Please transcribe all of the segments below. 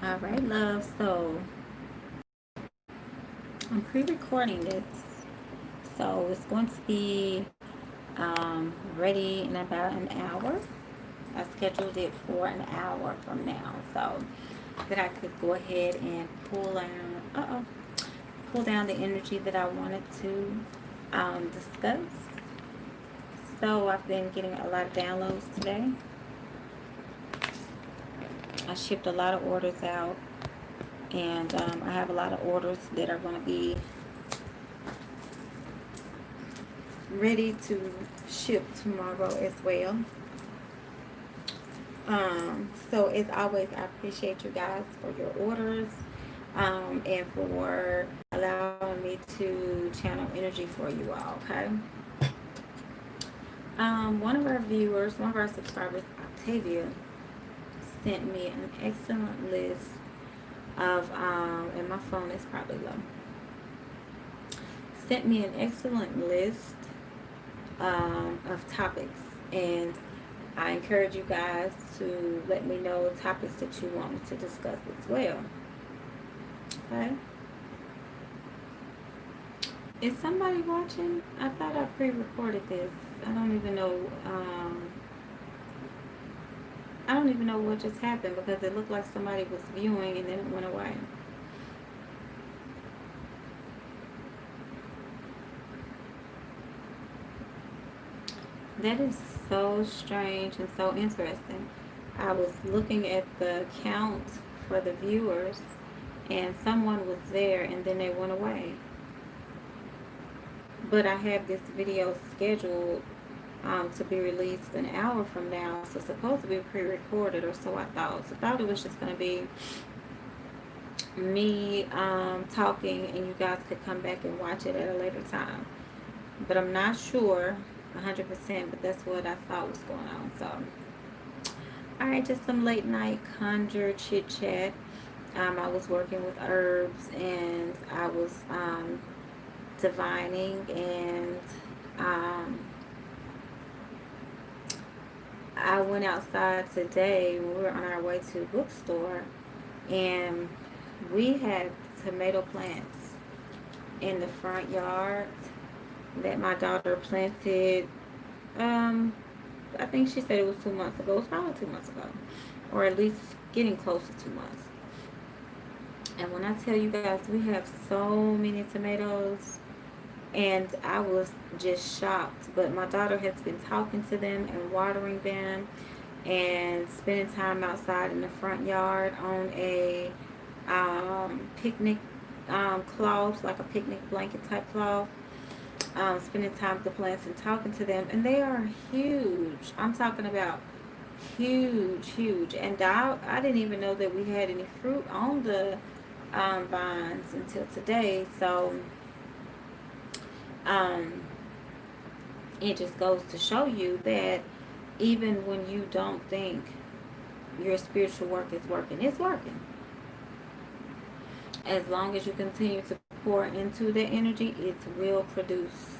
All right, love. So I'm pre-recording this, so it's going to be ready in about an hour. I scheduled it for an hour from now, so that I could go ahead and pull down the energy that I wanted to discuss. So I've been getting a lot of downloads today. I shipped a lot of orders out, and I have a lot of orders that are going to be ready to ship tomorrow as well. So as always, I appreciate you guys for your orders, and for allowing me to channel energy for you all. Okay. One of our viewers, one of our subscribers, Octavia, sent me an excellent list of, and my phone is probably low. Sent me an excellent list of topics, and I encourage you guys to let me know topics that you want me to discuss as well. Okay. Is somebody watching? I thought I pre-recorded this. I don't even know. I don't even know what just happened because it looked like somebody was viewing and then it went away. That is so strange and so interesting. I was looking at the count for the viewers and someone was there and then they went away. But I have this video scheduled to be released an hour from now. So it's supposed to be pre-recorded, or so I thought. So I thought it was just going to be me talking and you guys could come back and watch it at a later time. But I'm not sure 100%, but that's what I thought was going on. So, alright, just some late night conjure chit chat. I was working with herbs and I was divining, and I went outside today when we were on our way to the bookstore, and we had tomato plants in the front yard that my daughter planted. I think she said it was 2 months ago. It was probably 2 months ago, or at least getting close to 2 months. And when I tell you guys, we have so many tomatoes, and I was just shocked. But my daughter has been talking to them and watering them and spending time outside in the front yard on a picnic cloth, like a picnic blanket type cloth. Spending time with the plants and talking to them, and they are huge. I'm talking about huge. And I didn't even know that we had any fruit on the vines until today. So um, it just goes to show you that even when you don't think your spiritual work is working, it's working. As long as you continue to pour into the energy, it will produce.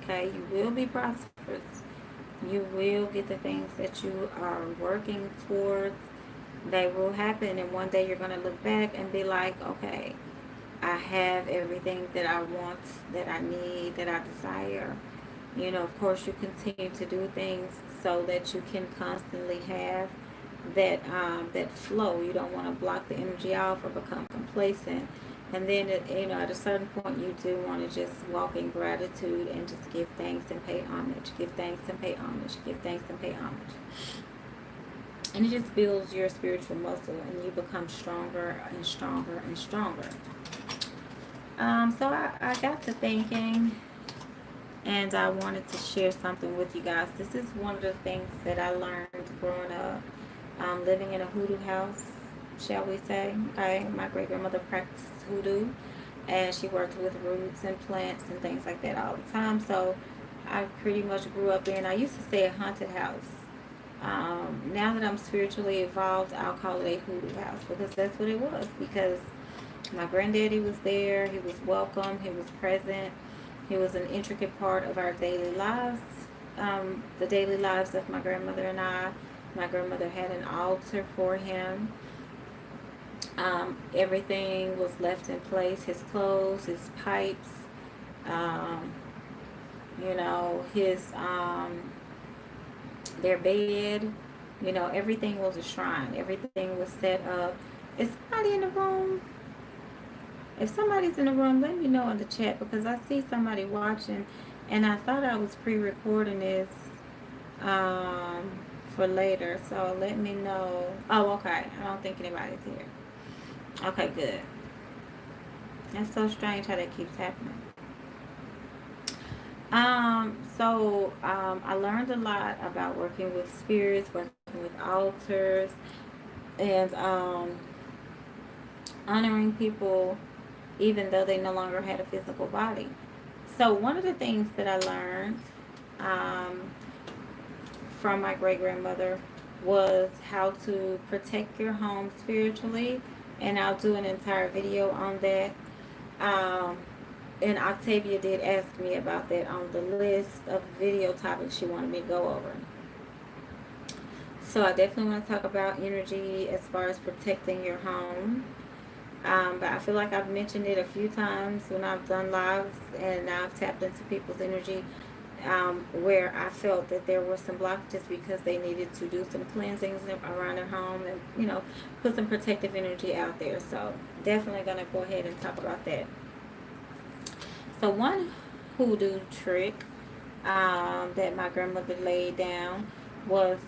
Okay, you will be prosperous. You will get the things that you are working towards. They will happen, and one day you're going to look back and be like, okay, I have everything that I want, that I need, that I desire. You know, of course, you continue to do things so that you can constantly have that flow. You don't want to block the energy off or become complacent. And then, at a certain point, you do want to just walk in gratitude and just give thanks and pay homage. Give thanks and pay homage. Give thanks and pay homage. And it just builds your spiritual muscle, and you become stronger and stronger and stronger. So I got to thinking, and I wanted to share something with you guys. This is one of the things that I learned growing up, living in a hoodoo house, shall we say. Okay, my great grandmother practiced hoodoo, and she worked with roots and plants and things like that all the time. So I pretty much grew up in, I used to say, a haunted house. Now that I'm spiritually evolved, I'll call it a hoodoo house, because that's what it was. Because my granddaddy was there, he was welcome, he was present, he was an intricate part of our daily lives, the daily lives of my grandmother and I. My grandmother had an altar for him, Everything was left in place. His clothes, his pipes, um, his their bed, everything was a shrine. Everything was set up. Is somebody in the room? If somebody's in the room, let me know in the chat, because I see somebody watching, and I thought I was pre-recording this um, for later. So let me know. Oh, okay. I don't think anybody's here. Okay, good. That's so strange how that keeps happening. I learned a lot about working with spirits, working with altars, and honoring people even though they no longer had a physical body. So one of the things that I learned um, from my great grandmother was how to protect your home spiritually, and I'll do an entire video on that. Um, and Octavia did ask me about that on the list of video topics she wanted me to go over. So I definitely want to talk about energy as far as protecting your home. But I feel like I've mentioned it a few times when I've done lives, and I've tapped into people's energy where I felt that there were some blockages because they needed to do some cleansings around their home, and put some protective energy out there. So definitely going to go ahead and talk about that. So one hoodoo trick that my grandmother laid down was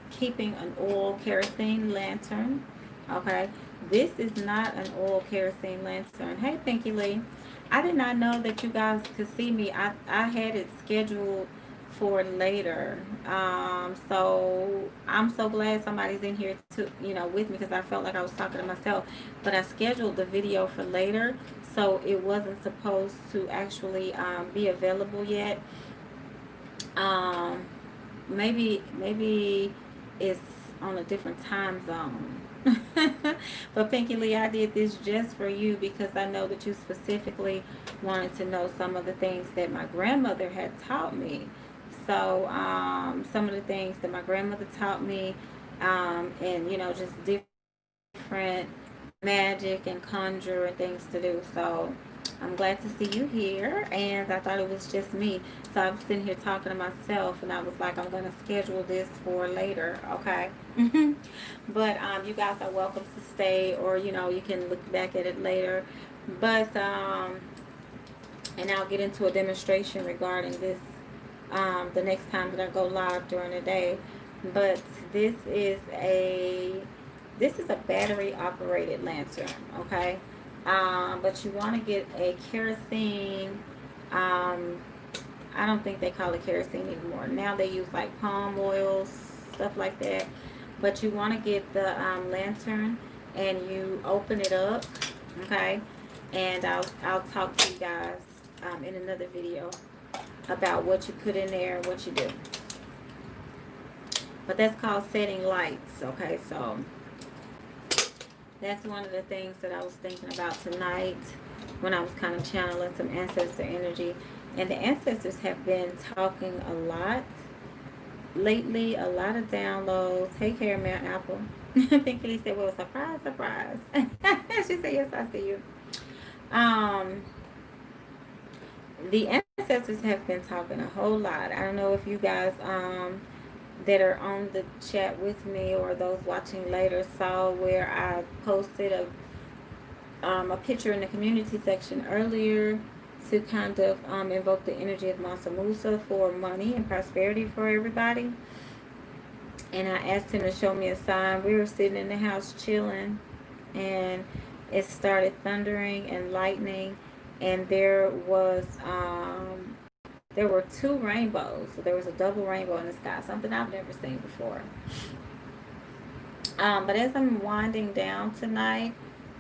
keeping an oil kerosene lantern. Okay, this is not an oil kerosene lantern. Hey, Pinky Lee. I did not know that you guys could see me. I had it scheduled for later. So I'm so glad somebody's in here to, with me, because I felt like I was talking to myself. But I scheduled the video for later, so it wasn't supposed to actually be available yet. Maybe it's on a different time zone. But Pinky Lee, I did this just for you because I know that you specifically wanted to know some of the things that my grandmother had taught me. So some of the things that my grandmother taught me, and just different magic and conjure and things to do. So I'm glad to see you here, and I thought it was just me. So I was sitting here talking to myself, and I was like, I'm going to schedule this for later, okay? But you guys are welcome to stay, or, you can look back at it later. But, and I'll get into a demonstration regarding this the next time that I go live during the day. But this is a battery operated lantern, okay? But you want to get a kerosene. I don't think they call it kerosene anymore. Now they use like palm oils, stuff like that. But you want to get the lantern, and you open it up, okay? And I'll talk to you guys in another video about what you put in there and what you do. But that's called setting lights, okay? So that's one of the things that I was thinking about tonight when I was kind of channeling some ancestor energy. And the ancestors have been talking a lot lately, a lot of downloads. Hey, Caramel Apple. I think Kelly said, well, surprise, surprise. She said, yes, I see you. The ancestors have been talking a whole lot. I don't know if you guys that are on the chat with me, or those watching later, saw where I posted a picture in the community section earlier to kind of invoke the energy of Mansa Musa for money and prosperity for everybody. And I asked him to show me a sign. We were sitting in the house chilling, and it started thundering and lightning, and there were two rainbows. So there was a double rainbow in the sky, something I've never seen before. But as I'm winding down tonight,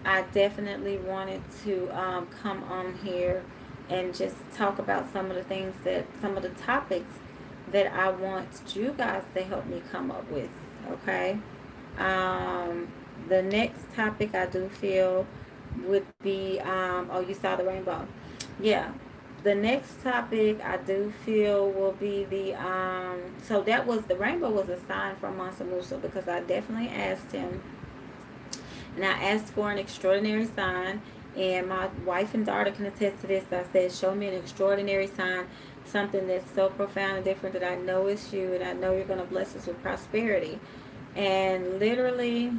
I definitely wanted to come on here and just talk about some of the topics that I want you guys to help me come up with, okay? The next topic I do feel would be, oh, you saw the rainbow. Yeah. The next topic I do feel will be the, so that was, the rainbow was a sign from Mansa Musa, because I definitely asked him And I asked for an extraordinary sign, and my wife and daughter can attest to this. I said, show me an extraordinary sign, something that's so profound and different that I know it's you, and I know you're going to bless us with prosperity. And literally,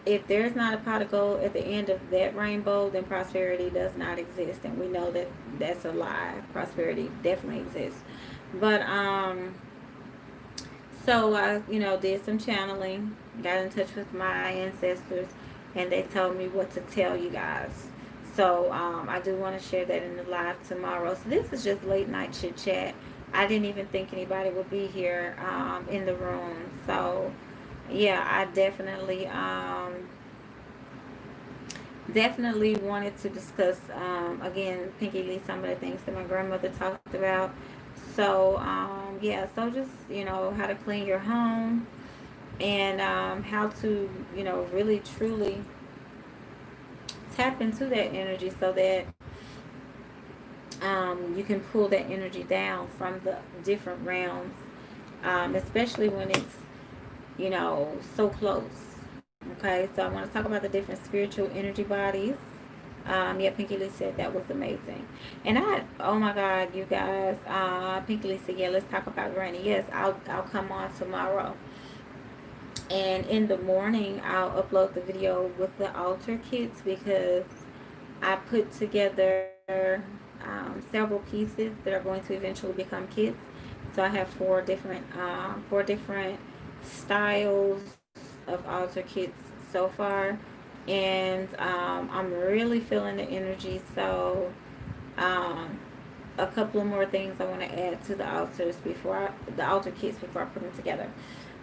if there's not a pot of gold at the end of that rainbow, then prosperity does not exist. And we know that that's a lie. Prosperity definitely exists. But, so I, did some channeling, got in touch with my ancestors, and they told me what to tell you guys. So I do want to share that in the live tomorrow. So this is just late night chit chat. I didn't even think anybody would be here in the room. So yeah, I definitely wanted to discuss again, Pinky Lee, some of the things that my grandmother talked about. So yeah, so just how to clean your home, and how to really truly tap into that energy so that you can pull that energy down from the different realms, especially when it's so close. Okay, so I want to talk about the different spiritual energy bodies. Yeah, Pinky Lee said that was amazing. And oh my God, you guys, Pinky Lee said, yeah, let's talk about Granny. Yes, I'll come on tomorrow. And in the morning, I'll upload the video with the altar kits, because I put together several pieces that are going to eventually become kits. So I have four different styles of altar kits so far, and I'm really feeling the energy. So a couple of more things I want to add to the the altar kits before I put them together.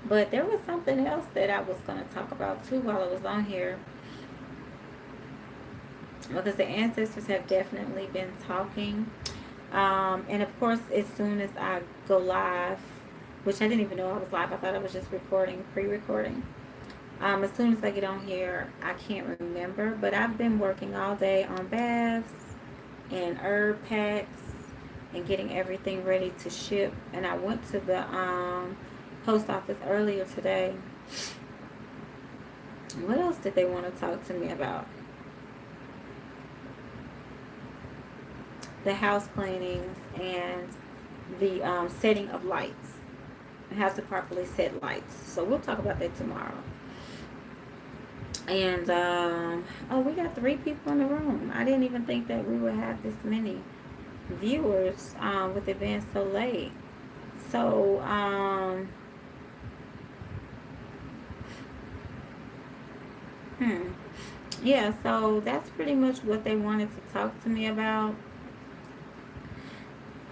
But there was something else that I was going to talk about too while I was on here, because the ancestors have definitely been talking. And of course, as soon as I go live, which I didn't even know I was live, I thought I was just recording, pre-recording. As soon as I get on here, I can't remember, but I've been working all day on baths and herb packs and getting everything ready to ship. And I went to the post office earlier today. What else did they want to talk to me about? The house cleanings and the setting of lights. How to properly set lights. So we'll talk about that tomorrow. And oh, we got 3 people in the room. I didn't even think that we would have this many viewers with it being so late. So yeah, so that's pretty much what they wanted to talk to me about.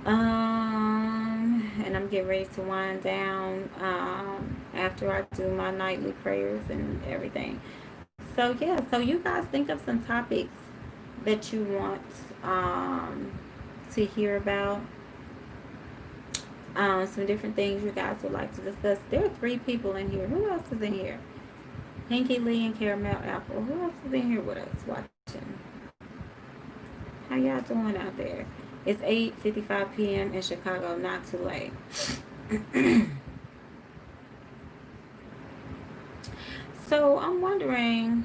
And I'm getting ready to wind down after I do my nightly prayers and everything. So yeah, so you guys think of some topics that you want to hear about. Some different things you guys would like to discuss. There are 3 people in here. Who else is in here? Pinky Lee and Caramel Apple. Who else is in here with us watching? How y'all doing out there? It's 8:55 p.m. in Chicago. Not too late. So I'm wondering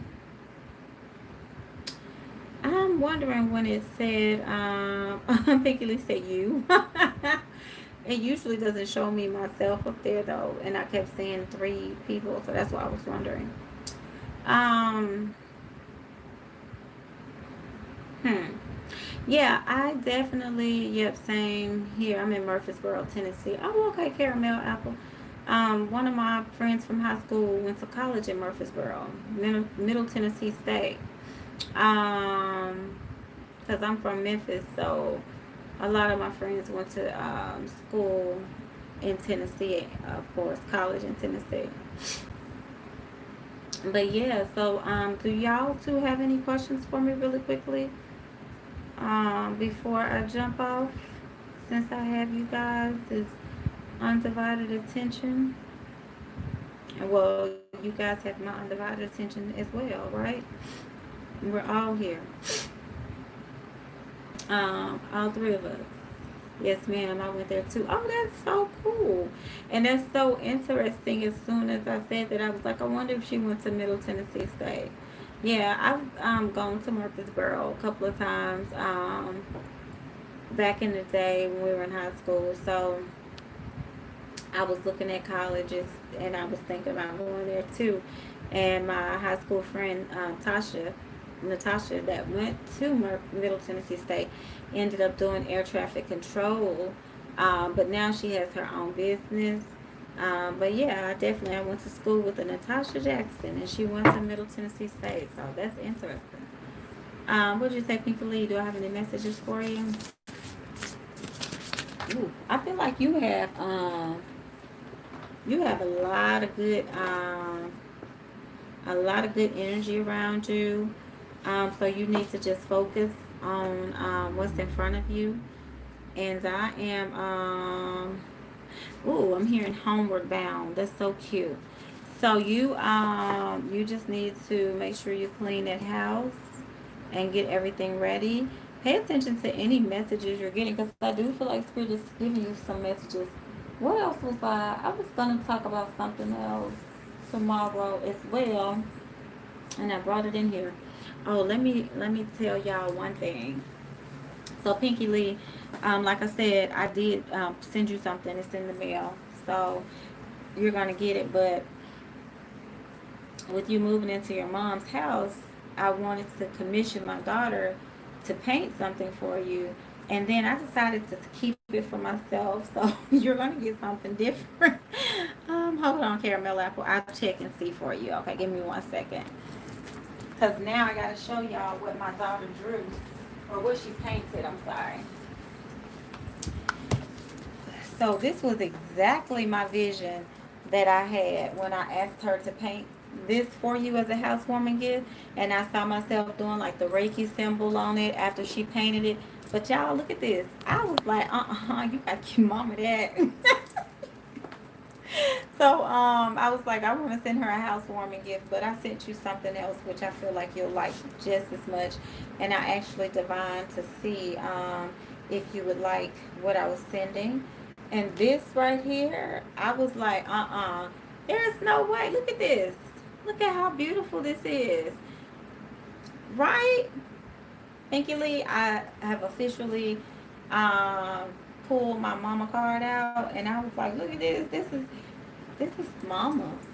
when it said, Pinky Lee said you. It usually doesn't show me myself up there though, and I kept seeing 3 people, so that's why I was wondering. Yeah, I definitely, yep, same here. I'm in Murfreesboro, Tennessee. Oh, okay, Caramel Apple. One of my friends from high school went to college in Murfreesboro, Middle Tennessee State. Because I'm from Memphis, so a lot of my friends went to school in Tennessee, of course, college in Tennessee. But yeah, so do y'all two have any questions for me really quickly before I jump off? Since I have you guys' undivided attention. And well, you guys have my undivided attention as well, right? We're all here. All 3 of us. Yes, ma'am. I went there too. Oh, that's so cool. And that's so interesting. As soon as I said that, I was like, I wonder if she went to Middle Tennessee State. Yeah, I've gone to Murfreesboro a couple of times back in the day when we were in high school. So I was looking at colleges and I was thinking about going there too. And my high school friend Natasha, that went to Middle Tennessee State, ended up doing air traffic control. But now she has her own business. But yeah, I went to school with a Natasha Jackson, and she went to Middle Tennessee State. So that's interesting. What did you say, Pinky Lee? Do I have any messages for you? Ooh, I feel like you have a lot of good energy around you. So you need to just focus on what's in front of you. And I am ooh, I'm hearing homeward bound. That's so cute. So you just need to make sure you clean that house and get everything ready. Pay attention to any messages you're getting, because I do feel like Spirit is giving you some messages. What else was I? I was gonna talk about something else tomorrow as well, and I brought it in here. Oh, let me tell y'all one thing. So Pinky Lee, like I said, I did send you something. It's in the mail, so you're gonna get it. But with you moving into your mom's house, I wanted to commission my daughter to paint something for you. And then I decided to keep it for myself. So you're going to get something different. Hold on, Caramel Apple. I'll check and see for you. Okay, give me 1 second. Because now I got to show y'all what my daughter drew. Or what she painted, I'm sorry. So this was exactly my vision that I had when I asked her to paint this for you as a housewarming gift. And I saw myself doing like the Reiki symbol on it after she painted it. But y'all, look at this. I was like, you gotta give mama that. So I was like, I want to send her a housewarming gift, but I sent you something else which I feel like you'll like just as much. And I actually divined to see if you would like what I was sending. And this right here, I was like, there's no way. Look at this. Look at how beautiful this is. Right? Pinky Lee, I have officially pulled my mama card out, and I was like, look at this. This is mama's.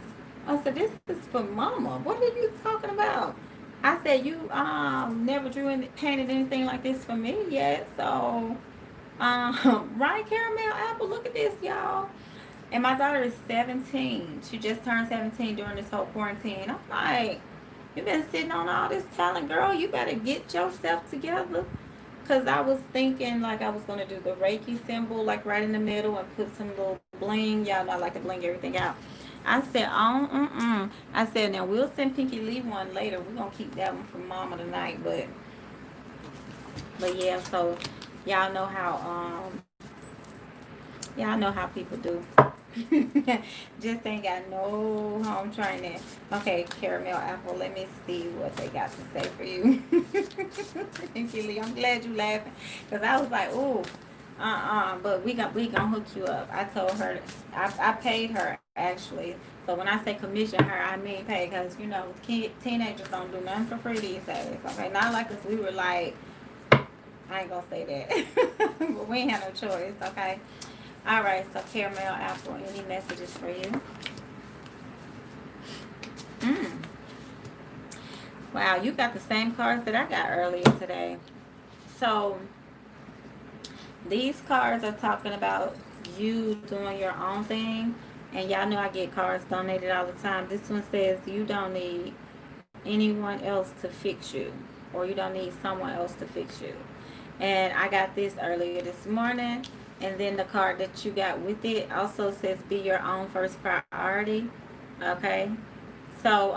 I said, this is for mama. What are you talking about? I said, you never painted anything like this for me yet. So, right, Caramel Apple, look at this, y'all. And my daughter is 17. She just turned 17 during this whole quarantine. I'm like, you've been sitting on all this talent, girl. You better get yourself together. Because I was thinking like I was going to do the Reiki symbol like right in the middle and put some little bling. Y'all know I like to bling everything out. I said, I said, now we'll send Pinky Lee one later. We're going to keep that one for mama tonight. But yeah, so y'all know how people do. Just ain't got no home training. Okay, Caramel Apple, let me see what they got to say for you. Pinky Lee, I'm glad you laughing. Because I was like, ooh, but we gonna hook you up. I told her, I paid her actually. So when I say commission her, I mean pay, because you know, teenagers don't do nothing for free these days. Okay, not like us. We were like, I ain't gonna say that, but we ain't have no choice. Okay. All right, so Caramel Apple, any messages for you? Wow, you got the same cards that I got earlier today. So these cards are talking about you doing your own thing. And y'all know I get cards donated all the time. This one says you don't need anyone else to fix you, or you don't need someone else to fix you. And I got this earlier this morning. And then the card that you got with it also says be your own first priority. Okay. So,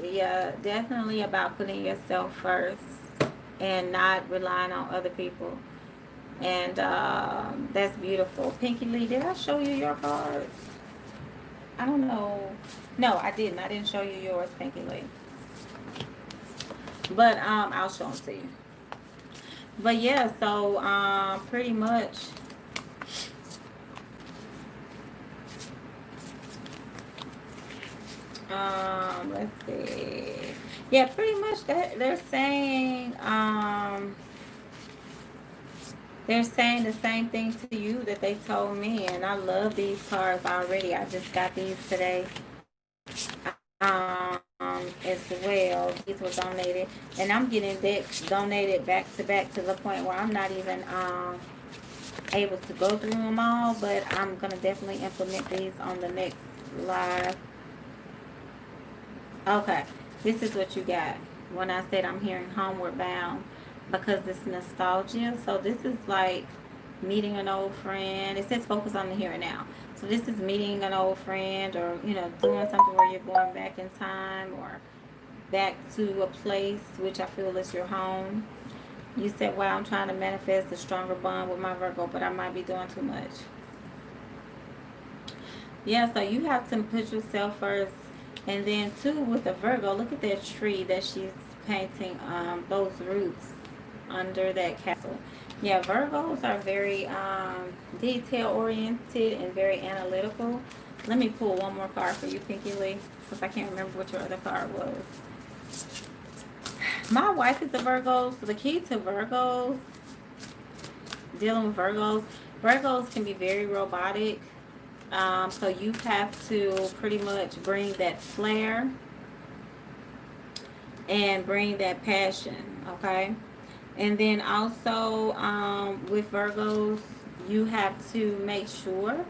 yeah, definitely about putting yourself first and not relying on other people. And that's beautiful. Pinky Lee, did I show you your cards? I don't know. No, I didn't. I didn't show you yours, Pinky Lee. But I'll show them to you. But yeah, so pretty much Let's see. Yeah, pretty much that they're saying the same thing to you that they told me, and I love these cards already. I just got these today, as well. These were donated, and I'm getting decks donated back to the point where I'm not even able to go through them all, but I'm gonna definitely implement these on the next live. Okay, this is what you got. When I said I'm hearing homeward bound, because it's nostalgia. So this is like meeting an old friend. It says focus on the here and now. So this is meeting an old friend, or doing something where you're going back in time, or back to a place which I feel is your home. You said, wow, I'm trying to manifest a stronger bond with my Virgo, but I might be doing too much. Yeah, so you have to put yourself first. And then too, with the Virgo, look at that tree that she's painting, those roots under that castle. Yeah, Virgos are very detail oriented and very analytical. Let me pull one more card for you, Pinky Lee, because I can't remember what your other card was. My wife is a Virgo, so the key to Virgos, dealing with Virgos can be very robotic. So you have to pretty much bring that flair and bring that passion, okay? And then also with Virgos, you have to make sure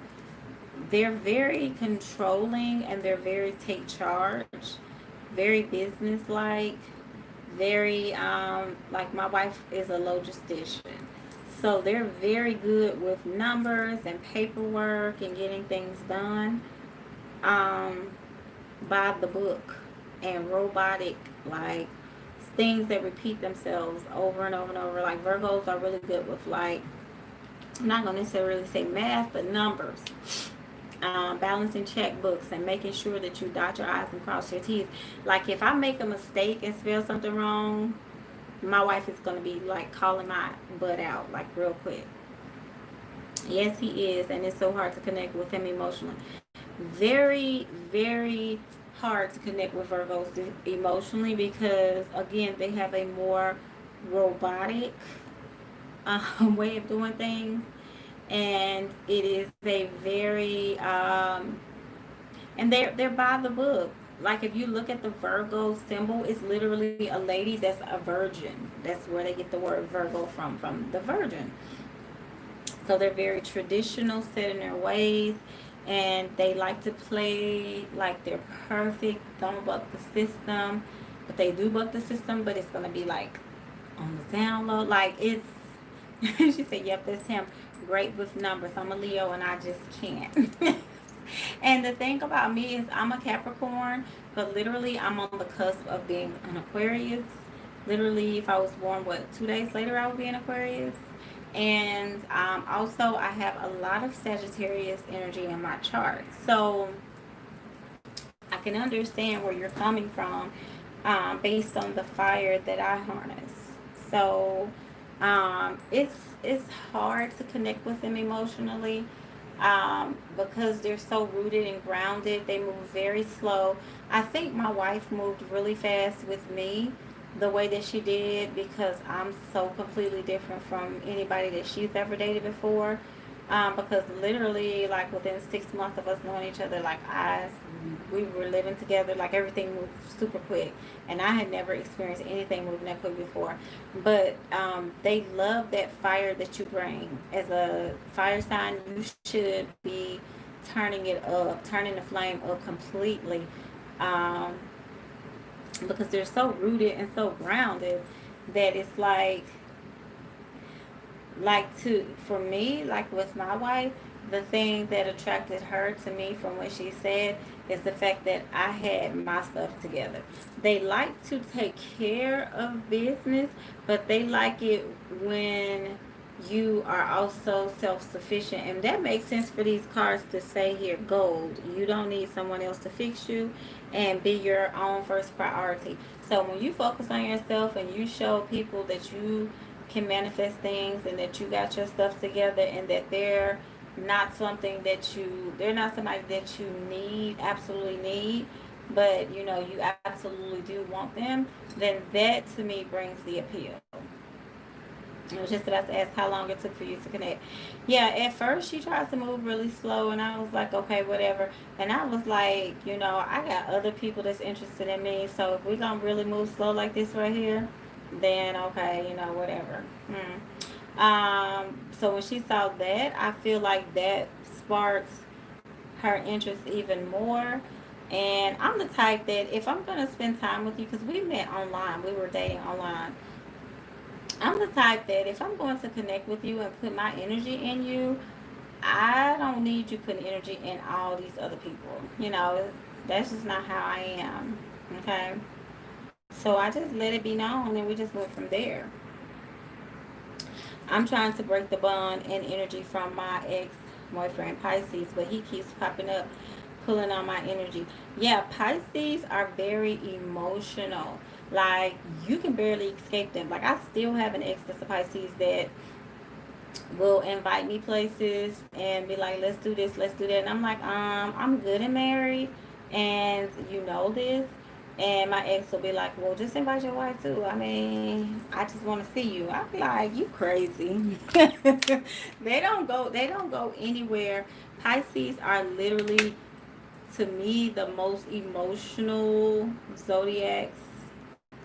they're very controlling and they're very take charge, very business-like, very, like my wife is a logistician. So they're very good with numbers and paperwork and getting things done by the book, and robotic, like things that repeat themselves over and over and over. Like Virgos are really good with, like, I'm not going to necessarily say math, but numbers. Balancing checkbooks and making sure that you dot your I's and cross your T's. Like if I make a mistake and spell something wrong, my wife is going to be like calling my butt out like real quick. Yes, he is, and it's so hard to connect with him emotionally. Very, very hard to connect with Virgos emotionally, because again, they have a more robotic way of doing things, and it is a very and they're by the book. Like if you look at the Virgo symbol, it's literally a lady that's a virgin. That's where they get the word Virgo from the virgin. So they're very traditional, set in their ways, and they like to play like they're perfect, don't buck the system, but they do buck the system, but it's gonna be like on the down low. Like it's she said, yep, that's him. Great with numbers. I'm a Leo and I just can't. And the thing about me is I'm a Capricorn, but literally I'm on the cusp of being an Aquarius. Literally, if I was born, 2 days later, I would be an Aquarius. And also, I have a lot of Sagittarius energy in my chart. So I can understand where you're coming from based on the fire that I harness. So it's hard to connect with them emotionally because they're so rooted and grounded. They move very slow. I think my wife moved really fast with me the way that she did, because I'm so completely different from anybody that she's ever dated before. Because literally, like within 6 months of us knowing each other, like we were living together, like everything moved super quick, and I had never experienced anything moving that quick before. But they love that fire that you bring. As a fire sign, you should be turning it up, turning the flame up completely, because they're so rooted and so grounded that it's like to for me, like with my wife, the thing that attracted her to me from what she said is the fact that I had my stuff together. They like to take care of business, but they like it when you are also self-sufficient, and that makes sense for these cards to say here, gold. You don't need someone else to fix you, and be your own first priority. So when you focus on yourself and you show people that you can manifest things and that you got your stuff together, and that they're not somebody that you absolutely need, but you know you absolutely do want them, then that to me brings the appeal. I was just about to ask how long it took for you to connect. Yeah, at first she tried to move really slow, and I was like, okay, whatever. And I was like, you know, I got other people that's interested in me, so if we gonna really move slow like this right here, then okay, you know, whatever. So when she saw that, I feel like that sparks her interest even more. And I'm the type that if I'm gonna spend time with you, because we met online, we were dating online. I'm the type that if I'm going to connect with you and put my energy in you, I don't need you putting energy in all these other people. You know, that's just not how I am. Okay. So I just let it be known and we just went from there. I'm trying to break the bond and energy from my ex boyfriend Pisces, but he keeps popping up, pulling on my energy. Yeah, Pisces are very emotional. Like, you can barely escape them. Like, I still have an ex that's a Pisces that will invite me places and be like, let's do this, let's do that. And I'm like, I'm good and married, and you know this. And my ex will be like, well, just invite your wife too. I mean, I just want to see you. I'll be like, you crazy. They don't go anywhere. Pisces are literally, to me, the most emotional zodiacs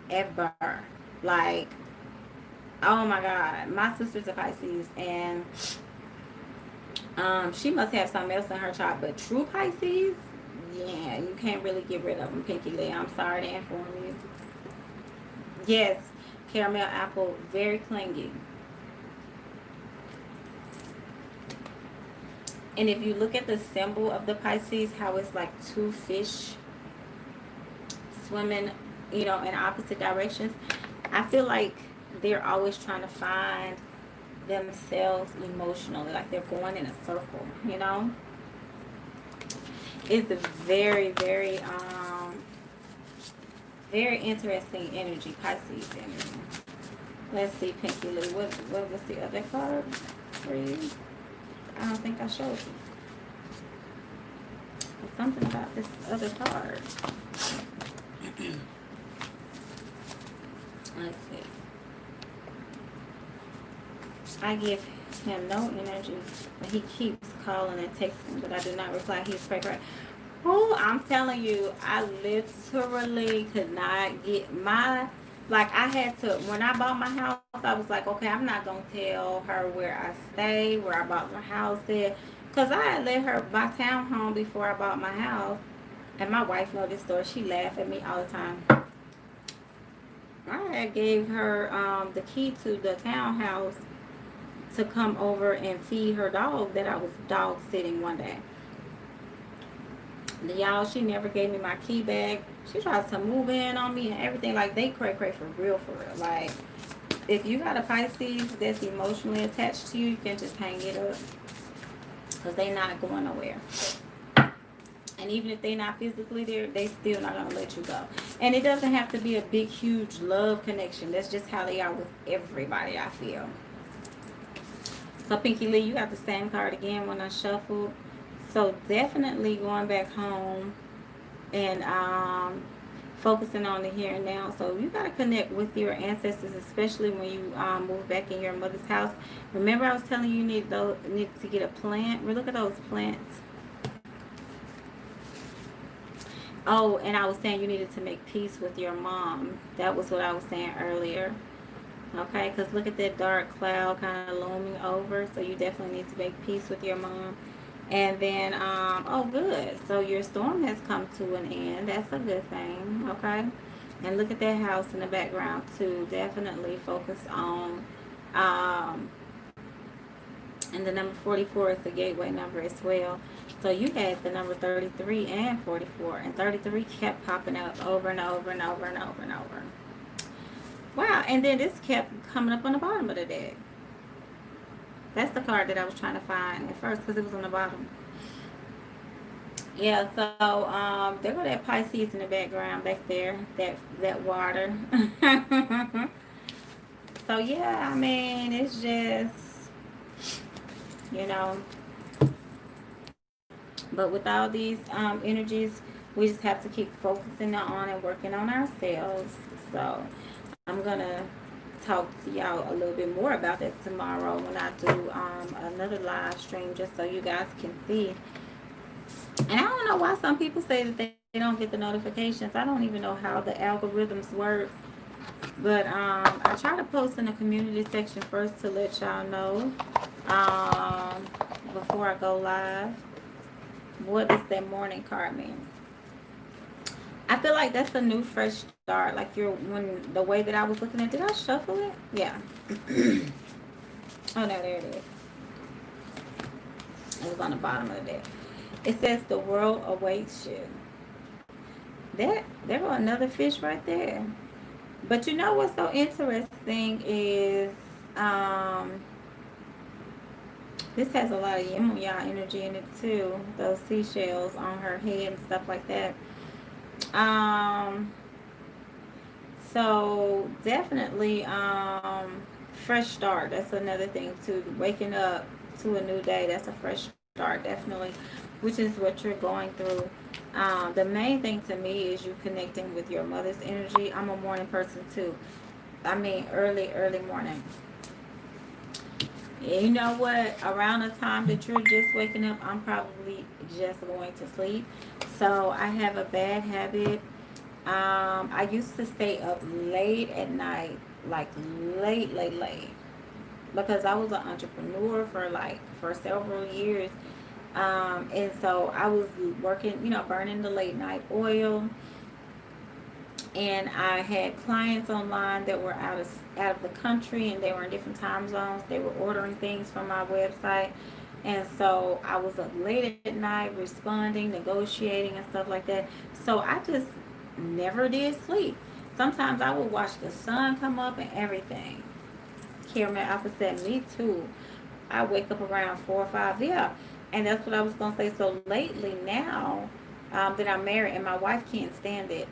ever. Like, oh my God, my sister's a Pisces, and she must have something else in her chart. But true Pisces, yeah, you can't really get rid of them, Pinky Lee. I'm sorry to inform you. Yes, caramel apple, very clingy. And if you look at the symbol of the Pisces, how it's like two fish swimming, you know, in opposite directions, I feel like they're always trying to find themselves emotionally, like they're going in a circle, you know. It's a very interesting energy, Pisces energy. Let's see, Pinky Lee, what was the other card for you? I don't think I showed you. There's something about this other card. Let's see. I give him no energy, but he keeps calling and texting, but I do not reply. He's crazy. Oh, I'm telling you, I literally could not get my, like, I had to, when I bought my house, I was like, okay, I'm not going to tell her where I stay, where I bought my house at, because I had let her buy townhome before I bought my house, and my wife know this story. She laughed at me all the time. I had gave her the key to the townhouse to come over and feed her dog that I was dog sitting one day. Y'all, she never gave me my key back. She tried to move in on me and everything. Like, they cray cray for real, for real. Like, if you got a Pisces that's emotionally attached to you, you can just hang it up, because they not going nowhere. And even if they not physically there, they still not gonna let you go. And it doesn't have to be a big, huge love connection. That's just how they are with everybody, I feel. So, Pinky Lee, you got the same card again when I shuffled. So, definitely going back home and focusing on the here and now. So, you got to connect with your ancestors, especially when you move back in your mother's house. Remember, I was telling you need to get a plant. Well, look at those plants. Oh, and I was saying you needed to make peace with your mom. That was what I was saying earlier. Okay, because look at that dark cloud kind of looming over. So you definitely need to make peace with your mom. And then, oh, good. So your storm has come to an end. That's a good thing. Okay. And look at that house in the background too. Definitely focus on, and the number 44 is the gateway number as well. So you had the number 33 and 44. And 33 kept popping up over and over and over and over and over. Wow, and then this kept coming up on the bottom of the deck. That's the card that I was trying to find at first because it was on the bottom. Yeah, so there go that Pisces in the background back there, that water. So yeah, I mean, it's just, you know, but with all these energies, We just have to keep focusing on and working on ourselves. So I'm gonna talk to y'all a little bit more about that tomorrow when I do another live stream, just so you guys can see. And I don't know why some people say that they don't get the notifications. I don't even know how the algorithms work. But I try to post in the community section first to let y'all know before I go live. What does that morning card mean? I feel like that's a new fresh start. Like when the way that I was looking at, did I shuffle it? Yeah. Oh no, there it is. It was on the bottom of the deck. It says the world awaits you. There go another fish right there. But you know what's so interesting is this has a lot of yin yang energy in it too. Those seashells on her head and stuff like that. So definitely fresh start. That's another thing too. Waking up to a new day. That's a fresh start, definitely, which is what you're going through. The main thing to me is you connecting with your mother's energy. I'm a morning person too. I mean, early morning. You know what? Around the time that you're just waking up, I'm probably just going to sleep. So I have a bad habit. I used to stay up late at night, like late, because I was an entrepreneur for several years. And so I was working, burning the late night oil, and I had clients online that were out of the country, and they were in different time zones. They were ordering things from my website, and so I was up late at night responding, negotiating, and stuff like that. So I just never did sleep. Sometimes I would watch the sun come up and everything. Caramel Alpha said, me too. I wake up around 4 or 5. Yeah. And that's what I was going to say. So lately now that I'm married and my wife can't stand it,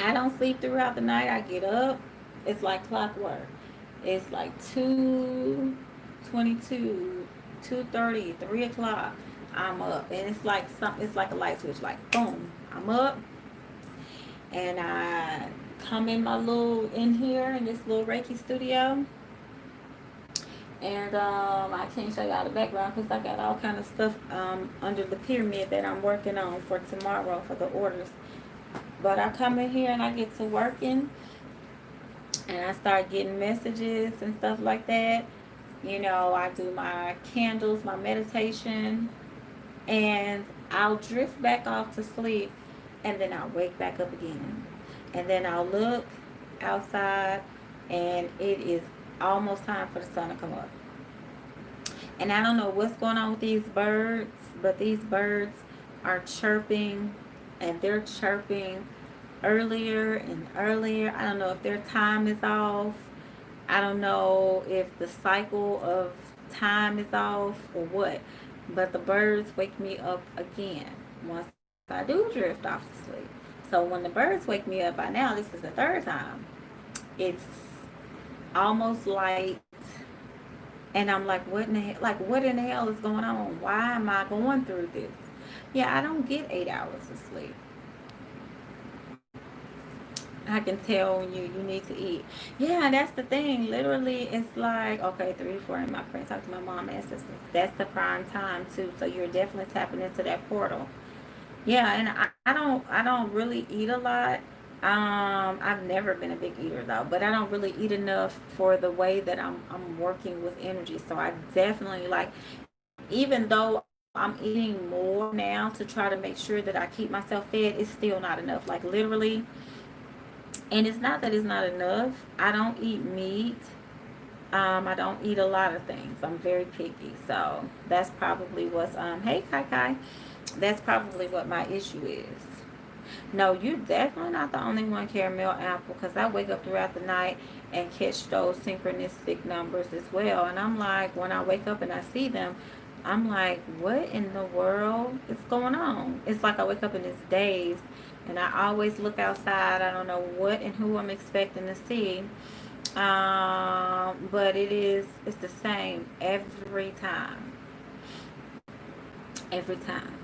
I don't sleep throughout the night. I get up. It's like clockwork. It's like 2:22, 2:30, 3 o'clock. I'm up. And it's like a light switch. Like, boom. I'm up. And I come in here in this little Reiki studio. And I can't show y'all the background because I got all kind of stuff under the pyramid that I'm working on for tomorrow for the orders. But I come in here and I get to working, and I start getting messages and stuff like that. I do my candles, my meditation, and I'll drift back off to sleep, and then I'll wake back up again. And then I'll look outside, and it is almost time for the sun to come up. And I don't know what's going on with these birds, but these birds are chirping, and they're chirping earlier and earlier. I don't know if their time is off. I don't know if the cycle of time is off or what. But the birds wake me up again once I do drift off to sleep. So when the birds wake me up, by now this is the third time. It's almost light, and I'm like, what in the hell? Like, what in the hell is going on? Why am I going through this? Yeah, I don't get 8 hours of sleep. I can tell when you need to eat. Yeah, that's the thing. Literally, it's like, okay, 3, 4 in my print. Talk to my mom and sisters. That's the prime time too. So you're definitely tapping into that portal. Yeah, and I don't really eat a lot. I've never been a big eater though, but I don't really eat enough for the way that I'm working with energy. So I definitely like, even though I'm eating more now to try to make sure that I keep myself fed, it's still not enough. Like literally, and it's not that it's not enough. I don't eat meat. I don't eat a lot of things. I'm very picky. So that's probably what's hey Kai Kai. That's probably what my issue is. No, you're definitely not the only one, Caramel Apple, because I wake up throughout the night and catch those synchronistic numbers as well. And I'm like, when I wake up and I see them, I'm like, what in the world is going on? It's like I wake up in this daze, and I always look outside. I don't know what and who I'm expecting to see. But it's the same every time. Every time.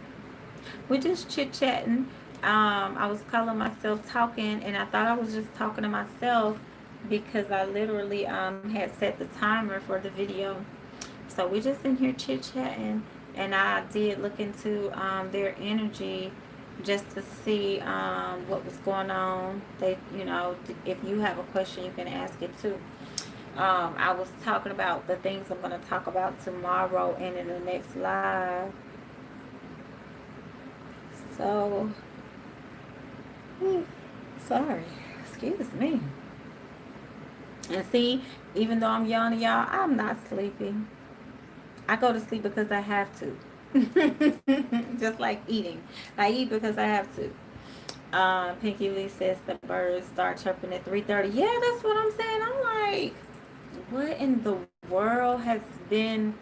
We're just chit-chatting. I was calling myself talking, and I thought I was just talking to myself because I literally had set the timer for the video. So we're just in here chit-chatting, and I did look into their energy just to see what was going on. They, if you have a question, you can ask it too. I was talking about the things I'm going to talk about tomorrow and in the next live. So, sorry, excuse me. And see, even though I'm yawning, y'all, I'm not sleeping. I go to sleep because I have to. Just like eating. I eat because I have to. Pinky Lee says the birds start chirping at 3:30. Yeah, that's what I'm saying. I'm like, what in the world has been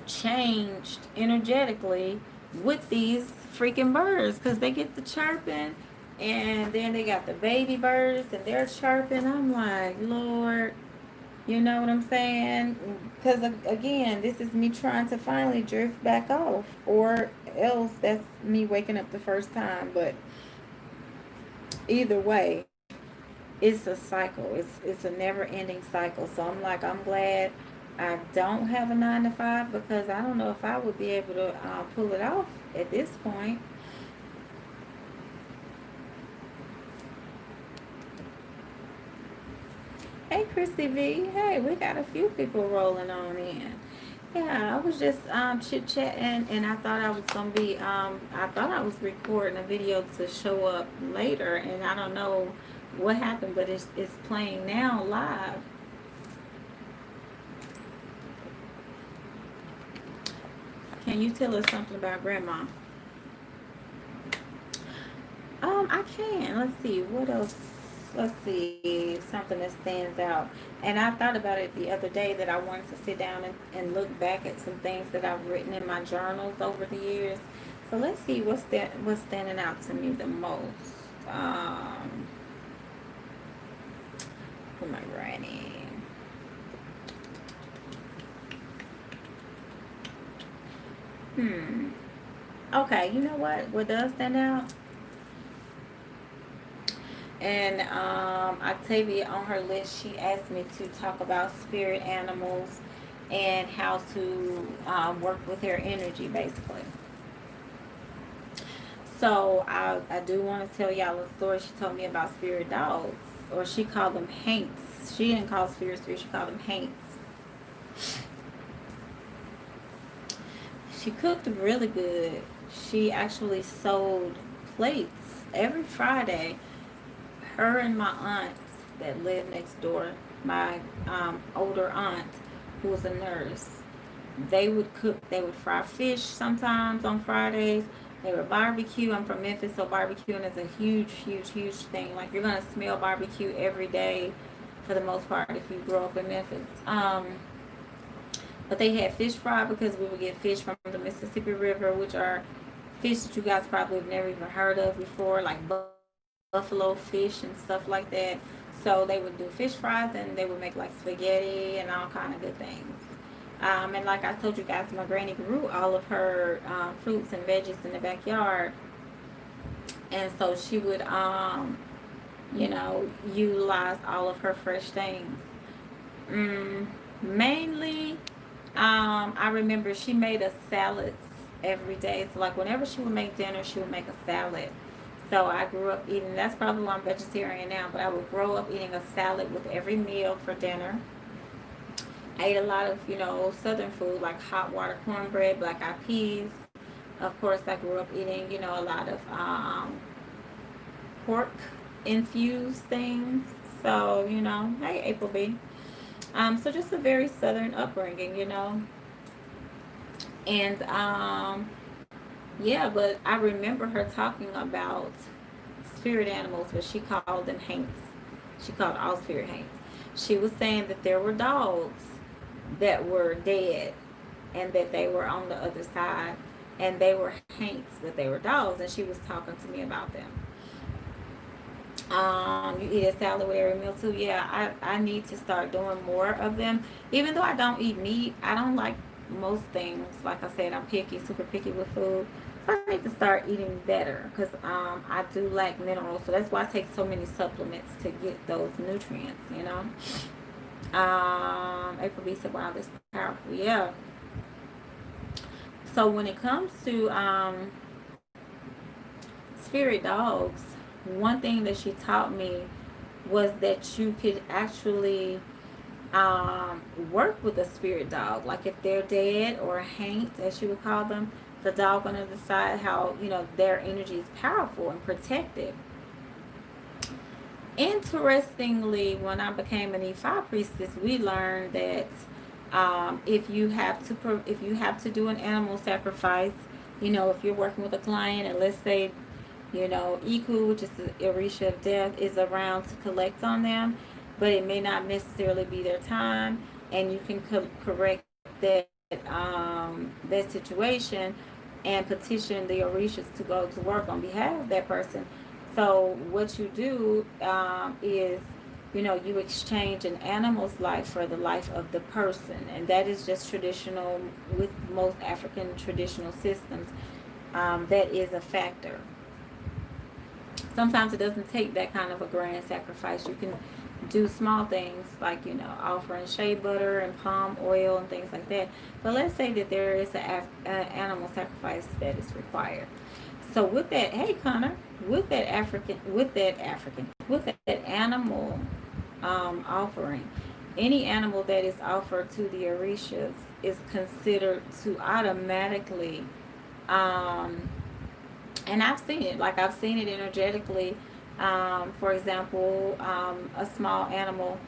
changed energetically with these freaking birds? Because they get the chirping, and then they got the baby birds, and they're chirping. I'm like, Lord, you know what I'm saying? Because again, this is me trying to finally drift back off, or else that's me waking up the first time. But either way, it's a cycle. It's a never ending cycle. So I'm like, I'm glad I don't have a 9 to 5, because I don't know if I would be able to pull it off at this point. Hey, Chrissy V. Hey, we got a few people rolling on in. Yeah, I was just chit chatting, and I thought I was gonna be I thought I was recording a video to show up later, and I don't know what happened, but it's playing now live. Can you tell us something about Grandma? I can. Let's see what else. Let's see something that stands out. And I thought about it the other day that I wanted to sit down and look back at some things that I've written in my journals over the years. So let's see what's standing out to me the most. Who am I writing? Okay, you know what? What does stand out? And Octavia, on her list, she asked me to talk about spirit animals and how to work with their energy, basically. So I do want to tell y'all a story she told me about spirit dogs, or she called them haints. She didn't call spirit, she called them haints. She cooked really good. She actually sold plates every Friday. Her and my aunt that lived next door, my older aunt who was a nurse, they would cook. They would fry fish sometimes on Fridays. They would barbecue. I'm from Memphis, so barbecuing is a huge, huge, huge thing. Like, you're gonna smell barbecue every day for the most part if you grow up in Memphis. But they had fish fry because we would get fish from the Mississippi River, which are fish that you guys probably have never even heard of before, like buffalo fish and stuff like that. So they would do fish fries, and they would make like spaghetti and all kind of good things. And like I told you guys, my granny grew all of her fruits and veggies in the backyard, and so she would utilize all of her fresh things. Mainly, I remember she made us salads every day. So like whenever she would make dinner, she would make a salad. So I grew up eating, that's probably why I'm vegetarian now, but I would grow up eating a salad with every meal for dinner. I ate a lot of, southern food like hot water cornbread, black eyed peas. Of course, I grew up eating, a lot of pork infused things. So, hey, April B. So just a very southern upbringing. And yeah, but I remember her talking about spirit animals, but she called them haints. She called all spirit haints. She was saying that there were dogs that were dead, and that they were on the other side, and they were haints, but they were dogs, and she was talking to me about them. You eat a salad with every meal too. Yeah, I need to start doing more of them. Even though I don't eat meat, I don't like most things. Like I said, I'm picky, super picky with food. I need to start eating better because I do lack minerals. So that's why I take so many supplements to get those nutrients, you know. April B said, wow, this is powerful. Yeah. So when it comes to spirit dogs, one thing that she taught me was that you could actually work with a spirit dog. Like if they're dead or haint, as you would call them, the dog gonna decide how, you know, their energy is powerful and protective. Interestingly, when I became an E5 priestess, we learned that if you have to do an animal sacrifice, you know, if you're working with a client and let's say, you know, Iku, which is the Orisha of death, is around to collect on them, but it may not necessarily be their time, and you can correct that situation and petition the Orishas to go to work on behalf of that person. So what you do is, you know, you exchange an animal's life for the life of the person, and that is just traditional with most African traditional systems. That is a factor. Sometimes it doesn't take that kind of a grand sacrifice. You can do small things like, you know, offering shea butter and palm oil and things like that. But let's say that there is an animal sacrifice that is required. So with that, hey Connor, with that animal offering, any animal that is offered to the Orishas is considered to automatically and I've seen it. Like I've seen it energetically. For example, a small animal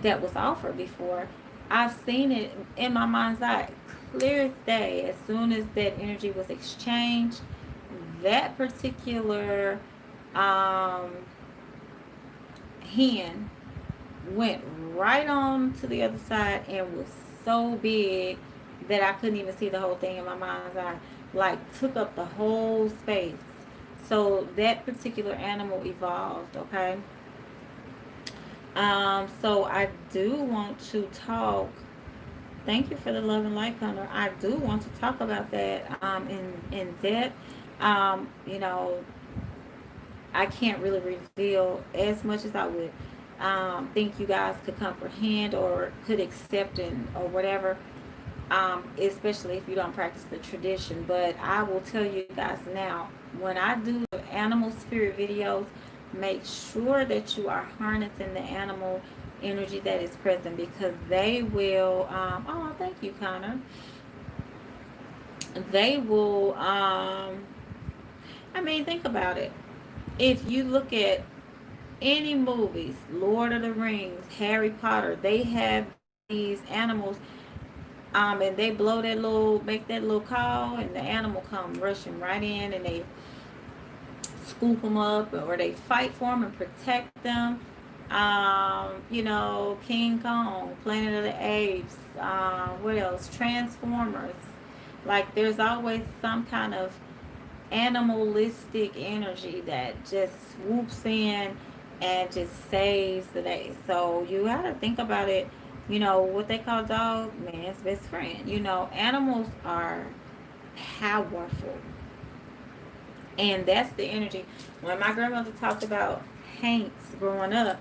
that was offered before. I've seen it in my mind's eye, clear as day. As soon as that energy was exchanged, that particular hen went right on to the other side and was so big that I couldn't even see the whole thing in my mind's eye. Like took up the whole space. So that particular animal evolved, okay? So I do want to talk. Thank you for the love and light, Connor. I do want to talk about that in depth. You know, I can't really reveal as much as I would think you guys could comprehend or could accept or whatever. Especially if you don't practice the tradition. But I will tell you guys now, when I do the animal spirit videos, make sure that you are harnessing the animal energy that is present because they will, oh, thank you, Connor. They will, I mean, think about it. If you look at any movies, Lord of the Rings, Harry Potter, they have these animals and they make that little call, and the animal come rushing right in, and they scoop them up, or they fight for them and protect them. You know, King Kong, Planet of the Apes, what else? Transformers. Like, there's always some kind of animalistic energy that just swoops in and just saves the day. So you gotta think about it. You know, what they call dog, man's best friend. You know, animals are powerful. And that's the energy. When my grandmother talked about haints growing up,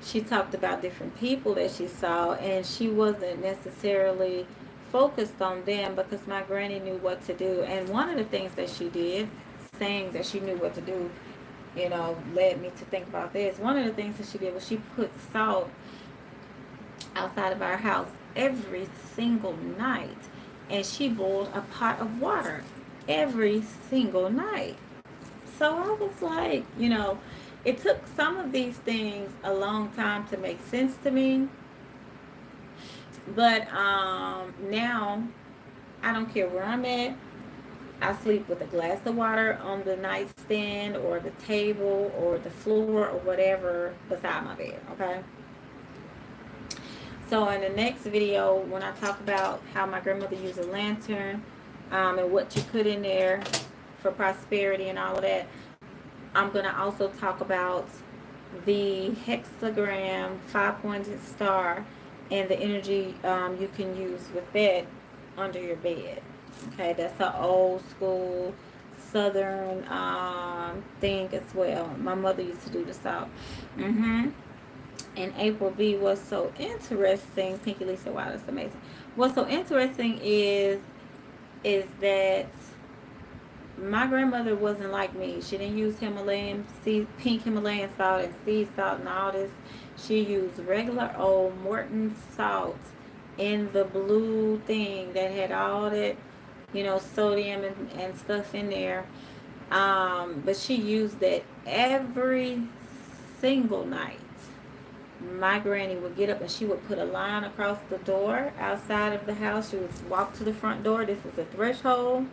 she talked about different people that she saw, and she wasn't necessarily focused on them because my granny knew what to do. And one of the things that she did, saying that she knew what to do, you know, led me to think about this. One of the things that she did was she put salt outside of our house every single night, and she boiled a pot of water every single night. So I was like, you know, it took some of these things a long time to make sense to me, but now I don't care where I'm at. I sleep with a glass of water on the nightstand or the table or the floor or whatever beside my bed, okay? So in the next video, when I talk about how my grandmother used a lantern and what you put in there for prosperity and all of that, I'm going to also talk about the hexagram 5-pointed star and the energy you can use with that under your bed. Okay, that's an old school southern thing as well. My mother used to do the salt. Mm-hmm. And April B, what's so interesting, Pinky Lisa, wow, that's amazing. What's so interesting is that my grandmother wasn't like me. She didn't use Himalayan sea, pink Himalayan salt and sea salt and all this. She used regular old Morton salt in the blue thing that had all that, sodium and stuff in there. But she used it every single night. My granny would get up and she would put a line across the door outside of the house. She would walk to the front door. This is a threshold.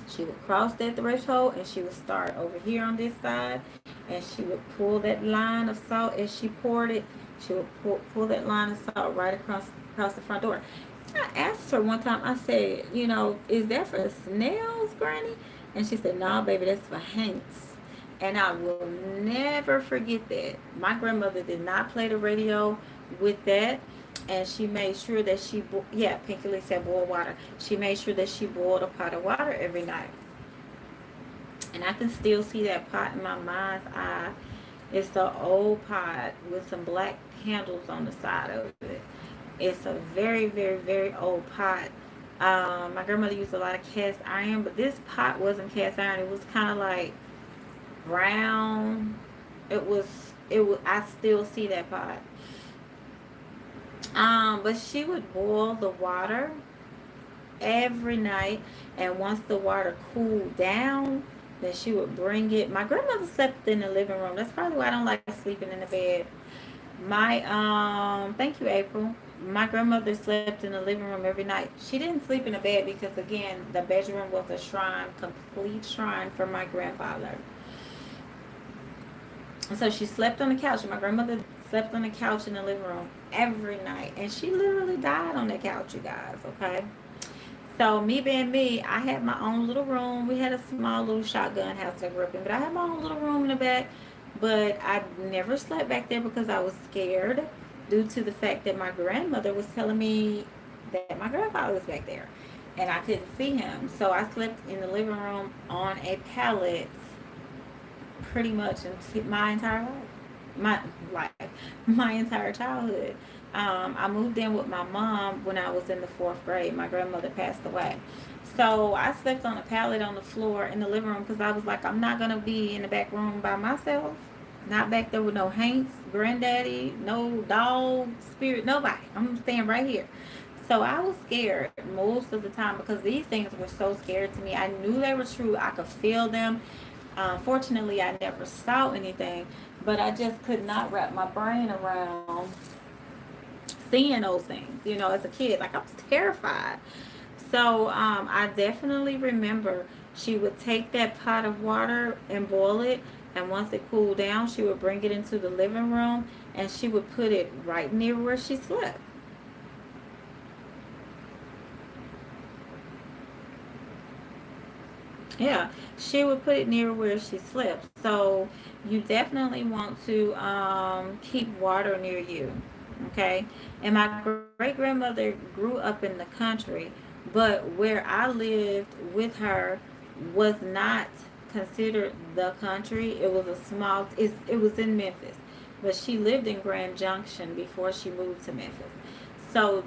She would cross that threshold and she would start over here on this side, and she would pull that line of salt as she poured it. She would pull that line of salt right across the front door. I asked her one time, I said, is that for snails, Granny? And she said, no, baby, that's for haints. And I will never forget that. My grandmother did not play the radio with that. And she made sure that Pinky Lee said boil water. She made sure that she boiled a pot of water every night. And I can still see that pot in my mind's eye. It's an old pot with some black handles on the side of it. It's a very, very, very old pot. My grandmother used a lot of cast iron, but this pot wasn't cast iron. It was kind of like brown. It was. I still see that pot. But she would boil the water every night, and once the water cooled down, then she would bring it. My grandmother slept in the living room. That's probably why I don't like sleeping in the bed. Thank you, April. My grandmother slept in the living room every night. She didn't sleep in the bed because, again, the bedroom was a shrine, complete shrine for my grandfather. So she slept on the couch. My grandmother slept on the couch in the living room every night. And she literally died on that couch, you guys, okay? So me being me, I had my own little room. We had a small little shotgun house that I grew up in. But I had my own little room in the back. But I never slept back there because I was scared due to the fact that my grandmother was telling me that my grandfather was back there. And I couldn't see him. So I slept in the living room on a pallet pretty much my entire life, my entire childhood. I moved in with my mom when I was in the 4th grade. My grandmother passed away, so I slept on a pallet on the floor in the living room because I was like, I'm not gonna be in the back room by myself. Not back there with no Hanks, granddaddy, no dog, spirit, nobody. I'm staying right here. So I was scared most of the time because these things were so scary to me. I knew they were true. I could feel them. Fortunately, I never saw anything, but I just could not wrap my brain around seeing those things, as a kid. Like, I was terrified. So I definitely remember she would take that pot of water and boil it, and once it cooled down, she would bring it into the living room, and she would put it right near where she slept. Yeah, she would put it near where she slept. So you definitely want to keep water near you. Okay. And my great grandmother grew up in the country, but where I lived with her was not considered the country. It was a it was in Memphis, but she lived in Grand Junction before she moved to Memphis. So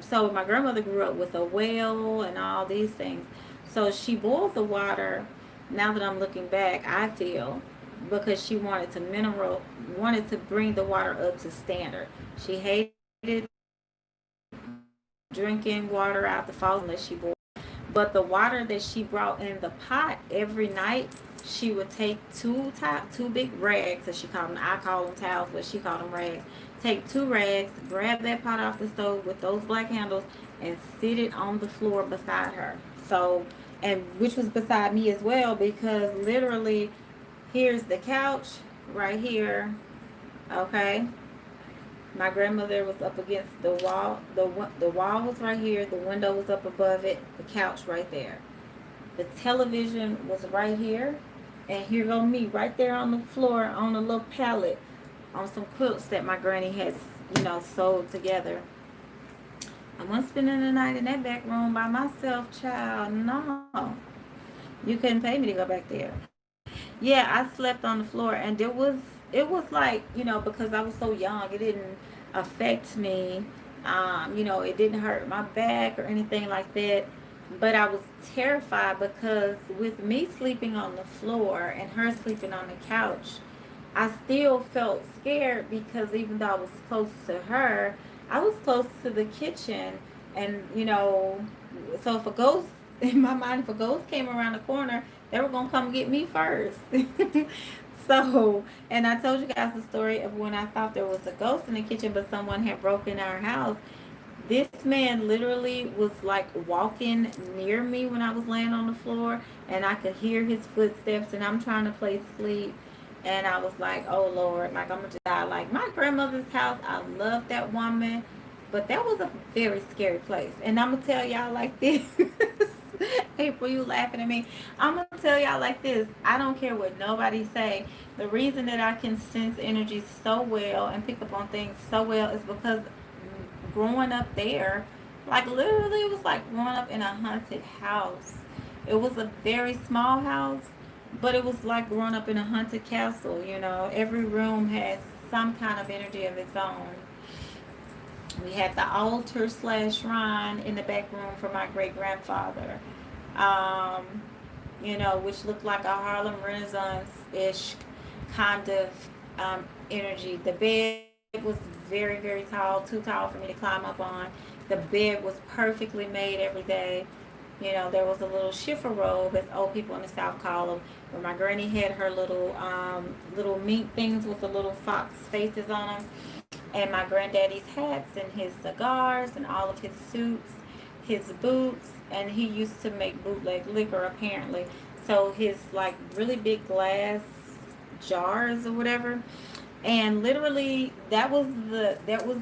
so my grandmother grew up with a well and all these things. So she boiled the water. Now that I'm looking back, I feel because she wanted to bring the water up to standard. She hated drinking water out the faucet unless she boiled. But the water that she brought in the pot every night, she would take two big rags, as she called them. I call them towels, but she called them rags. Take 2 rags, grab that pot off the stove with those black handles, and sit it on the floor beside her. So, and which was beside me as well, because literally, here's the couch right here. Okay, my grandmother was up against the wall. The wall was right here. The window was up above it. The couch right there. The television was right here. And here go me right there on the floor on a little pallet on some quilts that my granny had, sewed together. I wasn't spending the night in that back room by myself, child. No. You couldn't pay me to go back there. Yeah, I slept on the floor, and it was like, because I was so young, it didn't affect me. It didn't hurt my back or anything like that. But I was terrified because with me sleeping on the floor and her sleeping on the couch, I still felt scared because even though I was close to her, I was close to the kitchen. And, so if a ghost, in my mind, if a ghost came around the corner, they were going to come get me first. So, and I told you guys the story of when I thought there was a ghost in the kitchen, but someone had broken our house. This man literally was like walking near me when I was laying on the floor, and I could hear his footsteps, and I'm trying to play sleep. And I was like, oh Lord, like I'm gonna just die. Like my grandmother's house, I love that woman, but that was a very scary place. And I'm gonna tell y'all like this. April, you laughing at me. I'm gonna tell y'all like this. I don't care what nobody say. The reason that I can sense energy so well and pick up on things so well is because growing up there, like literally it was like growing up in a haunted house. It was a very small house, but it was like growing up in a haunted castle. Every room has some kind of energy of its own. We had the altar slash shrine in the back room for my great grandfather, um, which looked like a Harlem Renaissance ish kind of energy. The bed was very, very tall, too tall for me to climb up on. The bed was perfectly made every day. There was a little shiffer robe, as old people in the South call them, where my granny had her little mink things with the little fox faces on them, and my granddaddy's hats and his cigars and all of his suits, his boots, and he used to make bootleg liquor apparently. So his like really big glass jars or whatever, and literally that was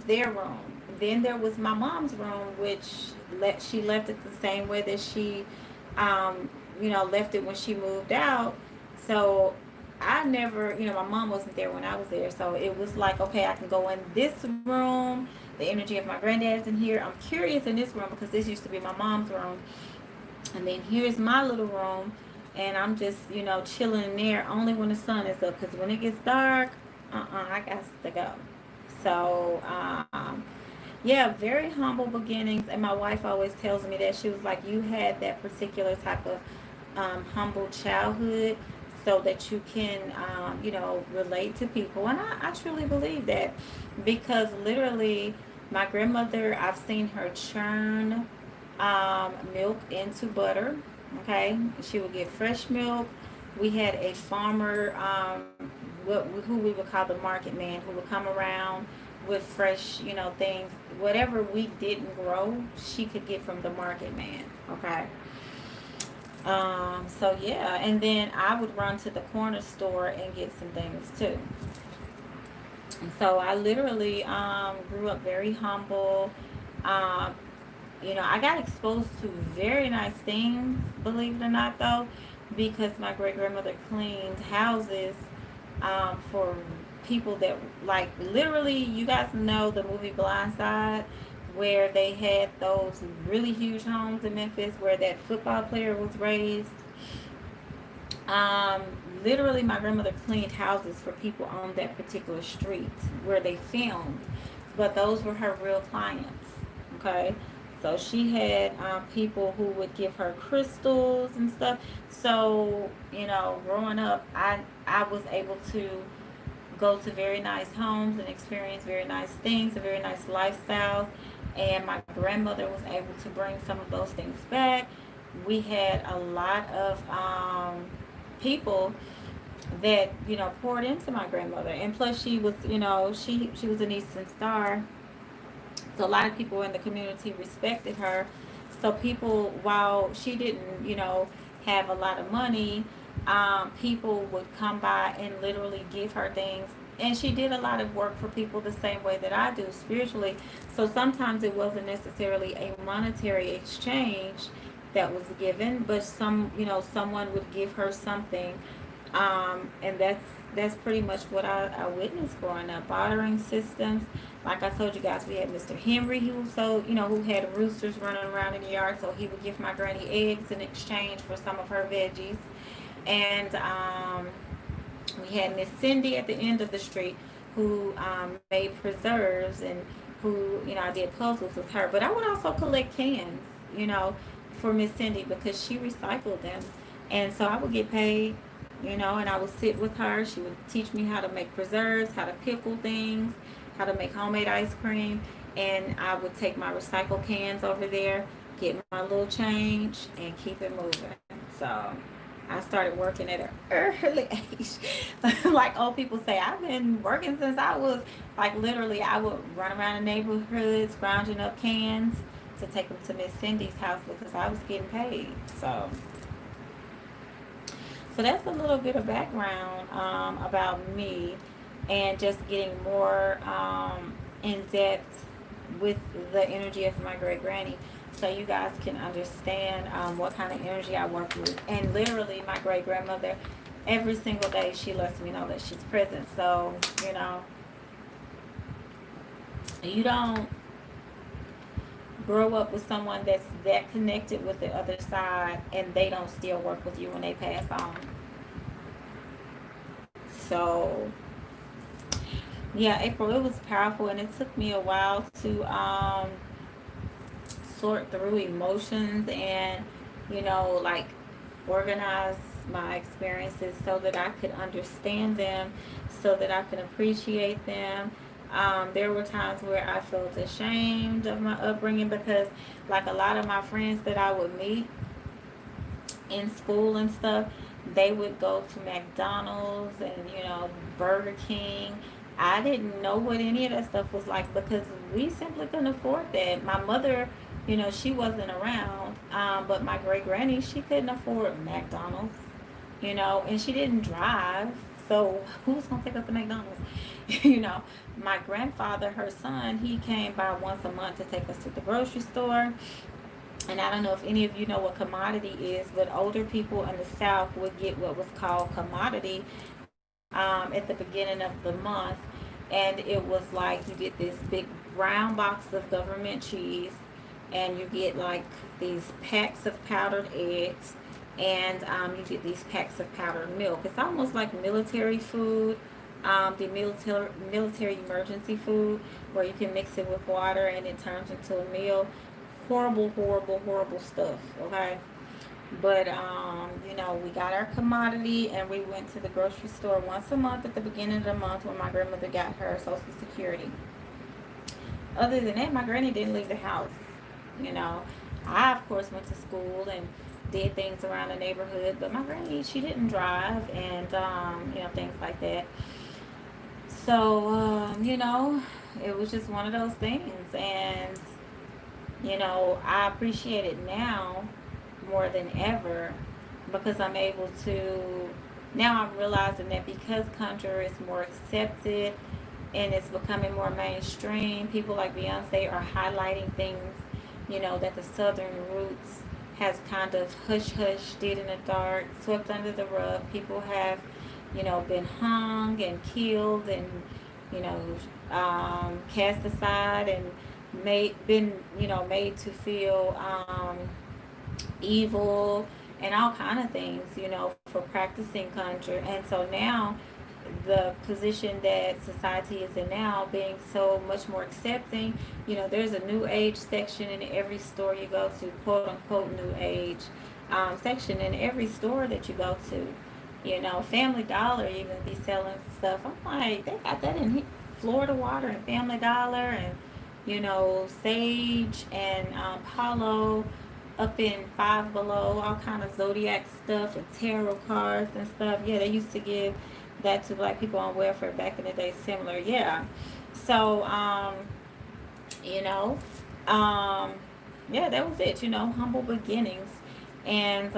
their room. Then there was my mom's room, which she left it the same way that she left it when she moved out. So I never, my mom wasn't there when I was there, so it was like, okay, I can go in this room. The energy of my granddad's in here. I'm curious in this room because this used to be my mom's room, and then here's my little room, and I'm just, chilling in there only when the sun is up, because when it gets dark, I got to go. So, yeah, very humble beginnings. And my wife always tells me that she was like, you had that particular type of humble childhood so that you can, relate to people. And I truly believe that, because literally my grandmother, I've seen her churn milk into butter. Okay. She would get fresh milk. We had a farmer, who we would call the market man, who would come around with fresh, things. Whatever we didn't grow, she could get from the market man. Okay. So yeah, and then I would run to the corner store and get some things too. And so I literally grew up very humble. Um, I got exposed to very nice things, believe it or not, though, because my great grandmother cleaned houses for people that, like, literally, you guys know the movie Blindside, where they had those really huge homes in Memphis where that football player was raised. Um, Literally, my grandmother cleaned houses for people on that particular street where they filmed, but those were her real clients. Okay, so she had people who would give her crystals and stuff. So growing up, I was able to go to very nice homes and experience very nice things, a very nice lifestyle. And my grandmother was able to bring some of those things back. We had a lot of people that poured into my grandmother, and plus she was she was an Eastern Star, so a lot of people in the community respected her. So people, while she didn't have a lot of money, people would come by and literally give her things. And she did a lot of work for people the same way that I do spiritually. So sometimes it wasn't necessarily a monetary exchange that was given, but someone would give her something. And that's pretty much what I witnessed growing up. Bartering systems. Like I told you guys, we had Mr. Henry, who had roosters running around in the yard, so he would give my granny eggs in exchange for some of her veggies. And we had Miss Cindy at the end of the street who made preserves, and who, I did puzzles with her. But I would also collect cans, for Miss Cindy, because she recycled them. And so I would get paid, and I would sit with her. She would teach me how to make preserves, how to pickle things, how to make homemade ice cream. And I would take my recycle cans over there, get my little change, and keep it moving. So I started working at an early age. Like old people say, I've been working since I was, like, literally, I would run around the neighborhood scrounging up cans to take them to Miss Cindy's house because I was getting paid. So that's a little bit of background about me, and just getting more in depth with the energy of my great granny, so you guys can understand what kind of energy I work with. And literally, my great grandmother, every single day, she lets me know that she's present. So, you don't grow up with someone that's that connected with the other side and they don't still work with you when they pass on. So, yeah, April, it was powerful, and it took me a while to sort through emotions and, like, organize my experiences so that I could understand them, so that I can appreciate them. There were times where I felt ashamed of my upbringing because, like, a lot of my friends that I would meet in school and stuff, they would go to McDonald's and, Burger King. I didn't know what any of that stuff was like because we simply couldn't afford that. My mother, she wasn't around, but my great granny, she couldn't afford McDonald's, and she didn't drive. So who was going to take us to McDonald's? My grandfather, her son, he came by once a month to take us to the grocery store. And I don't know if any of you know what commodity is, but older people in the South would get what was called commodity at the beginning of the month. And it was like you get this big brown box of government cheese, and you get like these packs of powdered eggs, and you get these packs of powdered milk. It's almost like military food, the military emergency food, where you can mix it with water and it turns into a meal. Horrible, horrible, horrible stuff. Okay. But we got our commodity, and we went to the grocery store once a month at the beginning of the month when my grandmother got her Social Security. Other than that, my granny didn't leave the house. I, of course, went to school and did things around the neighborhood, but my granny, she didn't drive, and things like that. So it was just one of those things. And I appreciate it now more than ever because I'm able to, now I'm realizing that because conjure is more accepted and it's becoming more mainstream, people like Beyonce are highlighting things, that the Southern roots has kind of hush did in the dark, swept under the rug. People have, been hung and killed and, cast aside and made to feel evil and all kind of things, for practicing conjure. And so now the position that society is in now, being so much more accepting, there's a new age section in every store you go to, quote unquote new age section in every store that you go to. Family Dollar even be selling stuff. I'm like, they got that in Florida Water and Family Dollar, and Sage and Palo up in Five Below, all kind of zodiac stuff and tarot cards and stuff. Yeah, they used to give that to black people on welfare back in the day, similar. Yeah. So, yeah, that was it, humble beginnings. And,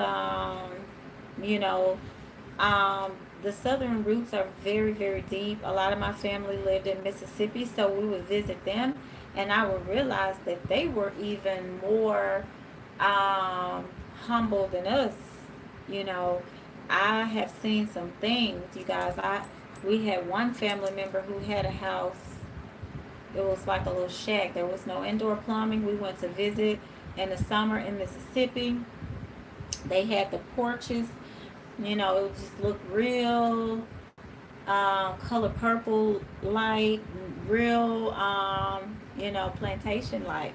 the Southern roots are very, very deep. A lot of my family lived in Mississippi, so we would visit them, and I would realize that they were even more humble than us. I have seen some things, you guys. We had one family member who had a house It was like a little shack. There was no indoor plumbing. We went to visit in the summer in Mississippi. They had the porches. You know, it just looked real color purple light, real, plantation like.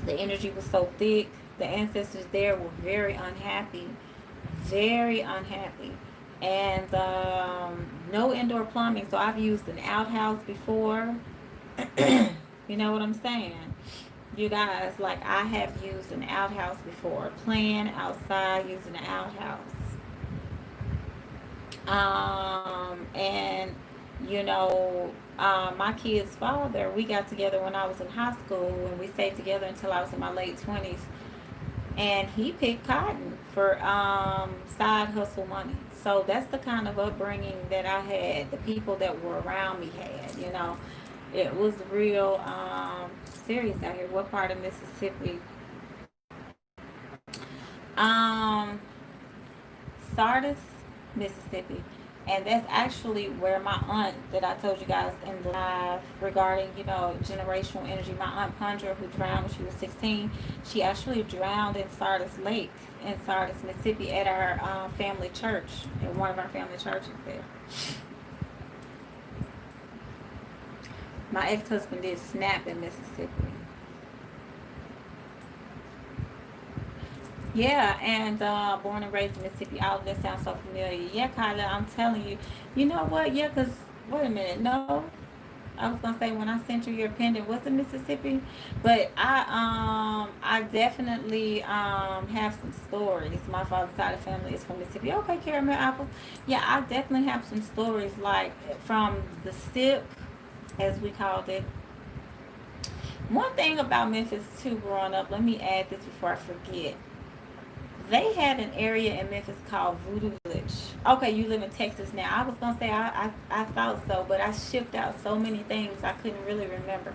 The energy was so thick. The ancestors there were very unhappy, very unhappy. And no indoor plumbing. So I've used an outhouse before. You know what I'm saying? You guys, like I have used an outhouse before, playing outside using an outhouse. And my kid's father, we got together when I was in high school, and we stayed together until I was in my late 20s. And he picked cotton for side hustle money. So that's the kind of upbringing that I had. The people that were around me had. It was real serious out here. What part of Mississippi? Um, Sardis, Mississippi. And that's actually where my aunt that I told you guys in the live regarding, generational energy. My aunt Conjure, who drowned when she was 16, she actually drowned in Sardis Lake in Sardis, Mississippi at our family church, at one of our family churches there. My ex-husband did snap in Mississippi. Yeah, and born and raised in Mississippi. All of that sounds so familiar. Yeah, Kyla, I'm telling you. You know what? Yeah, because, wait a minute. No, I was going to say when I sent you your pendant, was it Mississippi? But I definitely have some stories. My father's side of the family is from Mississippi. Okay, Caramel Apple. Yeah, I definitely have some stories like from the SIP, as we called it. One thing about Memphis, too, growing up, let me add this before I forget. They had an area in Memphis called Voodoo Village. Okay, you live in Texas now. I was gonna say I thought so, but I shipped out so many things I couldn't really remember.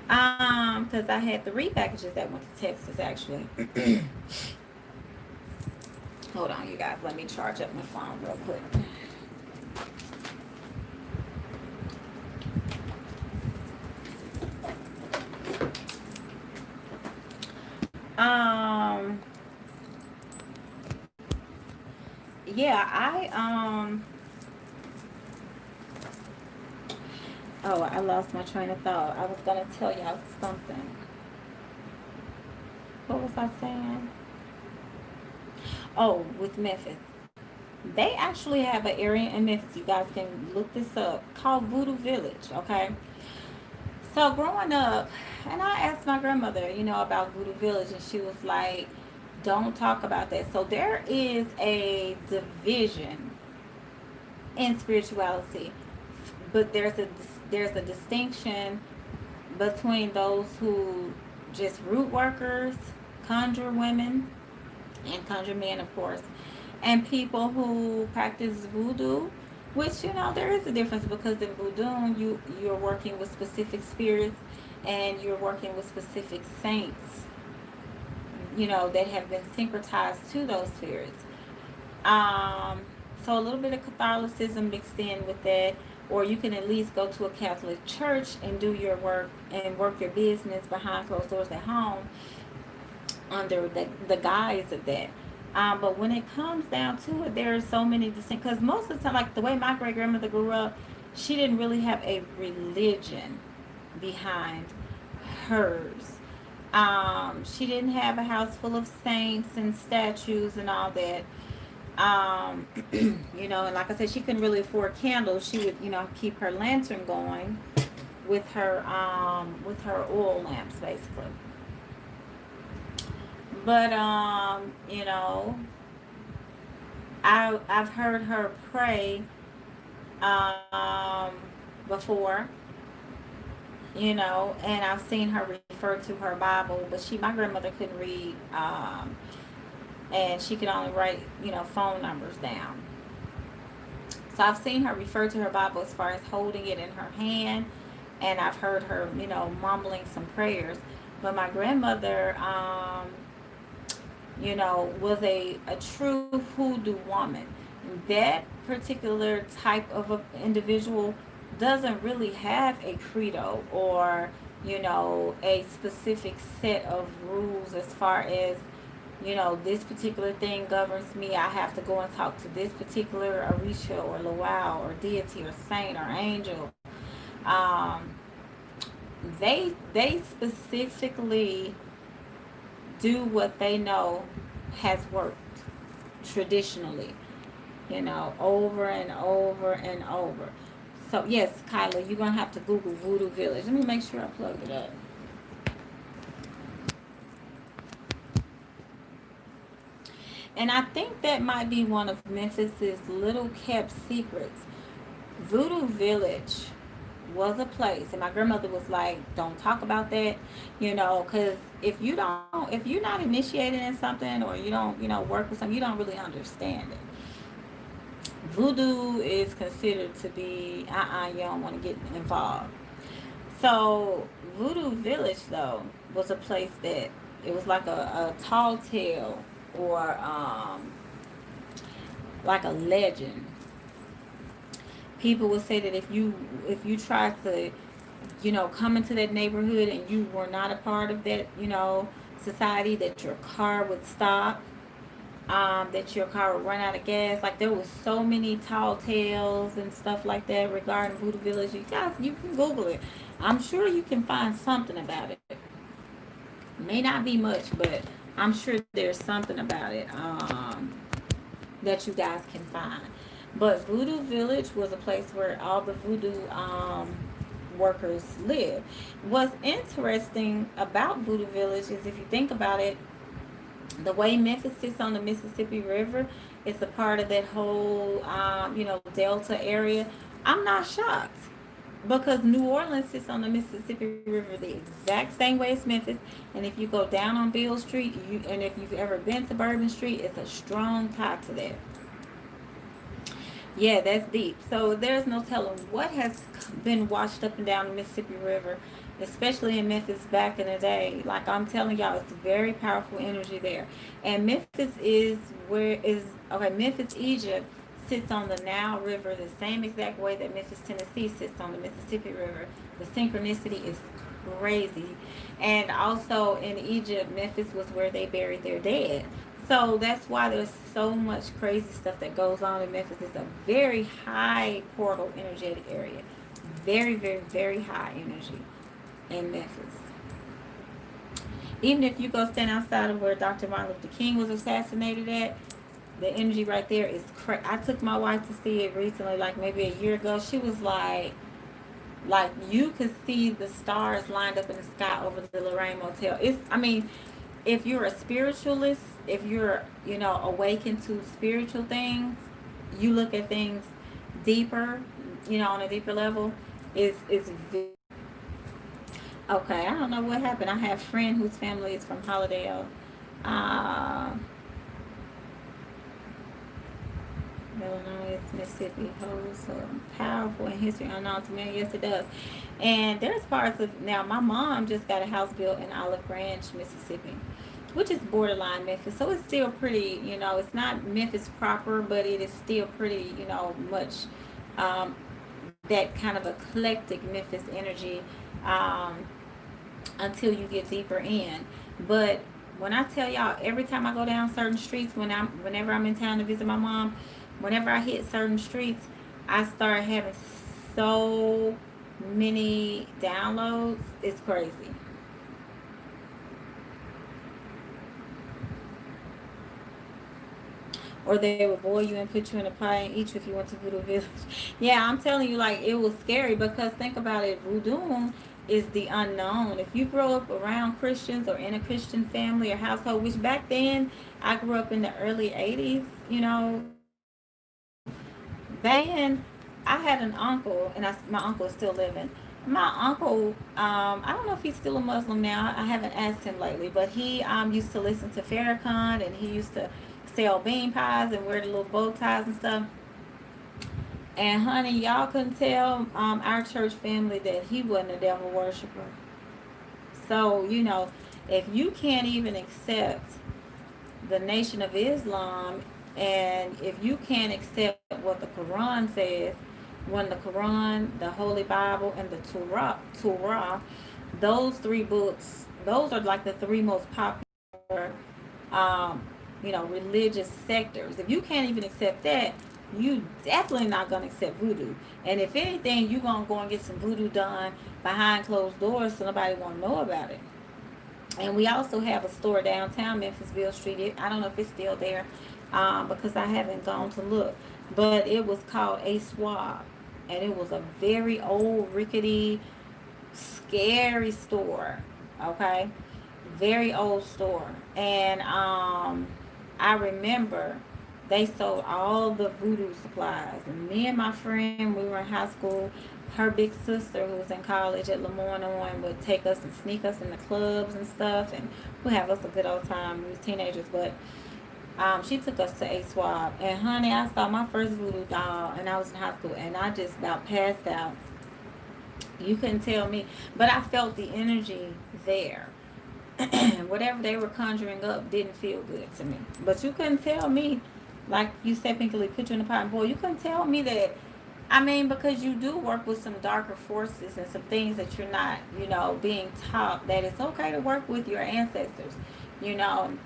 Because I had 3 packages that went to Texas actually. Hold on, you guys. Let me charge up my phone real quick. Um, yeah, oh, I lost my train of thought. I was gonna tell y'all something. What was I saying? Oh, with Memphis. They actually have an area in Memphis. You guys can look this up called Voodoo Village. Okay. So growing up, and I asked my grandmother, about Voodoo Village, and she was like, "Don't talk about that." So there is a division in spirituality, but there's a distinction between those who just root workers, conjure women, and conjure men, of course, and people who practice voodoo. Which there is a difference because in voodoo you're working with specific spirits and you're working with specific saints, that have been syncretized to those spirits. Um, so a little bit of Catholicism mixed in with that, or you can at least go to a Catholic church and do your work and work your business behind closed doors at home under the guise of that. But when it comes down to it, there are so many distinct. Because most of the time, like the way my great grandmother grew up, she didn't really have a religion behind hers. She didn't have a house full of saints and statues and all that. And like I said, she couldn't really afford candles. She would, keep her lantern going with her oil lamps, basically. But I've heard her pray um, before, and I've seen her refer to her Bible, but my grandmother couldn't read, and she could only write, phone numbers down. So I've seen her refer to her Bible as far as holding it in her hand, and I've heard her, mumbling some prayers. But my grandmother, was a true hoodoo woman. That particular type of a individual doesn't really have a credo or, a specific set of rules as far as, this particular thing governs me. I have to go and talk to this particular Orisha or Luau or deity or saint or angel. Um, they specifically do what they know has worked traditionally, over and over and over. So yes, Kyla, you're gonna have to Google Voodoo Village. Let me make sure I plugged it up. And I think that might be one of Memphis's little kept secrets. Voodoo Village was a place, and my grandmother was like, "Don't talk about that," because if you're not initiated in something, or you don't, work with something, you don't really understand it. Voodoo is considered to be, you don't want to get involved. So Voodoo Village though was a place that it was like a tall tale, or like a legend. People would say that if you tried to, come into that neighborhood and you were not a part of that, society, that your car would stop, that your car would run out of gas. Like, there was so many tall tales and stuff like that regarding Voodoo Village. You guys, you can Google it. I'm sure you can find something about it. May not be much, but I'm sure there's something about it, that you guys can find. But Voodoo Village was a place where all the voodoo workers live. What's interesting about Voodoo Village is, if you think about it, the way Memphis sits on the Mississippi River, it's a part of that whole, Delta area. I'm not shocked, because New Orleans sits on the Mississippi River the exact same way as Memphis. And if you go down on Beale Street, and if you've ever been to Bourbon Street, it's a strong tie to that. Yeah, that's deep. So there's no telling what has been washed up and down the Mississippi River, especially in Memphis back in the day. Like I'm telling y'all, it's very powerful energy there. And Memphis is where is okay. Memphis, Egypt, sits on the Nile River the same exact way that Memphis, Tennessee, sits on the Mississippi River. The synchronicity is crazy. And also in Egypt, Memphis was where they buried their dead. So that's why there's so much crazy stuff that goes on in Memphis. It's a very high portal energetic area. Very, very, very high energy in Memphis. Even if you go stand outside of where Dr. Martin Luther King was assassinated at, the energy right there is crazy. I took my wife to see it recently, like maybe a year ago. She was like you could see the stars lined up in the sky over the Lorraine Motel. I mean, if you're a spiritualist, if you're, awakened to spiritual things, you look at things deeper, on a deeper level, is okay. I don't know what happened. I have a friend whose family is from Hollandale. Uh, Illinois, Mississippi holds powerful in history unknown to many. Yes, it does. And there's parts of now. My mom just got a house built in Olive Branch, Mississippi, which is borderline Memphis. So it's still pretty. It's not Memphis proper, but it is still pretty. Much um, that kind of eclectic Memphis energy, until you get deeper in. But when I tell y'all, every time I go down certain streets, whenever I'm in town to visit my mom, whenever I hit certain streets, I start having so many downloads. It's crazy. Or they would boil you and put you in a pie and eat you if you went to Voodoo Village. Yeah, I'm telling you, like, it was scary, because think about it, voodoo is the unknown. If you grow up around Christians or in a Christian family or household, which back then I grew up in the early 80s, then I had an uncle, and my uncle is still living. My uncle, I don't know if he's still a Muslim now. I haven't asked him lately, but he used to listen to Farrakhan, and he used to sell bean pies and wear the little bow ties and stuff. And honey, y'all couldn't tell our church family that he wasn't a devil worshiper. So, if you can't even accept the Nation of Islam, and if you can't accept what the Quran says, when the Quran, the Holy Bible, and the Torah, those three books, those are like the three most popular, um, religious sectors. If you can't even accept that, you definitely not gonna accept voodoo. And if anything, you gonna go and get some voodoo done behind closed doors so nobody won't know about it. And we also have a store downtown Memphisville Street. I don't know if it's still there, because I haven't gone to look. But it was called A Swab, and it was a very old, rickety, scary store. Okay, very old store. And I remember they sold all the voodoo supplies. And me and my friend, we were in high school. Her big sister, who was in college at Lemoyne, would take us and sneak us in the clubs and stuff, and we'd have us a good old time. We was teenagers, but she took us to A Swab. And honey, I saw my first voodoo doll, and I was in high school, and I just about passed out. You couldn't tell me, but I felt the energy there. Whatever they were conjuring up didn't feel good to me. But you couldn't tell me, like you said, Pinkley, put you in the pot and boil. You couldn't tell me that. I mean, because you do work with some darker forces and some things that you're not, being taught that it's okay to work with your ancestors, you know,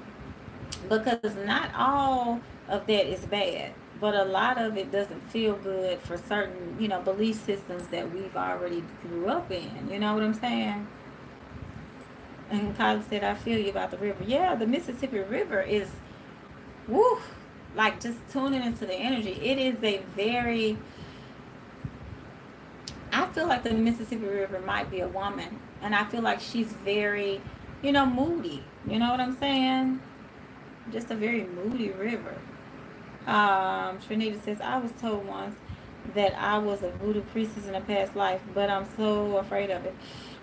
because not all of that is bad. But a lot of it doesn't feel good for certain, belief systems that we've already grew up in. You know what I'm saying? And Kylie said, I feel you about the river. Yeah, the Mississippi River is, woo, like just tuning into the energy. It is a very, I feel like the Mississippi River might be a woman. And I feel like she's very, moody. You know what I'm saying? Just a very moody river. Trinita says, I was told once that I was a voodoo priestess in a past life, but I'm so afraid of it.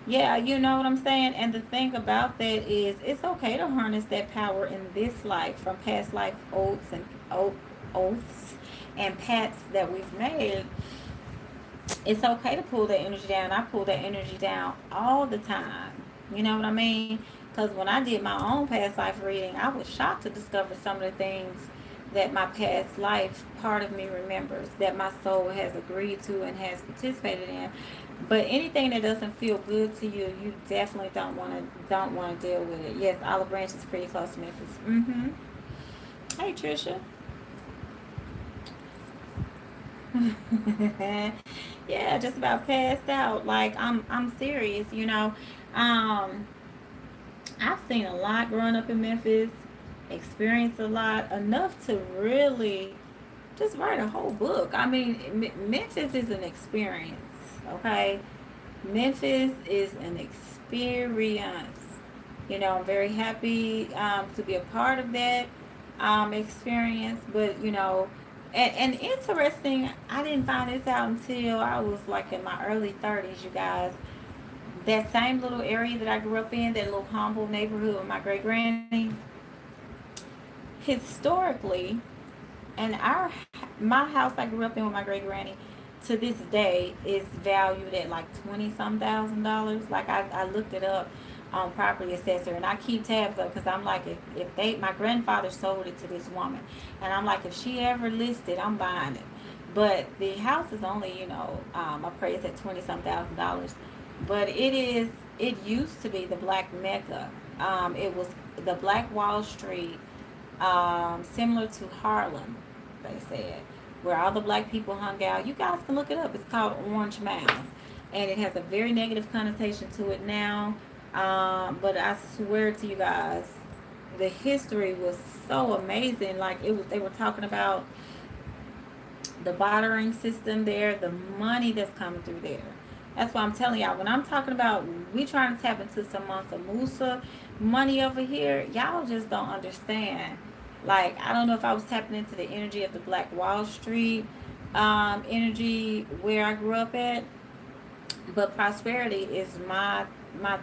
Yeah, you know what I'm saying? And the thing about that is it's okay to harness that power in this life from past life oaths and pacts that we've made. It's okay to pull that energy down. I pull that energy down all the time. You know what I mean? Because when I did my own past life reading, I was shocked to discover some of the things that my past life part of me remembers, that my soul has agreed to and has participated in. But anything that doesn't feel good to you, you definitely don't want to deal with it. Yes, Olive Branch is pretty close to Memphis. Hey, Trisha. Yeah, just about passed out. Like I'm serious. I've seen a lot growing up in Memphis, experienced a lot, enough to really just write a whole book. I mean, Memphis is an experience, okay? Memphis is an experience. I'm very happy to be a part of that experience, but, and interesting, I didn't find this out until I was like in my early 30s, you guys. That same little area that I grew up in, that little humble neighborhood with my great granny, historically, and my house I grew up in with my great granny, to this day is valued at like 20 some $1,000. Like I looked it up on property assessor, and I keep tabs up because I'm like, if my grandfather sold it to this woman, and I'm like, if she ever listed, I'm buying it. But the house is only appraised at 20 some $1,000. But it used to be the Black Mecca. It was the Black Wall Street, similar to Harlem, they said, where all the black people hung out. You guys can look it up. It's called Orange Mound, and it has a very negative connotation to it now. But I swear to you guys, the history was so amazing. Like they were talking about the bartering system there, the money that's coming through there. That's why I'm telling y'all, when I'm talking about we trying to tap into some Mansa Musa money over here, y'all just don't understand. Like, I don't know if I was tapping into the energy of the Black Wall Street energy where I grew up at, but prosperity is my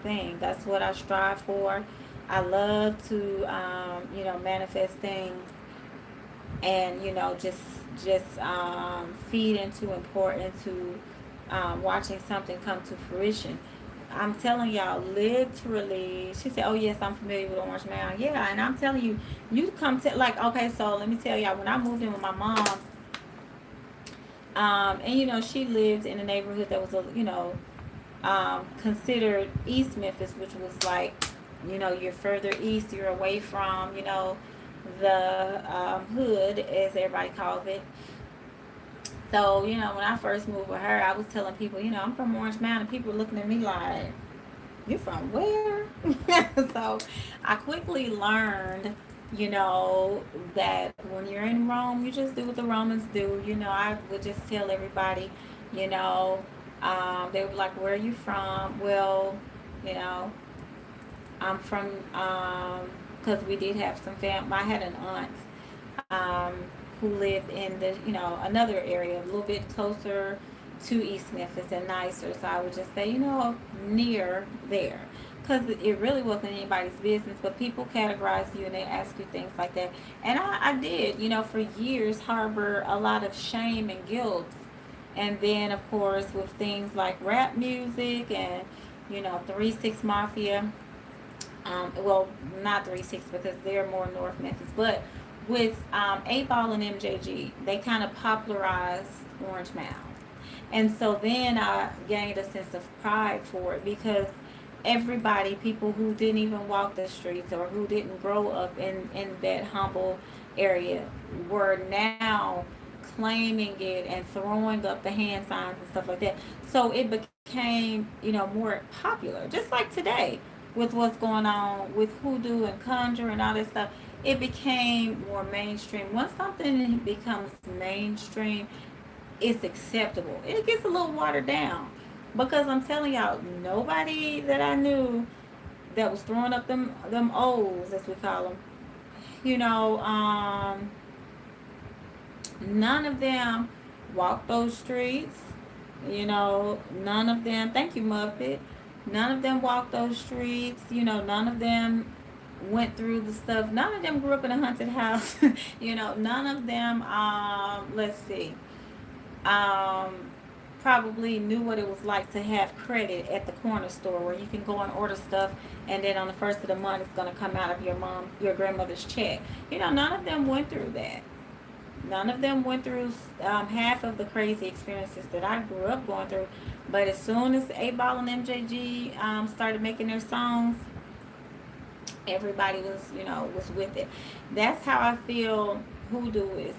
thing. That's what I strive for. I love to manifest things and just feed into and pour into watching something come to fruition. I'm telling y'all, literally, she said, oh yes, I'm familiar with Orange Mound. Yeah, and I'm telling you, you come to, like, okay, so let me tell y'all, when I moved in with my mom, And she lived in a neighborhood that was considered East Memphis, which was like, you're further east, you're away from, the hood, as everybody calls it. So, when I first moved with her, I was telling people, I'm from Orange Mountain. People were looking at me like, you from where? So I quickly learned, that when you're in Rome, you just do what the Romans do. I would just tell everybody, you know, they were like, where are you from? Well, you know, I'm from, because we did have some I had an aunt um, who lived in another area, a little bit closer to East Memphis and nicer. So I would just say, near there. Because it really wasn't anybody's business, but people categorize you and they ask you things like that. And I did, for years harbor a lot of shame and guilt. And then, of course, with things like rap music and, 3 6 Mafia, well, not 3 6 because they're more North Memphis, but with 8 Ball and MJG, they kind of popularized Orange Mound. And so then I gained a sense of pride for it because everybody, people who didn't even walk the streets or who didn't grow up in that humble area, were now claiming it and throwing up the hand signs and stuff like that. So it became, more popular. Just like today with what's going on with hoodoo and conjure and all that stuff. It became more mainstream. Once something becomes mainstream, it's acceptable. It gets a little watered down. Because I'm telling y'all, nobody that I knew that was throwing up them O's, as we call them, you know, none of them walked those streets. None of them, thank you, Muppet. None of them walked those streets. None of them went through the stuff. None of them grew up in a haunted house. None of them, let's see, um, probably knew what it was like to have credit at the corner store where you can go and order stuff and then on the first of the month it's going to come out of your grandmother's check. None of them went through that. None of them went through half of the crazy experiences that I grew up going through. But as soon as 8 Ball and MJG started making their songs, everybody was with it. That's how I feel hoodoo is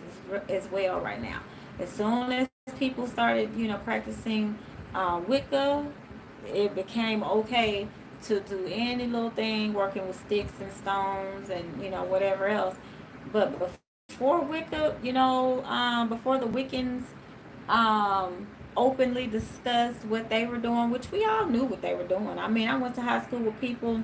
as well right now. As soon as people started, practicing Wicca, it became okay to do any little thing, working with sticks and stones and whatever else. But before Wicca, before the Wiccans openly discussed what they were doing, which we all knew what they were doing. I mean, I went to high school with people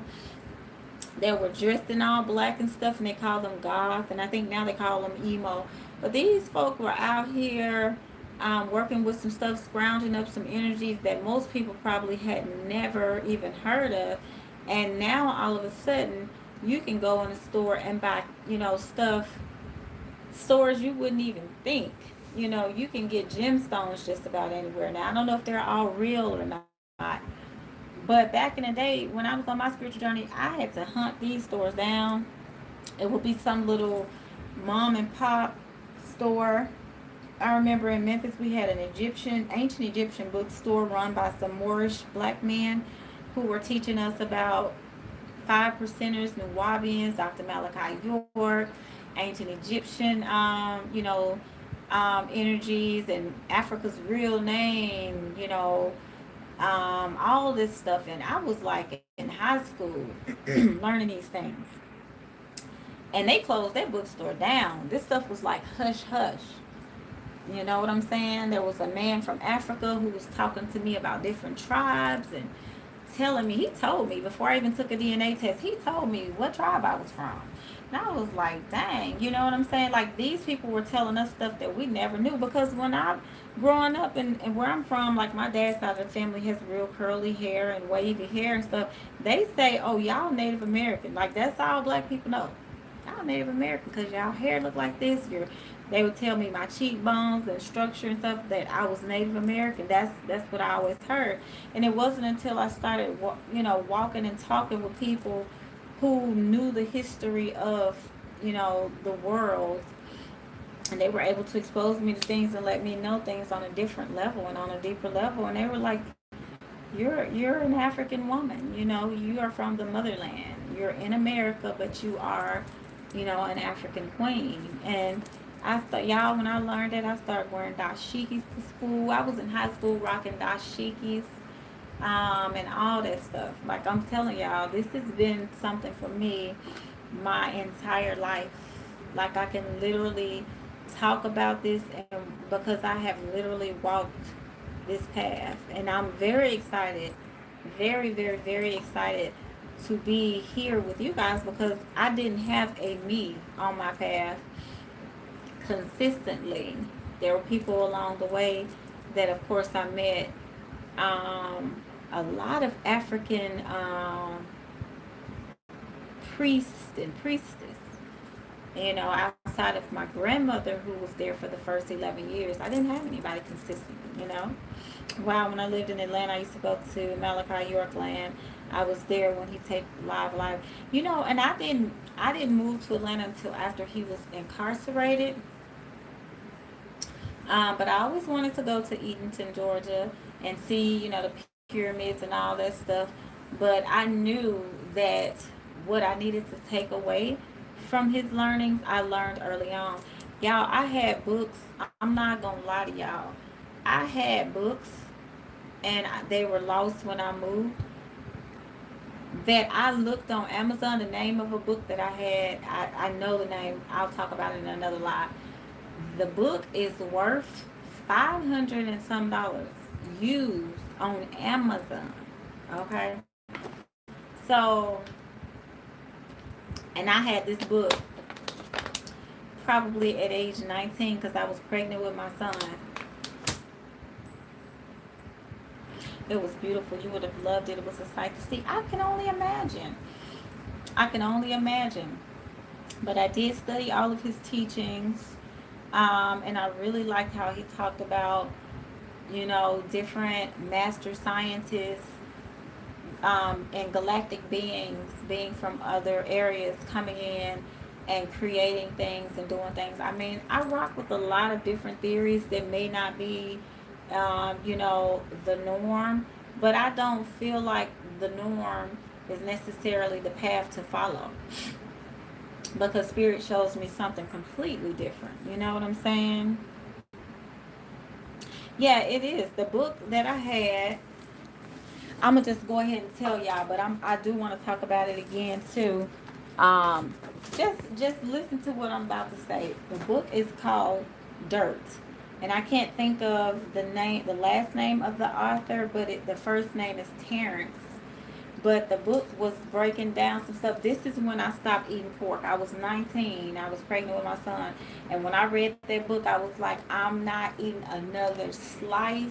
that were dressed in all black and stuff, and they called them goth, and I think now they call them emo. But these folk were out here working with some stuff, scrounging up some energies that most people probably had never even heard of. And now all of a sudden, you can go in a store and buy, stuff, stores you wouldn't even think. You can get gemstones just about anywhere. Now, I don't know if they're all real or not. But back in the day, when I was on my spiritual journey, I had to hunt these stores down. It would be some little mom and pop store. I remember in Memphis we had an ancient Egyptian bookstore run by some Moorish black men who were teaching us about five percenters, Nuwabians, Dr. Malachi York, ancient Egyptian, energies and Africa's real name, all this stuff. And I was like in high school learning these things. And they closed that bookstore down. This stuff was like hush hush. You know what I'm saying? There was a man from Africa who was talking to me about different tribes and telling me, he told me before I even took a DNA test, he told me what tribe I was from. And I was like, dang, you know what I'm saying? Like, these people were telling us stuff that we never knew. Because when I, growing up and where I'm from, like my dad's side of the family has real curly hair and wavy hair and stuff. They say, oh, y'all Native American. Like, that's all black people know. Y'all Native American because y'all hair look like this. They would tell me my cheekbones and structure and stuff that I was Native American. That's what I always heard. And it wasn't until I started, walking and talking with people who knew the history of, the world And they were able to expose me to things and let me know things on a different level and on a deeper level. And they were like, you're an African woman, you know, you are from the motherland. You're in America, but you are, you know, an African queen. And I thought, y'all, when I learned that, I started wearing dashikis to school. I was in high school rocking dashikis, and all that stuff. Like I'm telling y'all, this has been something for me my entire life. Like I can literally talk about this, and because I have literally walked this path, and I'm very excited, very, very, very excited to be here with you guys, because I didn't have a me on my path consistently. There were people along the way that, of course, I met. A lot of African priests and priestess. You know, outside of my grandmother, who was there for the first 11 years, I didn't have anybody consistently, you know. Wow, when I lived in Atlanta, I used to go to Malachi Yorkland. I was there when he taped live, you know. And I didn't move to Atlanta until after he was incarcerated. But I always wanted to go to Edenton, Georgia, and see, you know, the pyramids and all that stuff. But I knew that what I needed to take away from his learnings, I learned early on. Y'all, I had books. I'm not gonna lie to y'all. I had books, and they were lost when I moved. That I looked on Amazon, the name of a book that I had, I know the name. I'll talk about it in another live. The book is worth 500 and some dollars used on Amazon. Okay. So, and I had this book probably at age 19 because I was pregnant with my son. It was beautiful. You would have loved it. It was a sight to see. I can only imagine. I can only imagine. But I did study all of his teachings. And I really liked how he talked about, you know, different master scientists, and galactic beings being from other areas coming in and creating things and doing things. I mean, I rock with a lot of different theories that may not be, you know, the norm, but I don't feel like the norm is necessarily the path to follow, because spirit shows me something completely different. You know what I'm saying? Yeah, it is. The book that I had, I'm gonna just go ahead and tell y'all, but I do want to talk about it again too. Um, just listen to what I'm about to say. The book is called Dirt, and I can't think of the last name of the author, but the first name is Terrence. But the book was breaking down some stuff. This is when I stopped eating pork. I was 19. I was pregnant with my son. And when I read that book, I was like, I'm not eating another slice,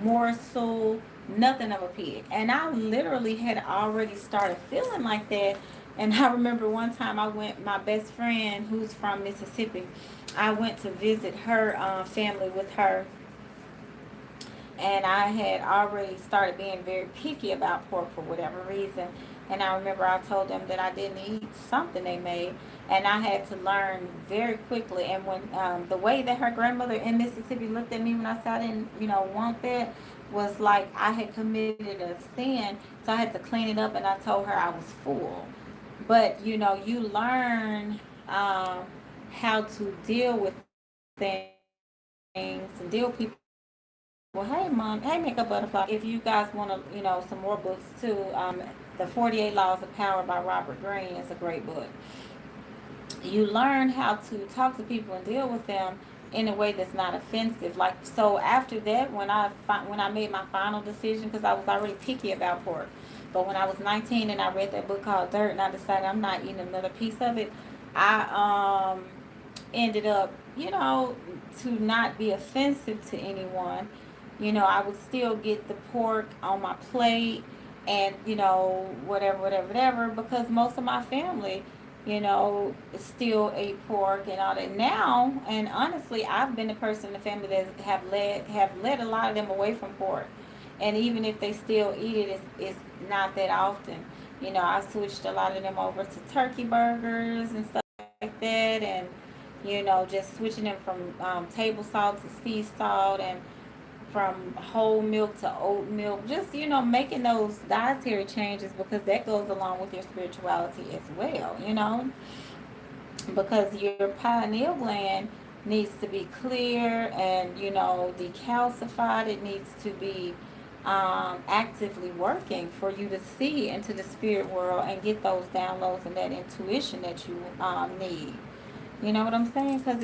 morsel, nothing of a pig. And I literally had already started feeling like that. And I remember one time I went, my best friend who's from Mississippi, I went to visit her family with her, and I had already started being very picky about pork for whatever reason. And I remember I told them that I didn't eat something they made, and I had to learn very quickly. And when the way that her grandmother in Mississippi looked at me when I said I didn't, you know, want that, was like I had committed a sin, so I had to clean it up. And I told her I was full. But you know, you learn how to deal with things and deal with people. Well, hey, Mom. Hey, Makeup Butterfly. If you guys want to, you know, some more books too, The 48 Laws of Power by Robert Greene is a great book. You learn how to talk to people and deal with them in a way that's not offensive. Like, so after that, when I made my final decision, because I was already picky about pork, but when I was 19 and I read that book called Dirt, and I decided I'm not eating another piece of it, I ended up, you know, to not be offensive to anyone, you know, I would still get the pork on my plate, and, you know, whatever, because most of my family, you know, still ate pork and all that. Now, and honestly, I've been the person in the family that have led a lot of them away from pork. And even if they still eat it, it's not that often. You know, I switched a lot of them over to turkey burgers and stuff like that, and You know, just switching them from table salt to sea salt, and from whole milk to oat milk. Just, you know, making those dietary changes, because that goes along with your spirituality as well, you know, because your pineal gland needs to be clear and, you know, decalcified. It needs to be actively working for you to see into the spirit world and get those downloads and that intuition that you need. You know what I'm saying? Because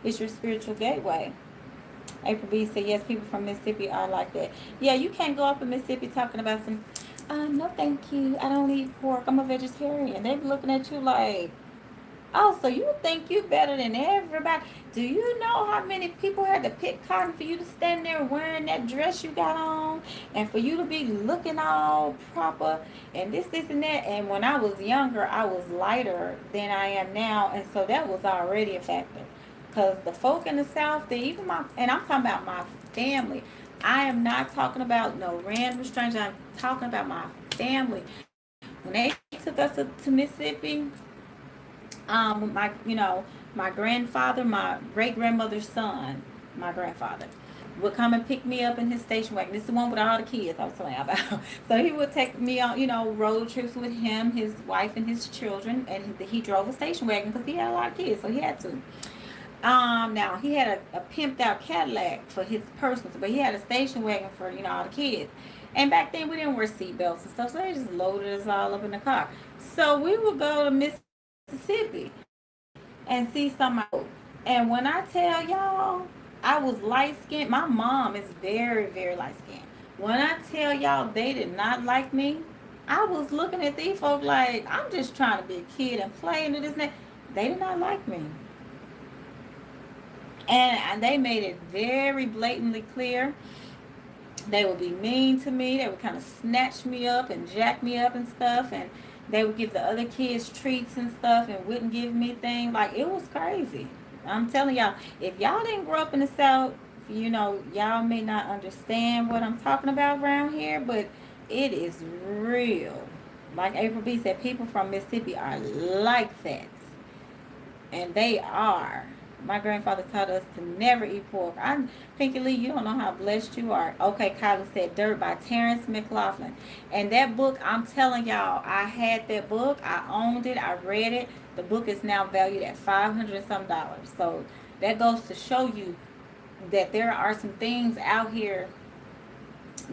it's your spiritual gateway. April B said, yes, people from Mississippi are like that. Yeah, you can't go up in Mississippi talking about some, no, thank you. I don't eat pork. I'm a vegetarian. They be looking at you like, oh, so you think you better than everybody? Do you know how many people had to pick cotton for you to stand there wearing that dress you got on, and for you to be looking all proper, and this, and that? And when I was younger, I was lighter than I am now, and so that was already a factor. Because the folk in the South, they even and I'm talking about my family. I am not talking about no random stranger. I'm talking about my family. When they took us to Mississippi, my grandfather, my great grandmother's son, my grandfather, would come and pick me up in his station wagon. This is the one with all the kids I was telling you about. So he would take me on, you know, road trips with him, his wife, and his children, and he drove a station wagon because he had a lot of kids, so he had to. Now he had a pimped out Cadillac for his personal, but he had a station wagon for, you know, all the kids. And back then we didn't wear seatbelts and stuff, so they just loaded us all up in the car. So we would go to Mississippi and see some. And when I tell y'all, I was light skinned. My mom is very, very light skinned. When I tell y'all they did not like me, I was looking at these folk like I'm just trying to be a kid and play into this. They did not like me. And they made it very blatantly clear. They would be mean to me. They would kind of snatch me up and jack me up and stuff. And they would give the other kids treats and stuff and wouldn't give me things. Like, it was crazy. I'm telling y'all, if y'all didn't grow up in the South, you know, y'all may not understand what I'm talking about around here, but it is real. Like April B said, people from Mississippi are like that. And they are. My grandfather taught us to never eat pork. Pinky Lee, you don't know how blessed you are. Okay, Kylie said Dirt by Terrence McLaughlin. And that book, I'm telling y'all, I had that book. I owned it. I read it. The book is now valued at $500 and some dollars. So that goes to show you that there are some things out here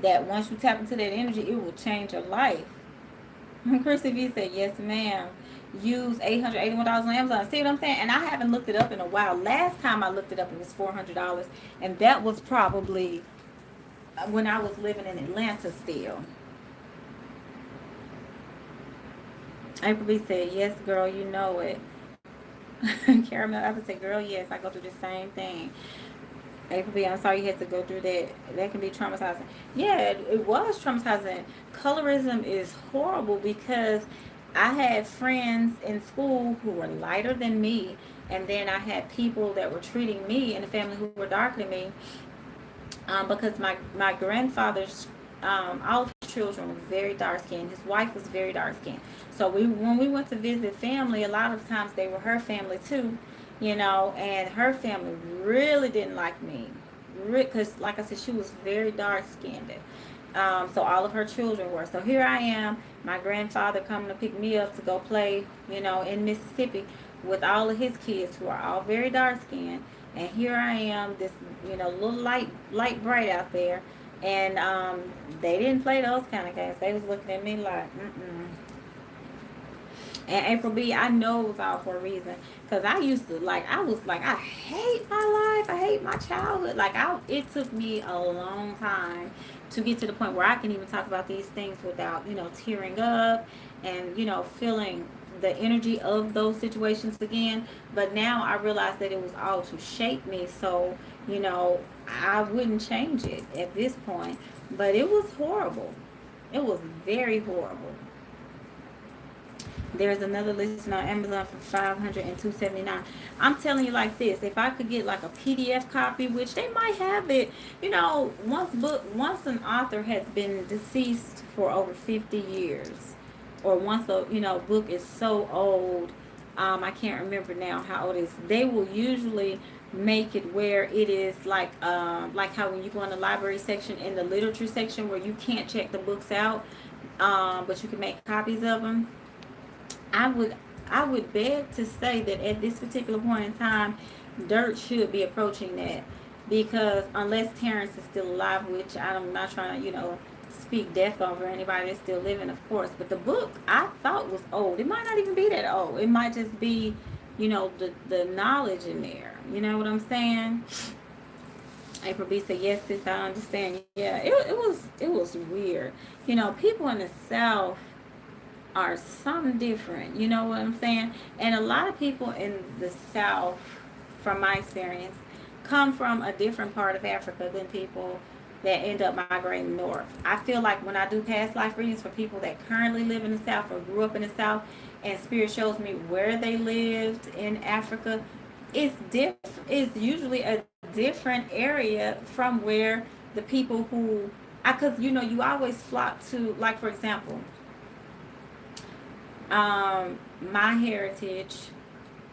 that once you tap into that energy, it will change your life. Chrissy V said, yes, ma'am. Use $881 on Amazon. See what I'm saying? And I haven't looked it up in a while. Last time I looked it up, it was $400. And that was probably when I was living in Atlanta still. April B said, yes, girl, you know it. Caramel Apple said, girl, yes, I go through the same thing. April B, I'm sorry you had to go through that. That can be traumatizing. Yeah, it was traumatizing. Colorism is horrible because I had friends in school who were lighter than me, and then I had people that were treating me in the family who were darker than me, because my grandfather's all of his children were very dark skinned. His wife was very dark skinned. So when we went to visit family, a lot of times they were her family too, you know, and her family really didn't like me, because like I said, she was very dark skinned. So all of her children were. So here I am, my grandfather coming to pick me up to go play, you know, in Mississippi with all of his kids who are all very dark skinned. And here I am, this, you know, little light bright out there. And they didn't play those kind of games. They was looking at me like, mm-mm. And April B, I know it was all for a reason. Because I used to, I was like, I hate my life. I hate my childhood. It took me a long time to get to the point where I can even talk about these things without, you know, tearing up and, you know, feeling the energy of those situations again. But now I realize that it was all to shape me. So, you know, I wouldn't change it at this point. But it was horrible. It was very horrible. There's another listing on Amazon for $500 and $279. I'm telling you like this, if I could get like a PDF copy, which they might have it, you know, once an author has been deceased for over 50 years, or once the, you know, book is so old, I can't remember now how it is. They will usually make it where it is like how when you go in the library section, in the literature section, where you can't check the books out, but you can make copies of them. I would I would beg to say that at this particular point in time, dirt should be approaching that, because unless Terrence is still alive, which I'm not trying to speak death over anybody that's still living, of course. But the book I thought was old. It might not even be that old. It might just be, the knowledge in there. You know what I'm saying? April B said, "Yes, sis, I understand." Yeah, it was weird. People in the South are something different. You know what I'm saying? And a lot of people in the South, from my experience, come from a different part of Africa than people that end up migrating north. I feel like when I do past life readings for people that currently live in the South or grew up in the South, and Spirit shows me where they lived in Africa, it's usually a different area from where the people who, because you always flock to, like, for example, my heritage,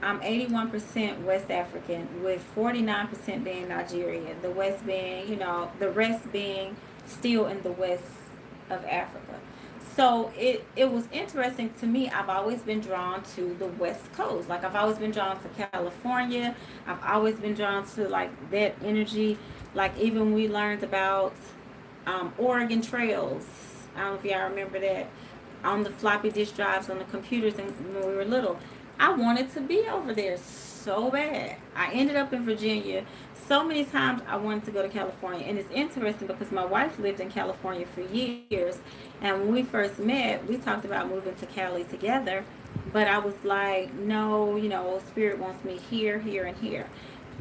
I'm 81% West African, with 49% being Nigerian. The West being, the rest being still in the West of Africa. So it was interesting to me. I've always been drawn to the West Coast. Like, I've always been drawn to California. I've always been drawn to, like, that energy. Like, even we learned about Oregon trails. I don't know if y'all remember that, on the floppy disk drives on the computers, and when we were little. I wanted to be over there so bad. I ended up in Virginia. So many times I wanted to go to California. And it's interesting because my wife lived in California for years. And when we first met, we talked about moving to Cali together. But I was like, no, Spirit wants me here, here, and here.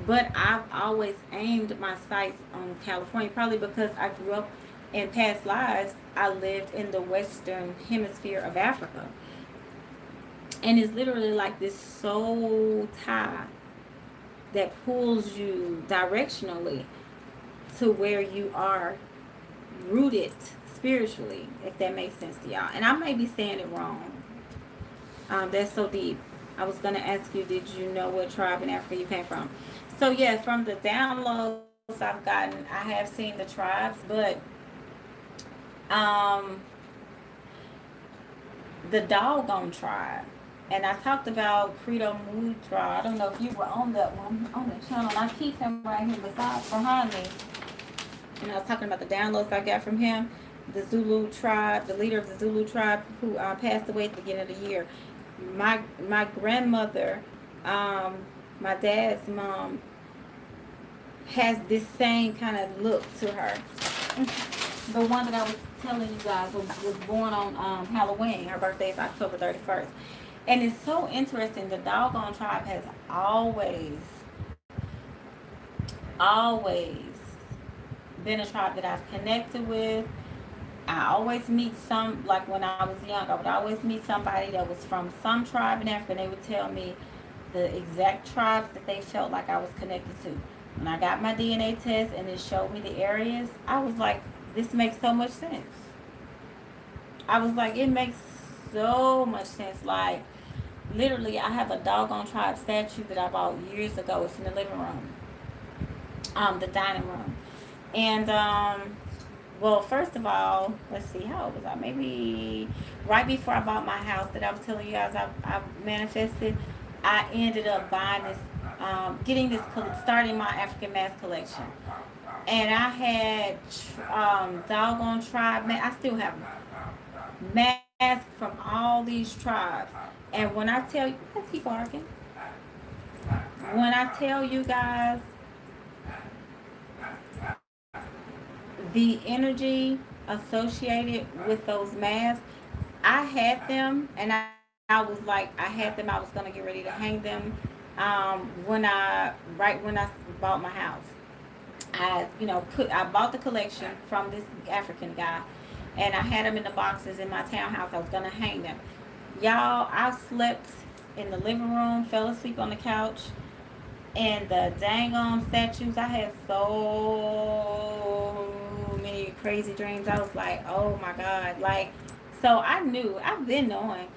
But I've always aimed my sights on California, probably because I grew up in past lives. I lived in the Western Hemisphere of Africa. And it's literally like this soul tie that pulls you directionally to where you are rooted spiritually, if that makes sense to y'all. And I may be saying it wrong. That's so deep. I was going to ask you, did you know what tribe in Africa you came from? So, yeah, from the downloads I've gotten, I have seen the tribes, but the doggone tribe. And I talked about Credo Mudra. I don't know if you were on that one, on the channel. And I keep him right here behind me. And I was talking about the downloads I got from him. The Zulu tribe, the leader of the Zulu tribe, who passed away at the beginning of the year. My grandmother, my dad's mom, has this same kind of look to her. The one that I was telling you guys was born on Halloween. Her birthday is October 31st. And it's so interesting. The doggone tribe has always been a tribe that I've connected with. I always meet some, like when I was young, I would always meet somebody that was from some tribe in Africa, and they would tell me the exact tribes that they felt like I was connected to. When I got my DNA test and it showed me the areas, I was like, this makes so much sense. I was like, it makes so much sense. Like, literally, I have a doggone tribe statue that I bought years ago. It's in the living room, the dining room. And, well, first of all, let's see, how old was I? Maybe right before I bought my house that I was telling you guys I manifested, I ended up buying this, starting my African mask collection. And I had doggone tribe, I still have masks from all these tribes. And when I tell you, let's keep barking. When I tell you guys, the energy associated with those masks, I had them, and I was like, I was gonna get ready to hang them when I bought my house. I bought the collection from this African guy, and I had them in the boxes in my townhouse. I was gonna hang them. Y'all, I slept in the living room, fell asleep on the couch, and the dang on statues, I had so many crazy dreams. I was like, oh my God. Like, so I knew, I've been knowing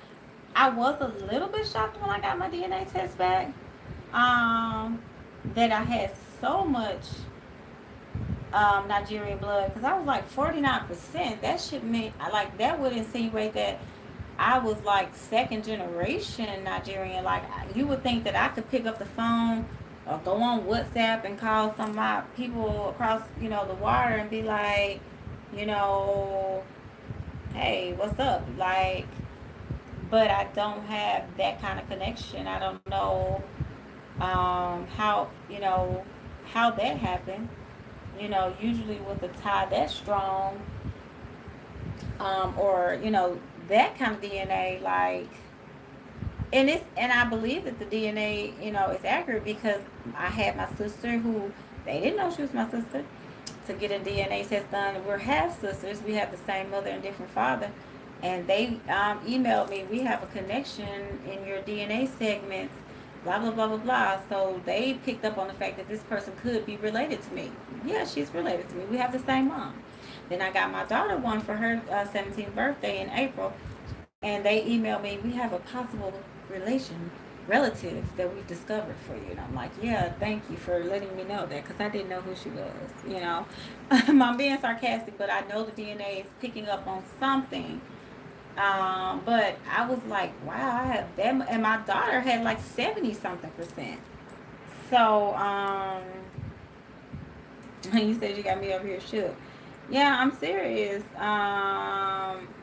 I was a little bit shocked when I got my DNA test back. Um, that I had so much Nigerian blood, because I was like 49%. That should mean like that would insinuate that I was like second generation Nigerian. Like you would think that I could pick up the phone or go on WhatsApp and call some of my people across, the water and be like, you know, hey, what's up? Like, but I don't have that kind of connection. I don't know how, how that happened. Usually with a tie that strong, or that kind of DNA, like, and I believe that the DNA, is accurate because I had my sister who they didn't know she was my sister to get a DNA test done. We're half sisters. We have the same mother and different father, and they emailed me. We have a connection in your DNA segments. Blah blah blah blah blah. So they picked up on the fact that this person could be related to me. Yeah, she's related to me. We have the same mom. Then I got my daughter one for her 17th birthday in April, and they emailed me. We have a possible relation relative that we've discovered for you. And I'm like, yeah, thank you for letting me know that, because I didn't know who she was. I'm being sarcastic, but I know the DNA is picking up on something. But I was like, wow, I have that, and my daughter had like 70 something percent. So, you said you got me over here shook. Yeah, I'm serious.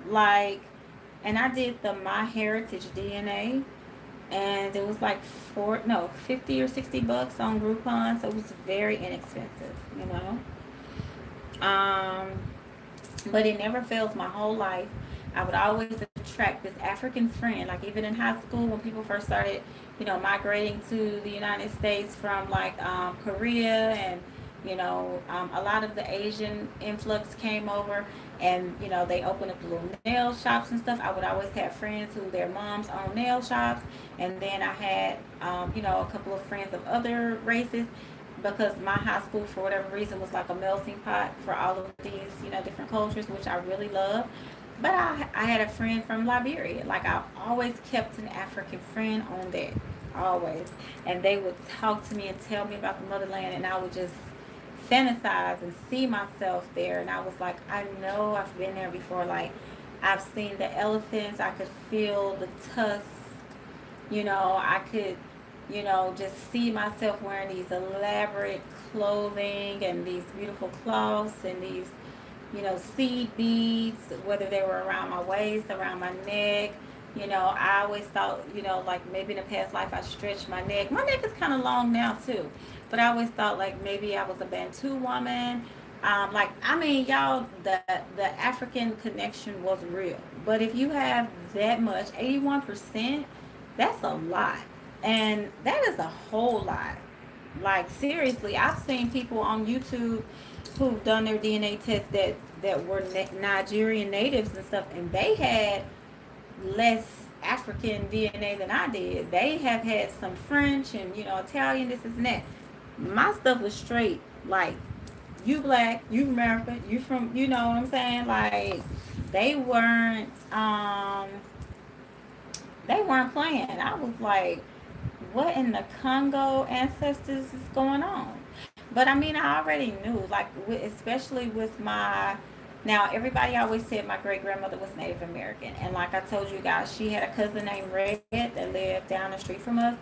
Like, and I did the My Heritage DNA, and it was like 50 or $60 on Groupon, so it was very inexpensive. Um, but it never fails my whole life. I would always attract this African friend, like even in high school when people first started, migrating to the United States from like Korea, and a lot of the Asian influx came over, and they opened up little nail shops and stuff. I would always have friends who their moms own nail shops, and then I had a couple of friends of other races, because my high school, for whatever reason, was like a melting pot for all of these different cultures, which I really love. But I had a friend from Liberia. Like, I always kept an African friend on there, always. And they would talk to me and tell me about the motherland, and I would just fantasize and see myself there. And I was like, I know I've been there before. Like, I've seen the elephants. I could feel the tusks. I could, just see myself wearing these elaborate clothing and these beautiful cloths and these seed beads, whether they were around my waist, around my neck. I always thought, like maybe in a past life I stretched my neck. My neck is kind of long now too, but I always thought like maybe I was a Bantu woman. Like, I mean, y'all, the African connection was real. But if you have that much, 81%, that's a lot, and that is a whole lot. Like, seriously, I've seen people on YouTube who've done their DNA test that were Nigerian natives and stuff, and they had less African DNA than I did. They have had some French and Italian, this is and that. My stuff was straight like, you black, you American, you from, you know what I'm saying? Like, they weren't they weren't playing. I was like, what in the Congo ancestors is going on? But I mean, I already knew, like, especially with my. Now, everybody always said my great grandmother was Native American. And like I told you guys, she had a cousin named Red that lived down the street from us.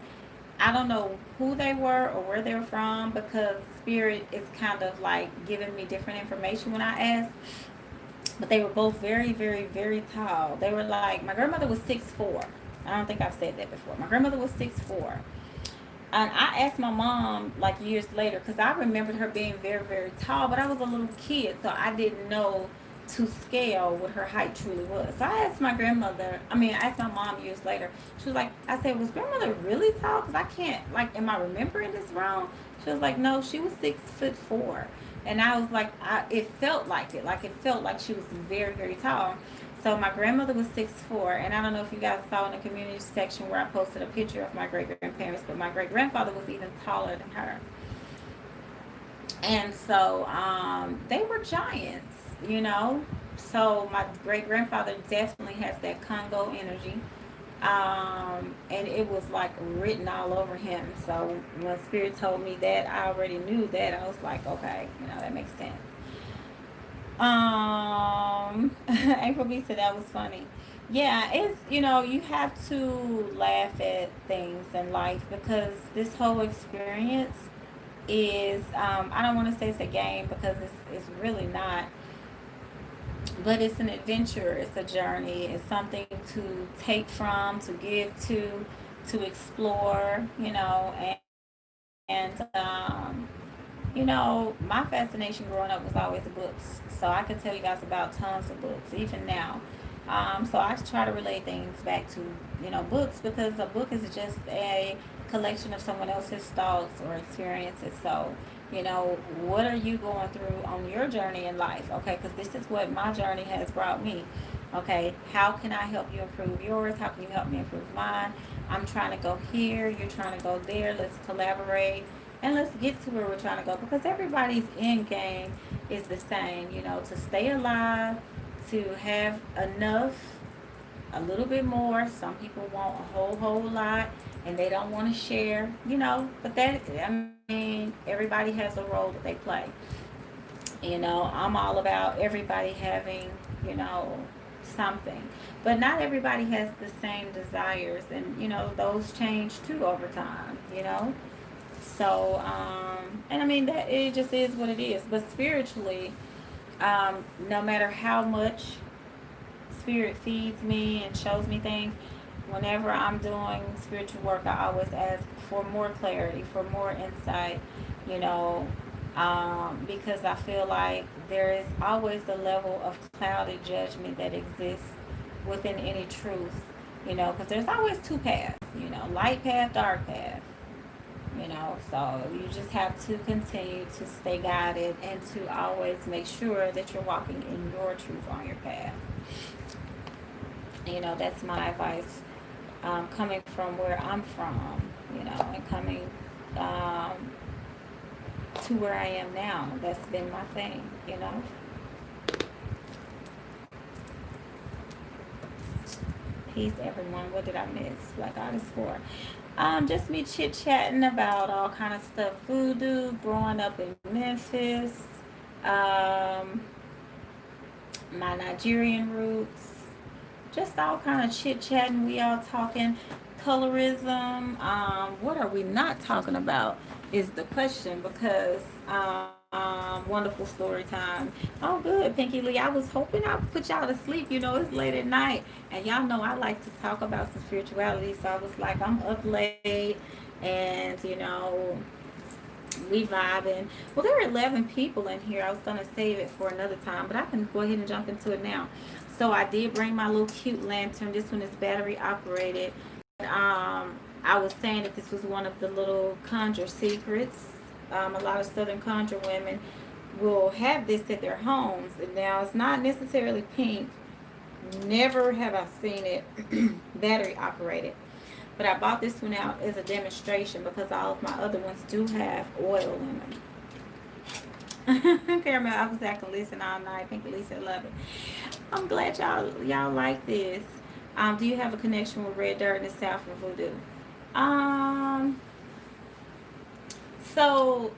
I don't know who they were or where they were from, because Spirit is kind of like giving me different information when I ask. But they were both very, very, very tall. They were like, my grandmother was 6'4". I don't think I've said that before. My grandmother was 6'4". And I asked my mom like years later, because I remembered her being very, very tall, but I was a little kid, so I didn't know to scale what her height truly was. So I asked my grandmother, I asked my mom years later. She was like, I said, was grandmother really tall? Because I can't, like, am I remembering this wrong? She was like, no, she was 6'4". And I was like, it felt like it. Like, it felt like she was very, very tall. So my grandmother was 6'4", and I don't know if you guys saw in the community section where I posted a picture of my great grandparents, but my great grandfather was even taller than her. And so they were giants. So my great grandfather definitely has that Congo energy. And it was like written all over him. So when Spirit told me that, I already knew that. I was like, okay, that makes sense. April B said that was funny. Yeah, it's, you have to laugh at things in life because this whole experience is, I don't want to say it's a game because it's really not, but it's an adventure, it's a journey, it's something to take from, to give to explore, and my fascination growing up was always books. So I could tell you guys about tons of books, even now. So I try to relate things back to, books because a book is just a collection of someone else's thoughts or experiences. So, what are you going through on your journey in life? Okay, because this is what my journey has brought me. Okay, how can I help you improve yours? How can you help me improve mine? I'm trying to go here, you're trying to go there. Let's collaborate and let's get to where we're trying to go because everybody's end game is the same, to stay alive, to have enough, a little bit more. Some people want a whole lot and they don't want to share, but that, I mean, everybody has a role that they play. I'm all about everybody having, something. But not everybody has the same desires, and those change too over time, So, and I mean that it just is what it is. But spiritually, no matter how much Spirit feeds me and shows me things, whenever I'm doing spiritual work, I always ask for more clarity, for more insight, you know, because I feel like there is always a level of clouded judgment that exists within any truth, because there's always two paths, light path, dark path. So you just have to continue to stay guided and to always make sure that you're walking in your truth on your path. That's my advice, coming from where I'm from, and coming to where I am now. That's been my thing. Peace, everyone. What did I miss? Black Goddess 4. Just me chit-chatting about all kind of stuff. Voodoo, growing up in Memphis, um, my Nigerian roots, just all kind of chit-chatting. We all talking colorism. What are we not talking about is the question, because wonderful story time. Oh, good, Pinky Lee. I was hoping I would put y'all to sleep. It's late at night, and y'all know I like to talk about some spirituality. So I was like, I'm up late, and we vibing. Well, there are 11 people in here. I was gonna save it for another time, but I can go ahead and jump into it now. So I did bring my little cute lantern. This one is battery operated. I was saying that this was one of the little conjure secrets. A lot of Southern conjure women will have this at their homes. And now it's not necessarily pink. Never have I seen it battery operated. But I bought this one out as a demonstration because all of my other ones do have oil in them. Caramel, I was I can listen all night. Pink Lisa, love it. I'm glad y'all like this. Do you have a connection with red dirt in the South and voodoo? So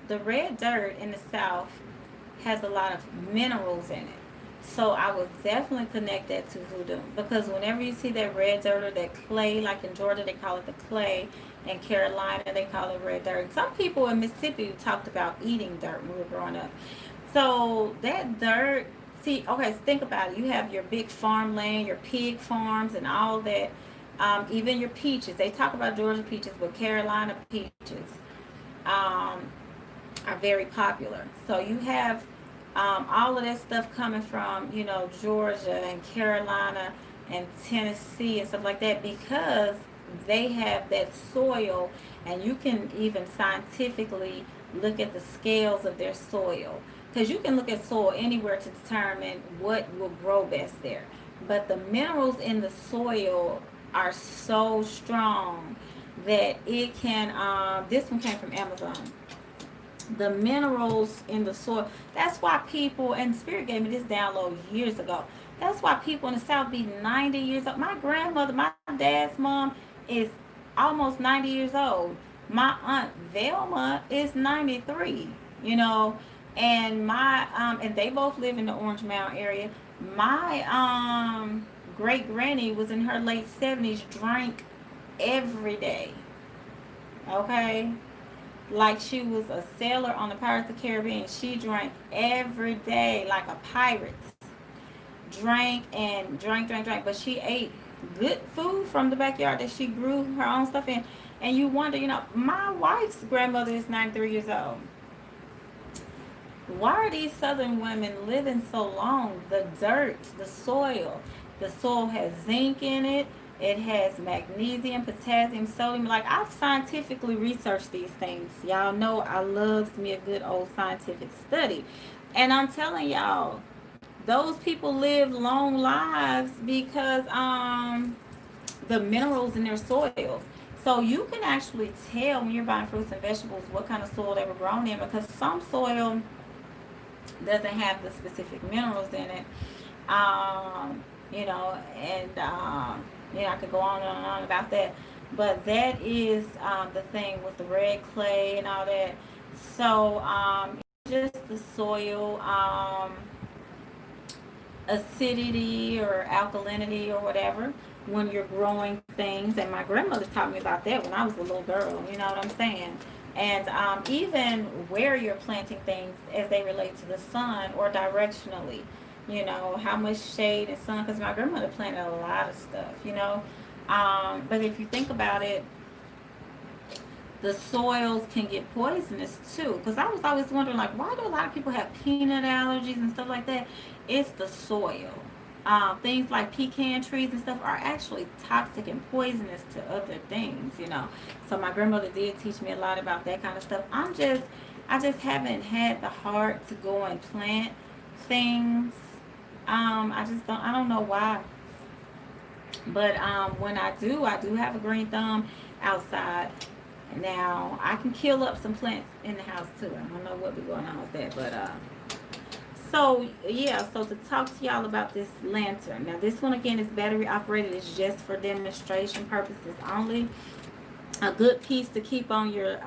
the red dirt in the South has a lot of minerals in it. So I would definitely connect that to voodoo, because whenever you see that red dirt or that clay, like in Georgia they call it the clay, in Carolina they call it red dirt. Some people in Mississippi talked about eating dirt when we were growing up. So that dirt, see, okay, so think about it. You have your big farmland, your pig farms and all that. Even your peaches. They talk about Georgia peaches, but Carolina peaches are very popular. So you have all of that stuff coming from, Georgia and Carolina and Tennessee and stuff like that, because they have that soil, and you can even scientifically look at the scales of their soil, because you can look at soil anywhere to determine what will grow best there. But the minerals in the soil are so strong that it can, this one came from Amazon. the minerals in the soil. That's why people, and Spirit gave me this download years ago. That's why people in the South be 90 years old. My grandmother, my dad's mom is almost 90 years old. My aunt Velma is 93, you know, and and they both live in the Orange Mountain area. My great granny was in her late 70s, drank every day. Okay, like she was a sailor on the Pirates of the Caribbean. She drank every day like a pirate. Drank and drank. But she ate good food from the backyard that she grew her own stuff in. And you wonder, you know, my wife's grandmother is 93 years old. Why are these southern women living so long? The dirt, the soil. The soil has zinc in it. It has magnesium, potassium, sodium. Like, I've scientifically researched these things. Y'all know I loves me a good old scientific study. And I'm telling y'all, those people live long lives because the minerals in their soils. So you can actually tell when you're buying fruits and vegetables what kind of soil they were grown in, because some soil doesn't have the specific minerals in it. You know, and you know, I could go on and on about that. But that is the thing with the red clay and all that. So just the soil acidity or alkalinity or whatever when you're growing things. And my grandmother taught me about that when I was a little girl. You know what I'm saying? And even where you're planting things as they relate to the sun or directionally. You know, how much shade and sun, because my grandmother planted a lot of stuff, you know. But if you think about it, the soils can get poisonous too. Because I was always wondering, like, why do a lot of people have peanut allergies and stuff like that? It's the soil. Things like pecan trees and stuff are actually toxic and poisonous to other things, you know. So my grandmother did teach me a lot about that kind of stuff. I just haven't had the heart to go and plant things. I don't know why. But when I do have a green thumb outside. Now, I can kill up some plants in the house too. I don't know what be going on with that, but so yeah, so to talk to y'all about this lantern. Now, this one again is battery operated. It's just for demonstration purposes only. A good piece to keep on your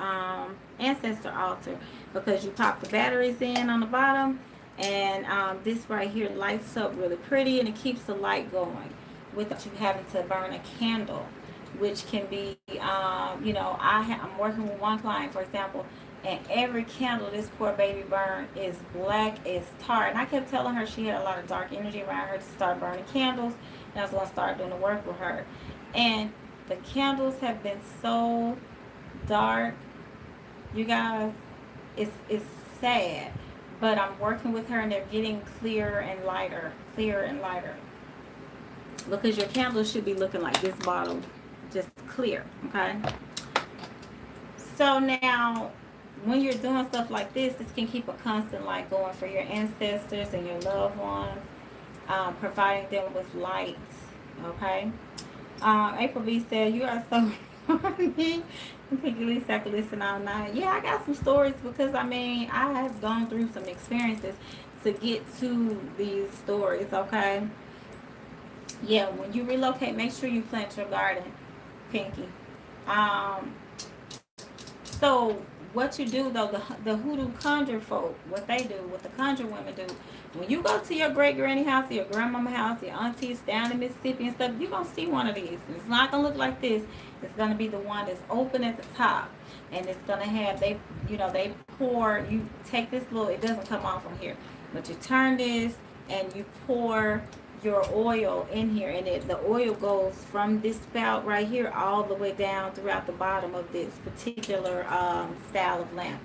ancestor altar, because you pop the batteries in on the bottom, and this right here lights up really pretty, and it keeps the light going without you having to burn a candle, which can be, you know, I'm working with one client, for example, and every candle this poor baby burned is black as tar. And I kept telling her she had a lot of dark energy around her to start burning candles, and I was going to start doing the work with her. And the candles have been so dark, you guys, it's sad. But I'm working with her, and they're getting clearer and lighter, because your candles should be looking like this bottle, just clear. Okay, so now when you're doing stuff like this can keep a constant light going for your ancestors and your loved ones, providing them with light. Okay. April B said, you are so funny. I think at least I could listen all night. Yeah, I got some stories, because I mean, I have gone through some experiences to get to these stories. Okay. Yeah, when you relocate, make sure you plant your garden, Pinky. So what you do though, the hoodoo conjure folk, what they do, what the conjure women do, when you go to your great granny house, or your grandmama house, your aunties down in Mississippi and stuff, you're gonna see one of these. It's not gonna look like this. It's gonna be the one that's open at the top, and it's gonna have they pour. You take this little. It doesn't come off on here, but you turn this and you pour your oil in here, and the oil goes from this spout right here all the way down throughout the bottom of this particular style of lamp.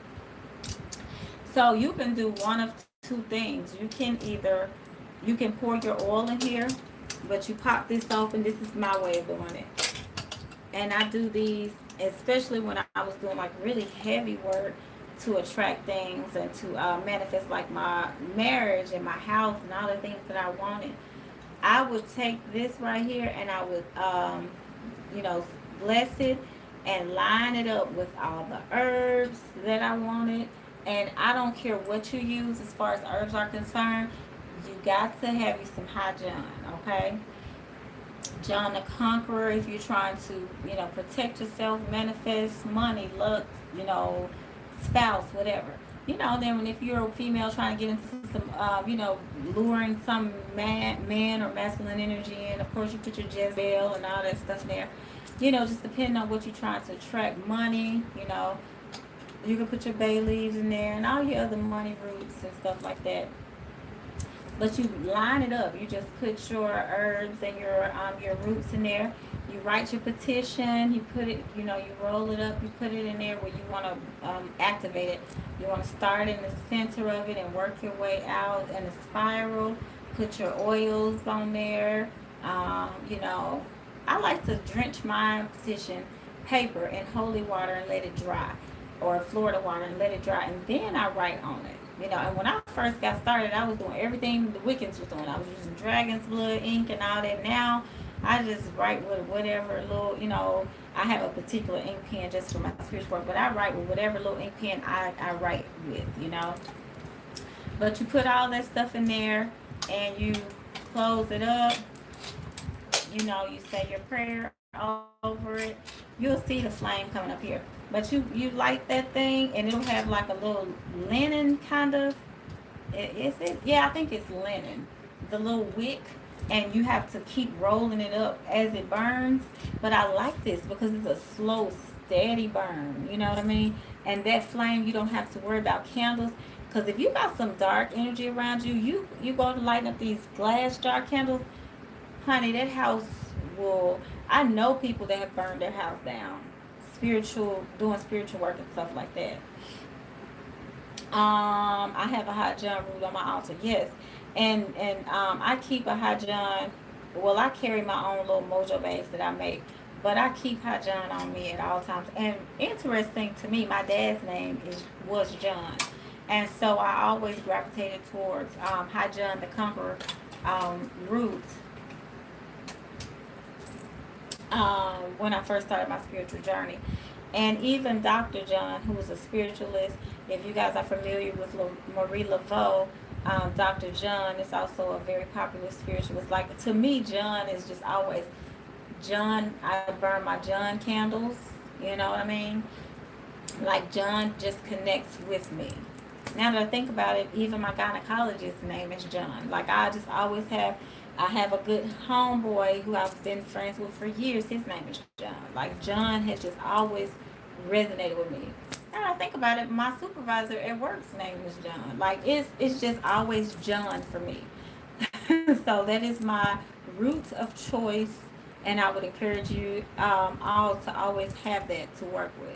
So you can do one of two things. You can pour your oil in here, but you pop this open. This is my way of doing it, and I do these especially when I was doing like really heavy work to attract things and to manifest like my marriage and my house and all the things that I wanted. I would take this right here, and I would, bless it and line it up with all the herbs that I wanted, And I don't care what you use as far as herbs are concerned. You got to have you some high John, okay? John the Conqueror, if you're trying to, protect yourself, manifest money, luck, spouse, whatever. Then if you're a female trying to get into some, luring some man or masculine energy in, of course you put your Jezebel and all that stuff in there. Just depending on what you're trying to attract money, you can put your bay leaves in there and all your other money roots and stuff like that. But you line it up. You just put your herbs and your roots in there. You write your petition. You put it, you roll it up. You put it in there where you want to activate it. You want to start in the center of it and work your way out in a spiral. Put your oils on there. I like to drench my petition paper in holy water and let it dry, or Florida water and let it dry, and then I write on it. And when I first got started, I was doing everything the Wiccans was doing. I was using dragon's blood ink and all that. Now, I just write with whatever little, I have a particular ink pen just for my spiritual work, but I write with whatever little ink pen I write with, But you put all that stuff in there, and you close it up. You say your prayer over it. You'll see the flame coming up here. But you light that thing, and it'll have like a little linen kind of. Is it? Yeah, I think it's linen. The little wick, and you have to keep rolling it up as it burns. But I like this because it's a slow, steady burn. You know what I mean? And that flame, you don't have to worry about candles. Because if you got some dark energy around you, you go to light up these glass jar candles, honey, that house will. I know people that have burned their house down, doing spiritual work and stuff like that. I have a hot John root on my altar, yes, and I keep a hot John. Well, I carry my own little mojo bags that I make, but I keep hot John on me at all times. And interesting to me, my dad's name was John, and so I always gravitated towards hot John the Conqueror root. When I first started my spiritual journey. And even Dr. John, who was a spiritualist, if you guys are familiar with Marie Laveau, Dr. John is also a very popular spiritualist. Like, to me, John is just always John. I burn my John candles, you know what I mean? Like, John just connects with me. Now that I think about it, even my gynecologist's name is John. Like, I have a good homeboy who I've been friends with for years. His name is John. Like, John has just always resonated with me. Now I think about it, my supervisor at work's name is John. Like, it's just always John for me. So that is my root of choice, and I would encourage you all to always have that to work with.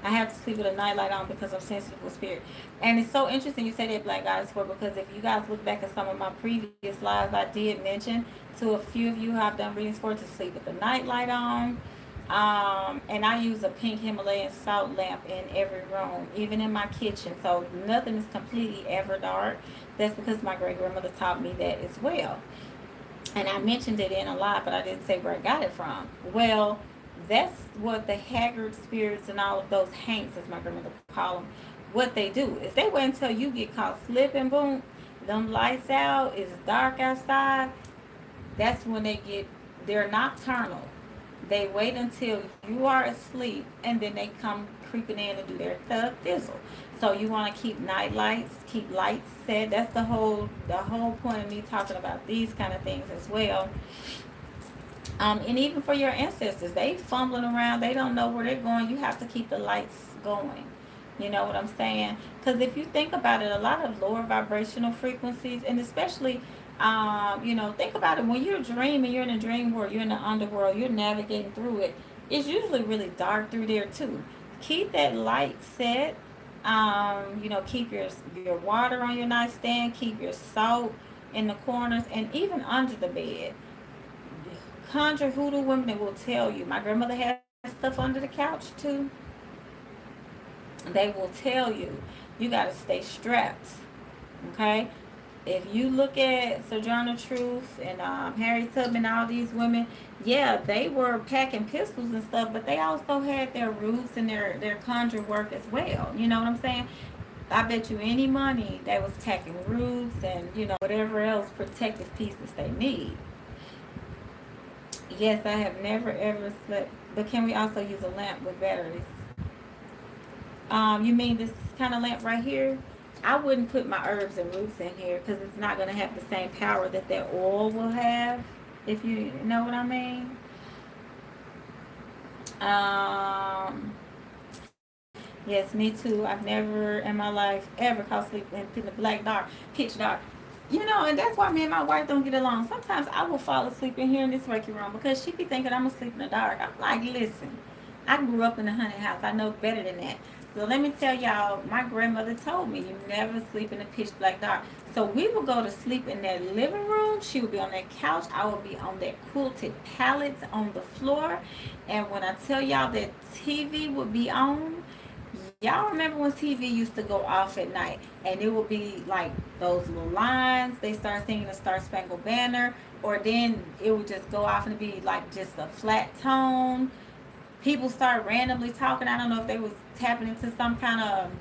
I have to sleep with a nightlight on because I'm sensitive with spirit. And it's so interesting you say that, Black Goddess, for because if you guys look back at some of my previous lives, I did mention to a few of you who I've done readings for to sleep with the nightlight on. And I use a pink Himalayan salt lamp in every room, even in my kitchen. So nothing is completely ever dark. That's because my great grandmother taught me that as well. And I mentioned it in a lot, but I didn't say where I got it from. Well, that's what the haggard spirits and all of those haints, as my grandmother call them, what they do is they wait until you get caught slipping, boom, them lights out, it's dark outside. That's when they're nocturnal. They wait until you are asleep, and then they come creeping in and do their thizzle. So you want to keep night lights, keep lights set. That's the whole point of me talking about these kind of things as well. And even for your ancestors, they fumbling around. They don't know where they're going. You have to keep the lights going. You know what I'm saying? Because if you think about it, a lot of lower vibrational frequencies, and especially, think about it. When you're dreaming, you're in a dream world, you're in the underworld, you're navigating through it. It's usually really dark through there too. Keep that light set. Keep your water on your nightstand. Keep your salt in the corners and even under the bed. Conjure hoodoo women will tell you. My grandmother had stuff under the couch too. They will tell you got to stay strapped. Okay? If you look at Sojourner Truth and Harriet Tubman, all these women, yeah, they were packing pistols and stuff, but they also had their roots and their conjure work as well. You know what I'm saying? I bet you any money they was packing roots and whatever else protective pieces they need. Yes, I have never ever slept, but can we also use a lamp with batteries? You mean this kind of lamp right here? I wouldn't put my herbs and roots in here because it's not going to have the same power that that oil will have, if you know what I mean. Um, yes, me too. I've never in my life ever caught sleep in the black dark, pitch dark. And that's why me and my wife don't get along. Sometimes I will fall asleep in here in this Reiki room because she be thinking I'm asleep in the dark. I'm like, listen, I grew up in a haunted house. I know better than that. So let me tell y'all, my grandmother told me you never sleep in the pitch black dark. So we would go to sleep in that living room. She would be on that couch. I would be on that quilted pallets on the floor. And when I tell y'all that TV would be on, y'all remember when TV used to go off at night and it would be like those little lines, they start singing the Star Spangled Banner, or then it would just go off and be like just a flat tone. People start randomly talking. I don't know if they was tapping into some kind of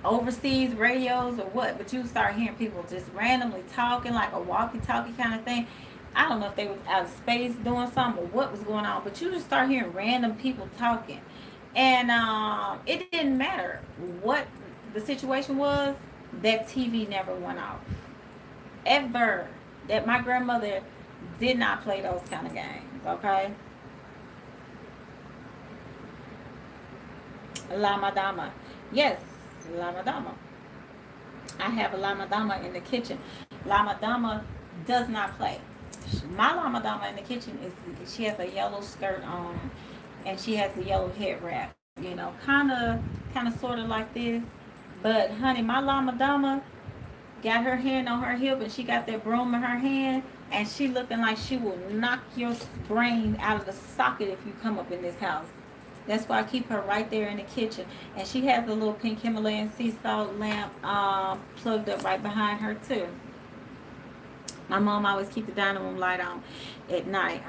overseas radios or what, but you start hearing people just randomly talking like a walkie-talkie kind of thing. I don't know if they was out of space doing something or what was going on, but you just start hearing random people talking. And it didn't matter what the situation was, that TV never went off. Ever. That my grandmother did not play those kind of games, okay? Lama Dama. Yes, Lama Dama. I have a Lama Dama in the kitchen. Lama Dama does not play. My Lama Dama in the kitchen she has a yellow skirt on and she has a yellow head wrap. Kind of sort of like this. But honey, my Lama Dama got her hand on her hip and she got that broom in her hand and she looking like she will knock your brain out of the socket if you come up in this house. That's why I keep her right there in the kitchen. And she has a little pink Himalayan sea salt lamp plugged up right behind her too. My mom always keep the dining room light on at night.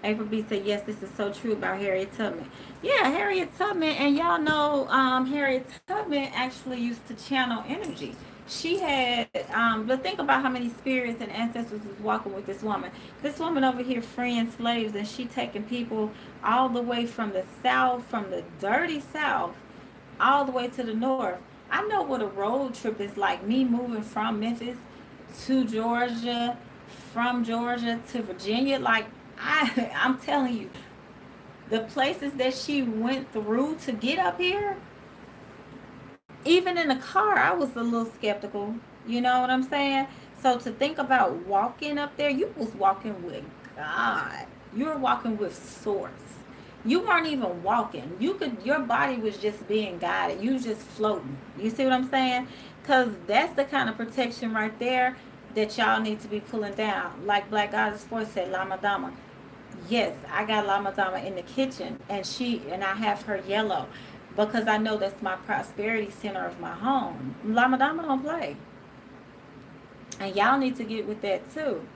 April B said, yes, this is so true about Harriet Tubman. Yeah, Harriet Tubman. And y'all know Harriet Tubman actually used to channel energy. She had, but think about how many spirits and ancestors was walking with this woman. This woman over here freeing slaves, and she taking people all the way from the south, from the dirty south, all the way to the north. I know what a road trip is like, me moving from Memphis to Georgia, from Georgia to Virginia. Like, I'm telling you, the places that she went through to get up here, even in the car, I was a little skeptical. You know what I'm saying? So to think about walking up there, you was walking with God. You were walking with Source. You weren't even walking. Your body was just being guided. You was just floating. You see what I'm saying? Because that's the kind of protection right there that y'all need to be pulling down. Like Black Goddess Force said, Lama Dama. Yes, I got Lama Dama in the kitchen, and I have her yellow because I know that's my prosperity center of my home. Lama Dama don't play, and y'all need to get with that too.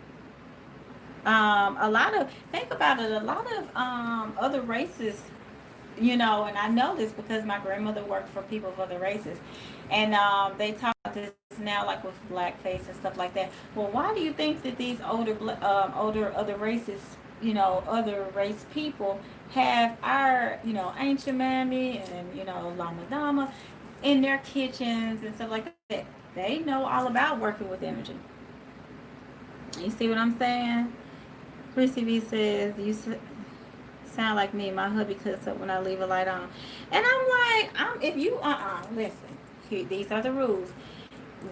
Think about it. A lot of other races, and I know this because my grandmother worked for people of other races, and they talk about this now, like with blackface and stuff like that. Well, why do you think that these older other races, other race people have our, ancient mammy and Lama Dama in their kitchens and stuff like that? They know all about working with energy. You see what I'm saying? Chrissy V says, sound like me. My hubby cuts up when I leave a light on. And I'm like, if you, listen, here, these are the rules.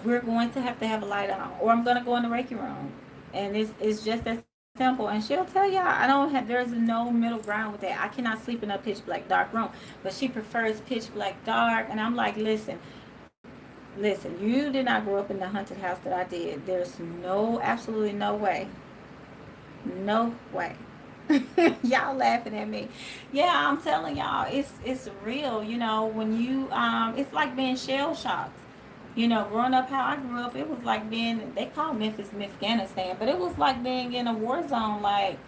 We're going to have a light on. Or I'm going to go in the Reiki room. And it's just as simple. And she'll tell y'all, there's no middle ground with that. I cannot sleep in a pitch black dark room. But she prefers pitch black dark. And I'm like, listen, you did not grow up in the haunted house that I did. There's absolutely no way. No way. Y'all laughing at me. Yeah, I'm telling y'all, it's real. When you it's like being shell shocked. Growing up how I grew up, it was like being, they call Memphis Afghanistan, but it was like being in a war zone. Like,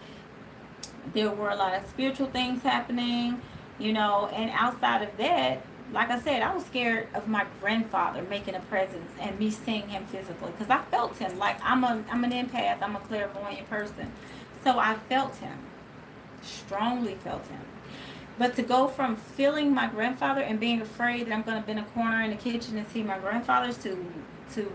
there were a lot of spiritual things happening, and outside of that, like I said, I was scared of my grandfather making a presence and me seeing him physically because I felt him. Like, I'm an empath, I'm a clairvoyant person. So I felt him, strongly felt him. But to go from feeling my grandfather and being afraid that I'm going to be in a corner in the kitchen and see my grandfather's to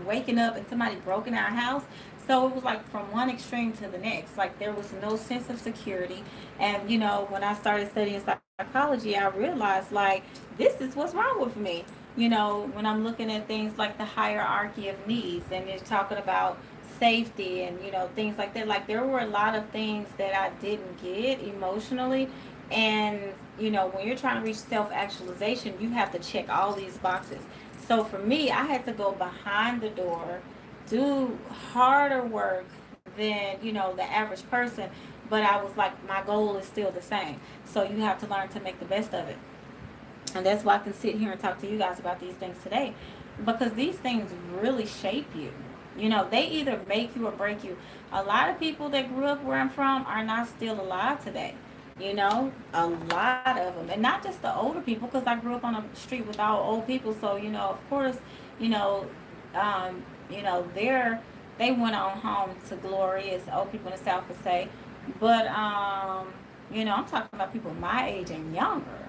waking up and somebody broke in our house. So it was like from one extreme to the next. Like, there was no sense of security. And when I started studying psychology, I realized, like, this is what's wrong with me. When I'm looking at things like the hierarchy of needs, and it's talking about safety and things like that. Like, there were a lot of things that I didn't get emotionally. And when you're trying to reach self-actualization, you have to check all these boxes. So for me, I had to go behind the door, do harder work than the average person. But I was like, my goal is still the same. So you have to learn to make the best of it. And that's why I can sit here and talk to you guys about these things today, because these things really shape you. They either make you or break you. A lot of people that grew up where I'm from are not still alive today. A lot of them. And not just the older people, because I grew up on a street with all old people. So, of course, you know, um, they went on home to glory, as old people in the South would say. But, I'm talking about people my age and younger.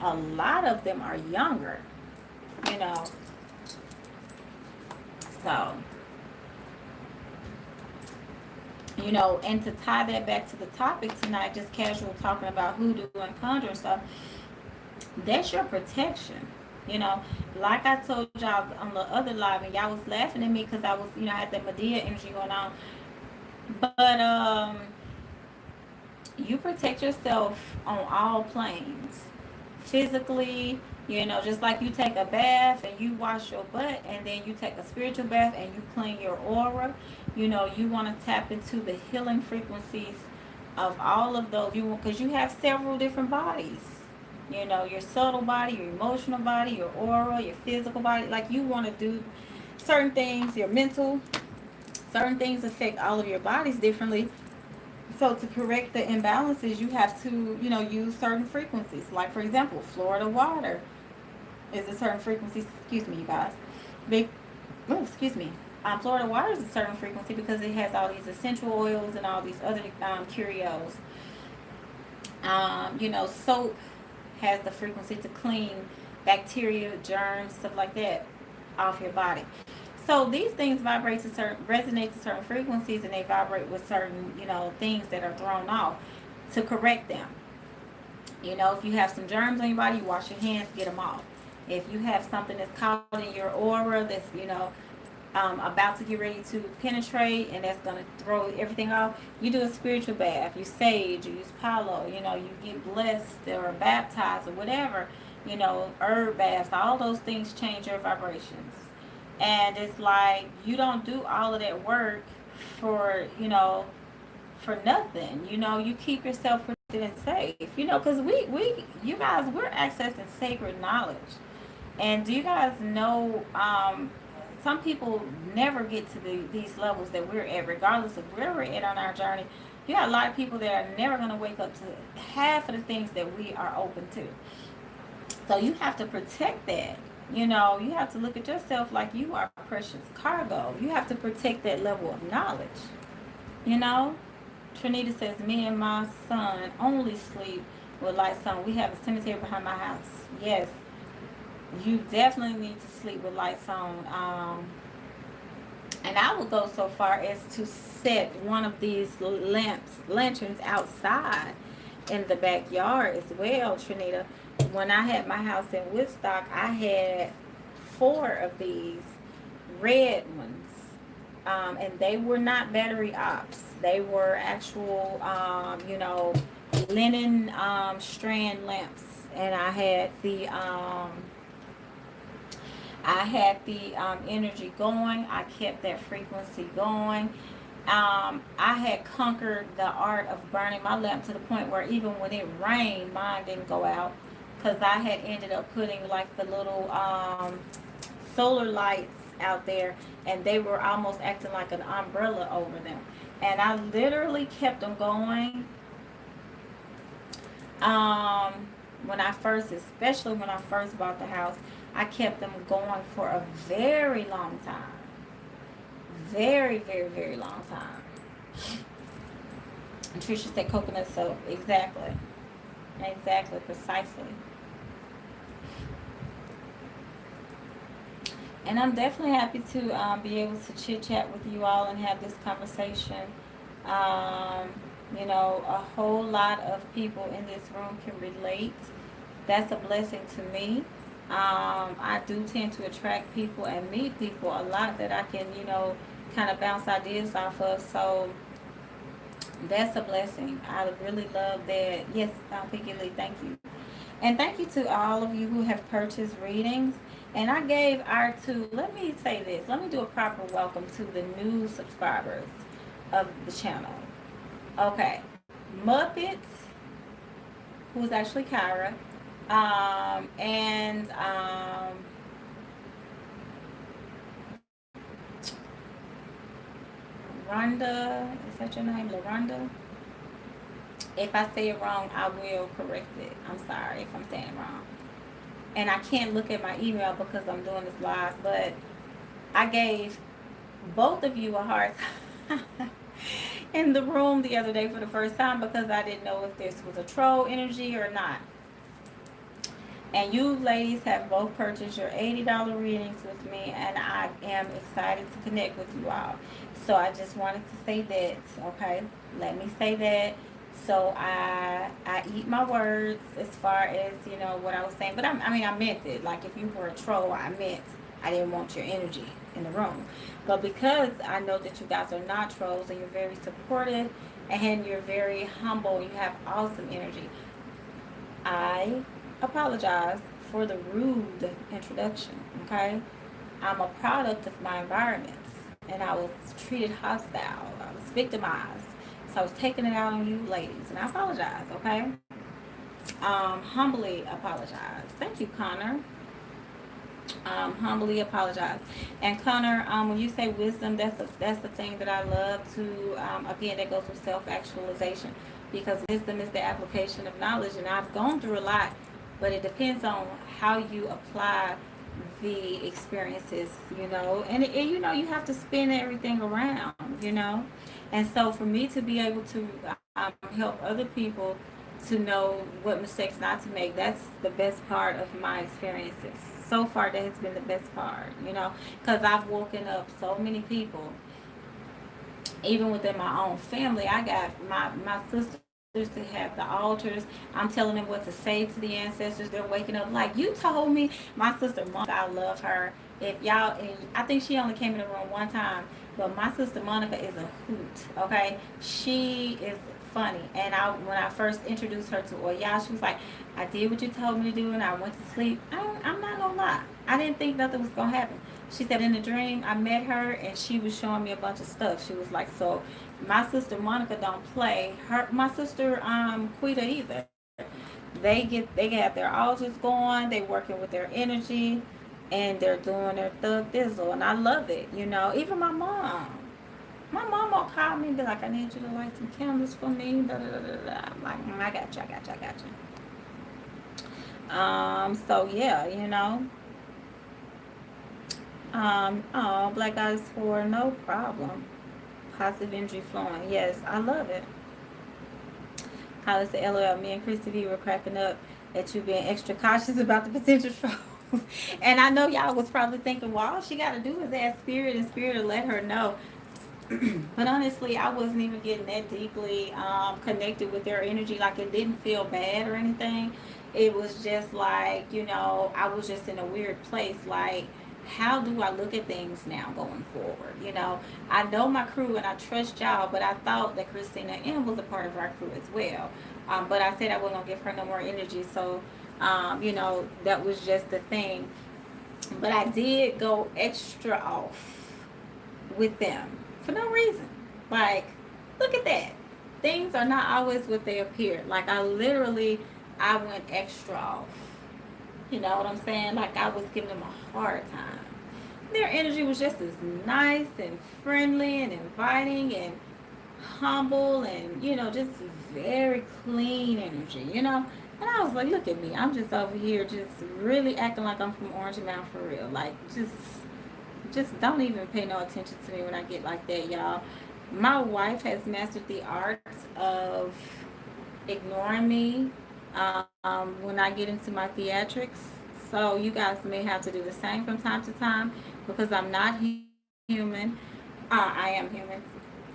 A lot of them are younger, you know. So, and to tie that back to the topic tonight, just casual talking about hoodoo and conjure stuff, that's your protection. You know, like I told y'all on the other live, and y'all was laughing at me because I was, I had that Medea energy going on. But you protect yourself on all planes. Physically, just like you take a bath and you wash your butt, and then you take a spiritual bath and you clean your aura. You want to tap into the healing frequencies of all of those. Because you have several different bodies. Your subtle body, your emotional body, your aura, your physical body. Like, you want to do certain things, your mental. Certain things affect all of your bodies differently. So to correct the imbalances, you have to, use certain frequencies. Like, for example, Florida water is a certain frequency. Excuse me, you guys. Big, oh, excuse me. Florida water is a certain frequency because it has all these essential oils and all these other curios. Soap has the frequency to clean bacteria, germs, stuff like that off your body. So these things resonate to certain frequencies, and they vibrate with certain, things that are thrown off to correct them. If you have some germs on your body, you wash your hands, get them off. If you have something that's caught in your aura that's, about to get ready to penetrate, and that's going to throw everything off, you do a spiritual bath. You sage, you use palo, you get blessed or baptized or whatever, herb baths. All those things change your vibrations. And it's like, you don't do all of that work for, for nothing. You keep yourself protected and safe, because you guys, we're accessing sacred knowledge. And do you guys know, some people never get to these levels that we're at, regardless of where we're at on our journey. You got a lot of people that are never going to wake up to half of the things that we are open to. So you have to protect that. You have to look at yourself like you are precious cargo. You have to protect that level of knowledge. Trinita says, me and my son only sleep with lights on. We have a cemetery behind my house. Yes, you definitely need to sleep with lights on. And I would go so far as to set one of these lanterns outside in the backyard as well, Trinita. When I had my house in Woodstock, I had 4 of these red ones. And they were not battery ops. They were actual, linen strand lamps. And I had the energy going. I kept that frequency going. I had conquered the art of burning my lamp to the point where even when it rained, mine didn't go out. Because I had ended up putting like the little solar lights out there, and they were almost acting like an umbrella over them. And I literally kept them going. Um, when I first, especially when I first bought the house, I kept them going for a very long time. Very, very, very long time. And Trisha said coconut soap. Exactly. Exactly. Precisely. And I'm definitely happy to be able to chit chat with you all and have this conversation. Um, you know, a whole lot of people in this room can relate. That's a blessing to me. I do tend to attract people and meet people a lot that I can, you know, kind of bounce ideas off of. So that's a blessing. I really love that. Yes, Piggy Lee, thank you. And thank you to all of you who have purchased readings. And I gave our two, let me say this, let me do a proper welcome to the new subscribers of the channel. Okay, Muppets, who's actually Kyra, and Rhonda, is that your name, LaRonda? If I say it wrong, I will correct it. I'm sorry if I'm saying it wrong. And I can't look at my email because I'm doing this live, but I gave both of you a hard time in the room the other day for the first time because I didn't know if this was a troll energy or not. And you ladies have both purchased your $80 readings with me, and I am excited to connect with you all. So I just wanted to say that, okay? Let me say that. So I eat my words as far as, you know, what I was saying. But I mean, I meant it. Like, if you were a troll, I meant I didn't want your energy in the room. But because I know that you guys are not trolls and you're very supportive and you're very humble, you have awesome energy, I apologize for the rude introduction, okay? I'm a product of my environment, and I was treated hostile. I was victimized. So I was taking it out on you ladies, and I apologize, okay? Humbly apologize. Thank you, Connor. Humbly apologize. And Connor, when you say wisdom, that's the thing that I love to. Again, that goes with self-actualization, because wisdom is the application of knowledge, and I've gone through a lot, but it depends on how you apply the experiences, you know, and you know, you have to spin everything around, you know. And so for me to be able to help other people to know what mistakes not to make, that's the best part of my experiences. So far, that has been the best part, you know, because I've woken up so many people, even within my own family. I got my sisters to have the altars. I'm telling them what to say to the ancestors. They're waking up like, you told me. My sister Monica, I love her. If y'all, and I think she only came in the room one time, but my sister Monica is a hoot. Okay, she is funny. And when I first introduced her to Oya, she was like, I did what you told me to do, and I went to sleep. I'm not gonna lie, I didn't think nothing was gonna happen. She said in the dream I met her and she was showing me a bunch of stuff. She was like, so my sister Monica don't play. My sister Quita either. They have their altars going, they working with their energy, and they're doing their thug thizzle, and I love it, you know. Even my mom. My mom will call me and be like, I need you to light some candles for me. Da, da, da, da, da. I'm like, I got you, I got you, I got you. So yeah, you know. Oh, Black Eyes 4, no problem. Positive energy flowing. Yes, I love it. How is the LOL? Me and Christy V were cracking up at you being extra cautious about the potential trolls. And I know y'all was probably thinking, well, all she got to do is ask Spirit, and Spirit will let her know. But honestly, I wasn't even getting that deeply connected with their energy. Like, it didn't feel bad or anything. It was just like, you know, I was just in a weird place. Like, how do I look at things now going forward? You know, I know my crew and I trust y'all, but I thought that Christina M was a part of our crew as well. But I said I wasn't gonna give her no more energy, so you know, that was just the thing. But I did go extra off with them for no reason. Like, look at that. Things are not always what they appear. Like, I went extra off. You know what I'm saying? Like, I was giving them a hard time. their energy was just as nice and friendly and inviting and humble and, just very clean energy, And I was like, look at me. I'm just over here just really acting like I'm from Orange Mountain for real. Like, just don't even pay no attention to me when I get like that, y'all. My wife has mastered the art of ignoring me when I get into my theatrics. So you guys may have to do the same from time to time because I'm not human. I am human.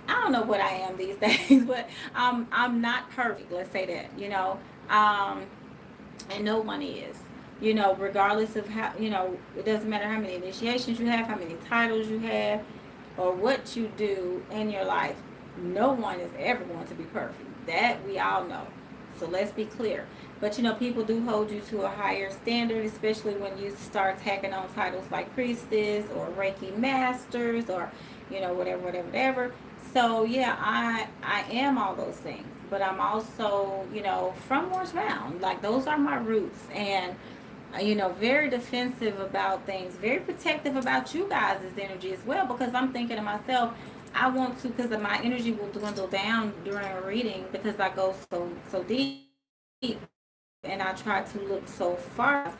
I don't know what I am these days, but I'm not perfect. Let's say that, um, and no one is. Regardless of how, it doesn't matter how many initiations you have, how many titles you have, or what you do in your life. No one is ever going to be perfect. That we all know. So let's be clear. But people do hold you to a higher standard, especially when you start tacking on titles like priestess or Reiki masters or whatever. So yeah, I am all those things, but I'm also from Orange Mound. Like those are my roots, and very defensive about things, very protective about you guys' energy as well, because I'm thinking to myself, I want to, because my energy will dwindle down during a reading because I go so deep and I try to look so far.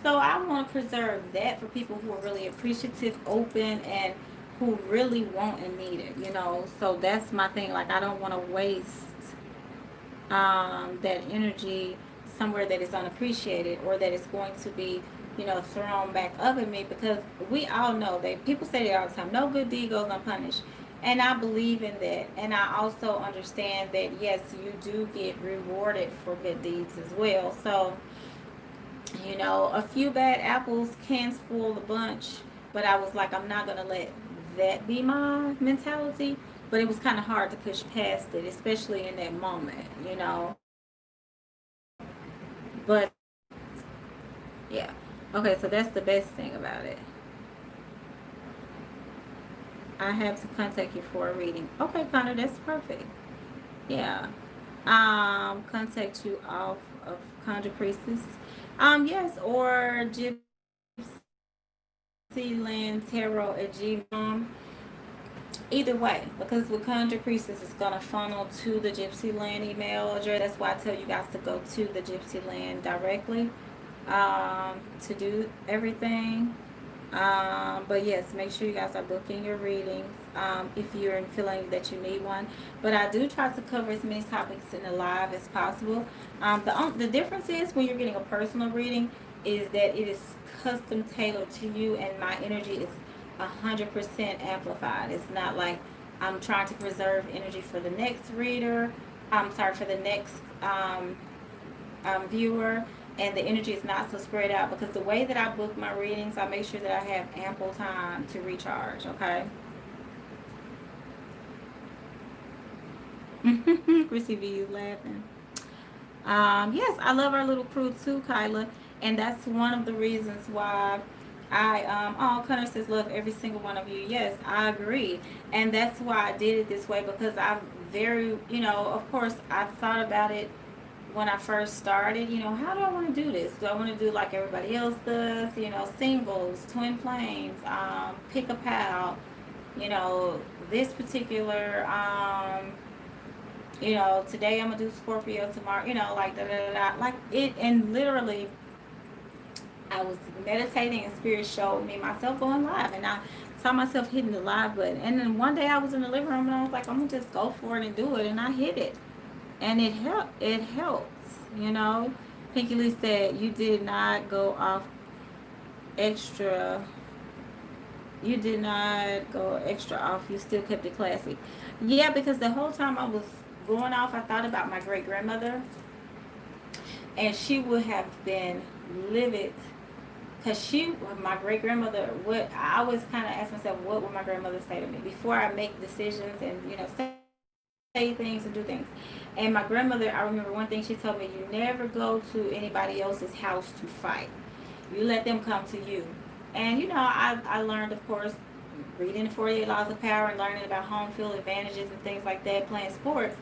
So I want to preserve that for people who are really appreciative, open, and who really want and need it. So that's my thing. Like I don't want to waste that energy somewhere that is unappreciated or that is going to be thrown back up at me, because we all know that people say that all the time, no good deed goes unpunished, and I believe in that, and I also understand that yes, you do get rewarded for good deeds as well. So a few bad apples can spoil the bunch, but I was like, I'm not going to let that be my mentality. But it was kind of hard to push past it, especially in that moment. But yeah. Okay, so that's the best thing about it. I have to contact you for a reading. Okay, Connor, that's perfect. Yeah. Contact you off of Conjure Priestess. Yes, or Gypsy Land Tarot at Gmail. Either way, because with Conjure Priestess, it's going to funnel to the Gypsy Land email address. That's why I tell you guys to go to the Gypsy Land directly to do everything. But yes, make sure you guys are booking your readings if you're feeling that you need one. But I do try to cover as many topics in the live as possible. The difference is when you're getting a personal reading is that it is custom tailored to you, and my energy is 100% amplified. It's not like I'm trying to preserve energy for the next reader. I'm sorry, for the next viewer, and the energy is not so spread out, because the way that I book my readings, I make sure that I have ample time to recharge. Okay. Chrissy V, you laughing? Yes, I love our little crew too, Kyla, and that's one of the reasons why Connor says love every single one of you. Yes, I agree, and that's why I did it this way, because I very, of course, I thought about it when I first started. How do I want to do this? Do I want to do like everybody else does? Singles, twin flames, pick a pal. This particular today I'm gonna do Scorpio, tomorrow, like da da da, like it, and literally I was meditating and spirit showed me myself going live, and I saw myself hitting the live button, and then one day I was in the living room and I was like, I'm gonna just go for it and do it, and I hit it, and it helps. Pinky Lee said you did not go off extra. You did not go extra off. You still kept it classy. Yeah, because the whole time I was going off, I thought about my great grandmother, and she would have been livid, because my great grandmother, what I always kind of ask myself, what would my grandmother say to me before I make decisions and say things and do things. And my grandmother, I remember one thing she told me: you never go to anybody else's house to fight. You let them come to you. And I learned, of course, reading the 48 Laws of Power and learning about home field advantages and things like that, playing sports.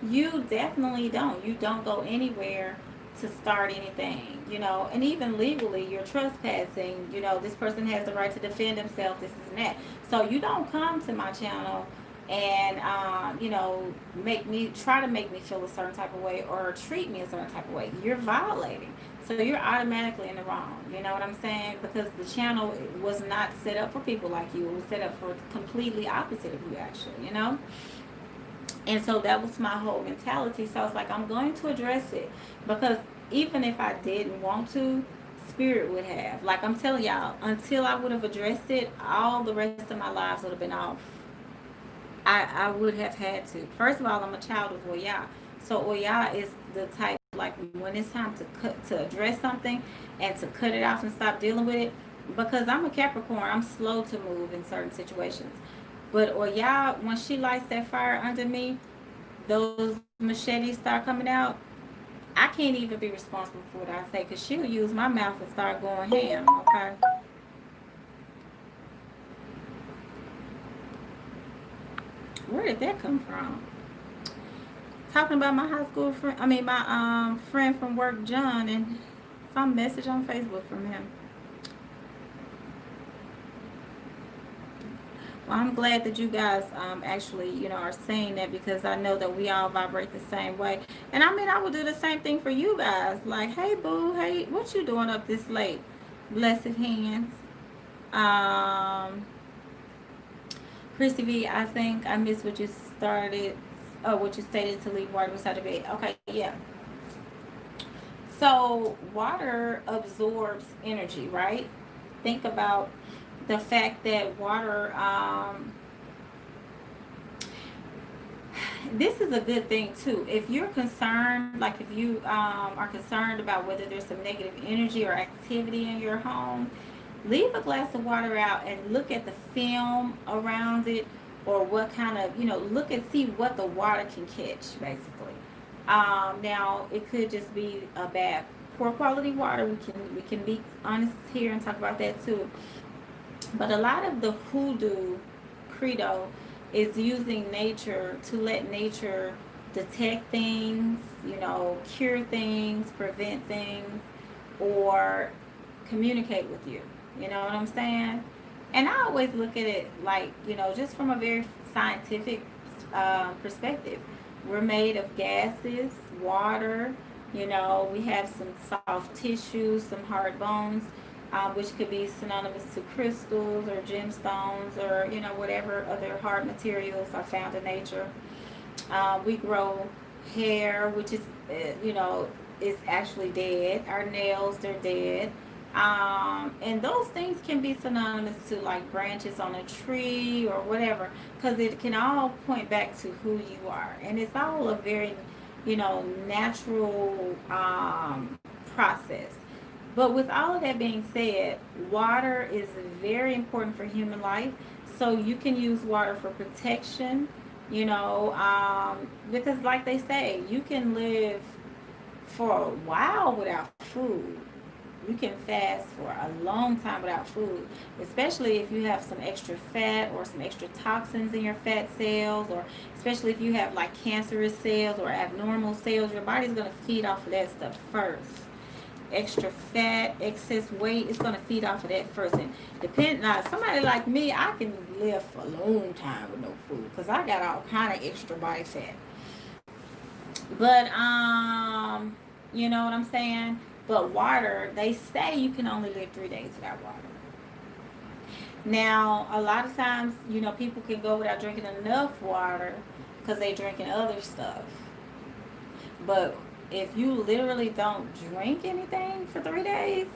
You definitely don't. You don't go anywhere to start anything, you know, and even legally, you're trespassing. You know, this person has the right to defend himself. This is and that. So you don't come to my channel and you know, try to make me feel a certain type of way or treat me a certain type of way. You're violating. So you're automatically in the wrong. You know what I'm saying? Because the channel was not set up for people like you. It was set up for completely opposite of you, actually. You know. And so that was my whole mentality. So I was like, I'm going to address it. Because even if I didn't want to, spirit would have. Like I'm telling y'all, until I would have addressed it, all the rest of my lives would have been off. I would have had to. First of all, I'm a child of Oya. So Oya is the type, like, when it's time to address something and to cut it off and stop dealing with it. Because I'm a Capricorn, I'm slow to move in certain situations. But Oya, when she lights that fire under me, those machetes start coming out. I can't even be responsible for what I say, because she'll use my mouth and start going ham. Okay. Where did that come from? Talking about my high school friend. I mean, my friend from work, John, and some message on Facebook from him. Well, I'm glad that you guys actually, you know, are saying that, because I know that we all vibrate the same way. And I mean, I would do the same thing for you guys. Like, hey, boo, hey, what you doing up this late? Blessed hands. Um, Christy V, I think I missed what you started. Oh, what you stated, to leave water beside the bed. Okay, yeah. So water absorbs energy, right? Think about the fact that water, this is a good thing too. If you're concerned, like if you are concerned about whether there's some negative energy or activity in your home, leave a glass of water out and look at the film around it, or what kind of, you know, look and see what the water can catch, basically. Now it could just be a bad, poor quality water. We can be honest here and talk about that too. But a lot of the hoodoo credo is using nature to let nature detect things, you know, cure things, prevent things, or communicate with you. You know what I'm saying? And I always look at it like, you know, just from a very scientific perspective. We're made of gases, water, you know, we have some soft tissues, some hard bones, which could be synonymous to crystals or gemstones, or, you know, whatever other hard materials are found in nature. We grow hair, which is, you know, is actually dead. Our nails, they're dead. And those things can be synonymous to like branches on a tree or whatever, because it can all point back to who you are. And it's all a very, you know, natural process. But with all of that being said, water is very important for human life. So you can use water for protection, you know, because like they say, you can live for a while without food. You can fast for a long time without food, especially if you have some extra fat or some extra toxins in your fat cells, or especially if you have like cancerous cells or abnormal cells. Your body's going to feed off of that stuff first. Extra fat, excess weight, it's going to feed off of that first. And depending on somebody like me, I can live for a long time with no food, because I got all kind of extra body fat. But you know what I'm saying? But water, they say you can only live 3 days without water. Now, a lot of times, you know, people can go without drinking enough water because they drinking other stuff. But if you literally don't drink anything for 3 days,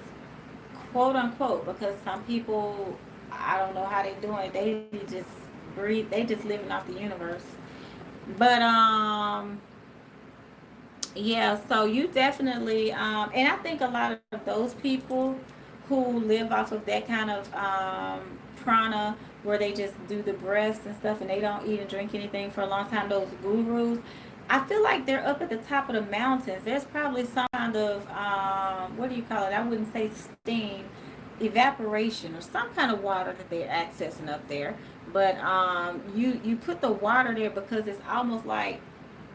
quote unquote, because some people, I don't know how they doing it, they just breathe, they just living off the universe. But yeah, so you definitely, and I think a lot of those people who live off of that kind of prana, where they just do the breaths and stuff, and they don't eat and drink anything for a long time, those gurus, I feel like they're up at the top of the mountains. There's probably some kind of, what do you call it? I wouldn't say steam, evaporation, or some kind of water that they're accessing up there. But you put the water there because it's almost like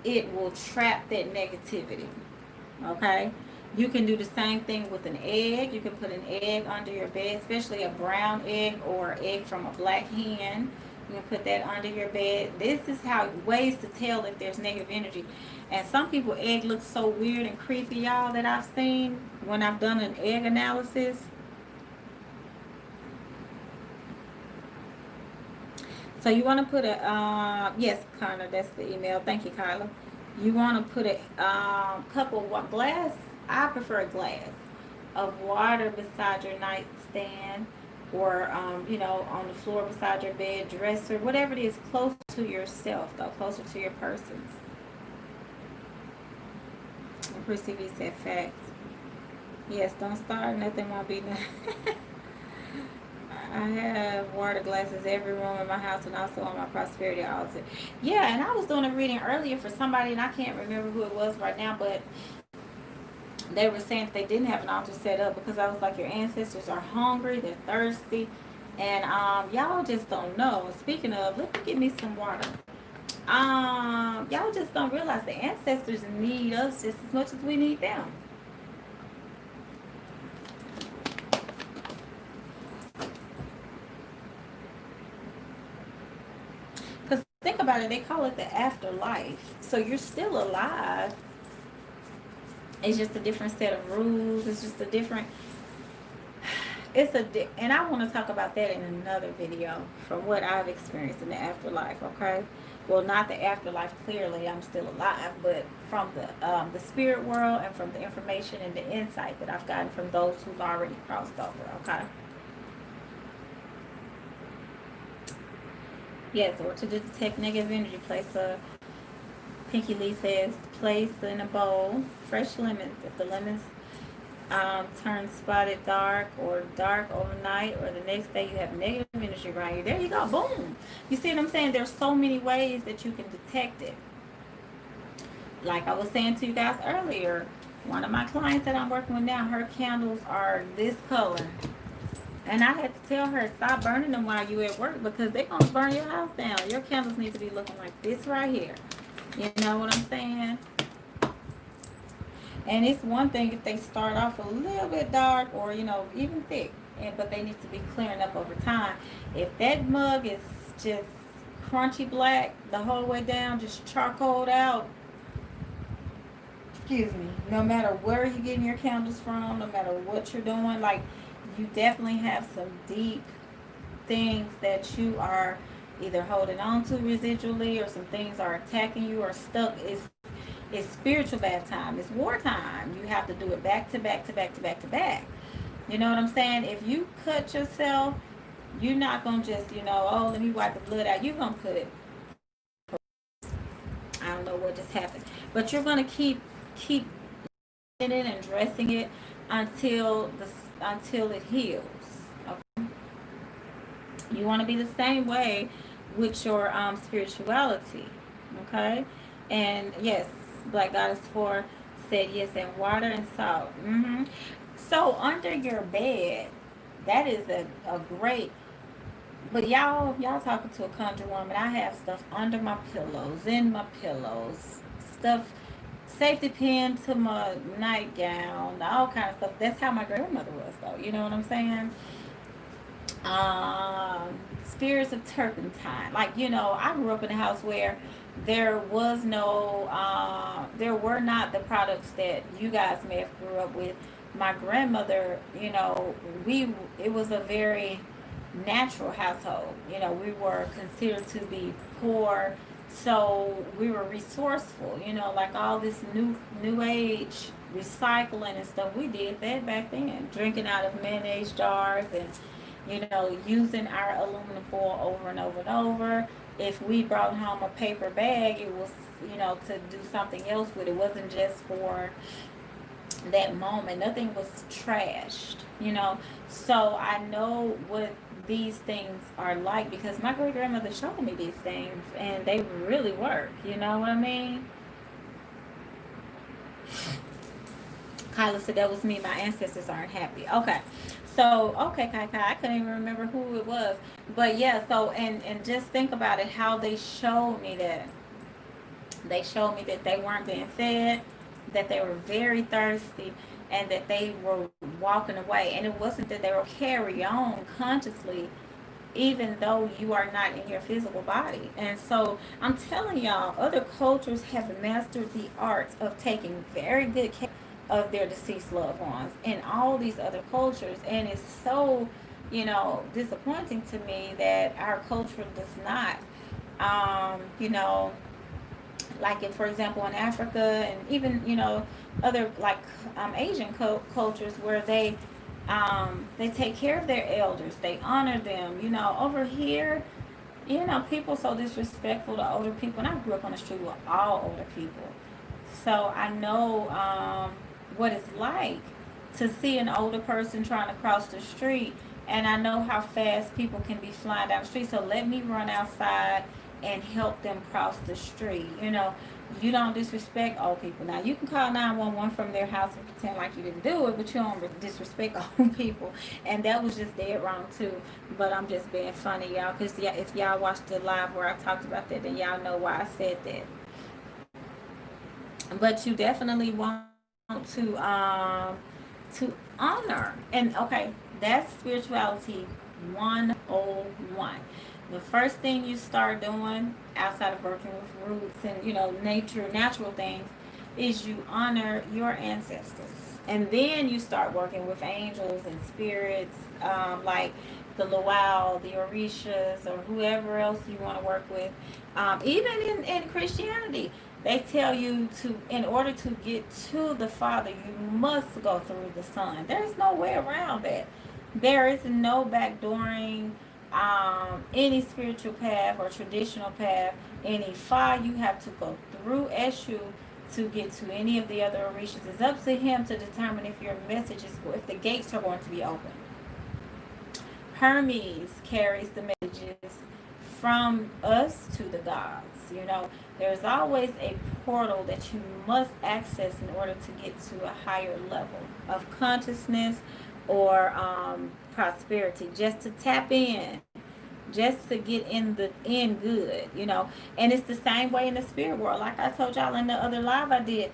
it will trap that negativity. Okay? You can do the same thing with an egg. You can put an egg under your bed, especially a brown egg or egg from a black hen. You can put that under your bed. This is how ways to tell if there's negative energy. And some people egg looks so weird and creepy, y'all, that I've seen when I've done an egg analysis. So you want to put a yes, Connor, that's the email. Thank you, Kyla. You want to put a cup of what glass? I prefer a glass of water beside your nightstand, or you know, on the floor beside your bed, dresser, whatever it is, close to yourself, though, closer to your persons. And Chris TV said facts. Yes, don't start. Nothing won't be done. I have water glasses every room in my house and also on my prosperity altar. Yeah, and I was doing a reading earlier for somebody, and I can't remember who it was right now, but they were saying that they didn't have an altar set up because I was like, your ancestors are hungry, they're thirsty, and y'all just don't know. Speaking of, let me get me some water. Y'all just don't realize the ancestors need us just as much as we need them. Because think about it, they call it the afterlife. So you're still alive. It's just a different set of rules. It's just a different. And I want to talk about that in another video from what I've experienced in the afterlife. Okay, well, not the afterlife. Clearly, I'm still alive, but from the spirit world and from the information and the insight that I've gotten from those who've already crossed over. Okay. Yes, or to detect negative energy, place a Pinky Lee says, place in a bowl fresh lemons. If the lemons turn spotted dark or dark overnight or the next day, you have negative energy around you. There you go. Boom. You see what I'm saying? There's so many ways that you can detect it. Like I was saying to you guys earlier, one of my clients that I'm working with now, her candles are this color. And I had to tell her, stop burning them while you at work because they're going to burn your house down. Your candles need to be looking like this right here. You know what I'm saying? And it's one thing if they start off a little bit dark or, you know, even thick. But they need to be clearing up over time. If that mug is just crunchy black the whole way down, just charcoaled out, excuse me, no matter where you're getting your candles from, no matter what you're doing, like, you definitely have some deep things that you are either holding on to residually, or some things are attacking you or stuck. It's spiritual bath time. It's wartime. You have to do it back to back to back to back to back. You know what I'm saying? If you cut yourself, you're not going to just, you know, oh, let me wipe the blood out. You're going to put, I don't know what just happened, but you're going to keep in it and dressing it until it heals. Okay? You want to be the same way with your spirituality. Okay? And yes, Black Goddess 4 said yes, and water and salt. So under your bed, that is a great. But y'all talking to a conjure woman. I have stuff under my pillows, in my pillows, stuff, safety pin to my nightgown, all kind of stuff. That's how my grandmother was, though. You know what I'm saying? Spirits of turpentine. Like, you know, I grew up in a house where there was no, there were not the products that you guys may have grew up with. My grandmother, you know, it was a very natural household. You know, we were considered to be poor, so we were resourceful. You know, like all this new age recycling and stuff. We did that back then, drinking out of mayonnaise jars and, you know, using our aluminum foil over and over and over. If we brought home a paper bag, it was, you know, to do something else with. It wasn't just for that moment. Nothing was trashed, you know. So I know what these things are like because my great grandmother showed me these things and they really work. You know what I mean? Kyla said that was me. My ancestors aren't happy. Okay. So, okay, Kai, I couldn't even remember who it was. But yeah, so, and just think about it, how they showed me that. They showed me that they weren't being fed, that they were very thirsty, and that they were walking away. And it wasn't that they were carry on consciously, even though you are not in your physical body. And so I'm telling y'all, other cultures have mastered the art of taking very good care of their deceased loved ones in all these other cultures. And it's so, disappointing to me that our culture does not. You know, like in, for example, in Africa, and even other like Asian cultures, where they take care of their elders, they honor them. Over here, people so disrespectful to older people, and I grew up on the street with all older people, so I know what it's like to see an older person trying to cross the street, and I know how fast people can be flying down the street. So let me run outside and help them cross the street. You don't disrespect old people. Now you can call 911 from their house and pretend like you didn't do it, but you don't disrespect old people, and that was just dead wrong too. But I'm just being funny, y'all, because if y'all watched the live where I talked about that, then y'all know why I said that. But you definitely want to honor. And okay, that's spirituality 101. The first thing you start doing outside of working with roots and natural things is you honor your ancestors, and then you start working with angels and spirits, like the Luau, the Orishas, or whoever else you want to work with. Even in Christianity, they tell you to, in order to get to the Father, you must go through the Son. There's no way around that. There is no backdooring any spiritual path or traditional path. Any fire you have to go through Eshu to get to any of the other Orishas. It's up to him to determine if your message is, if the gates are going to be open. Hermes carries the messages from us to the gods. There's always a portal that you must access in order to get to a higher level of consciousness or prosperity, just to tap in, just to get in good. And it's the same way in the spirit world. Like I told y'all in the other live I did,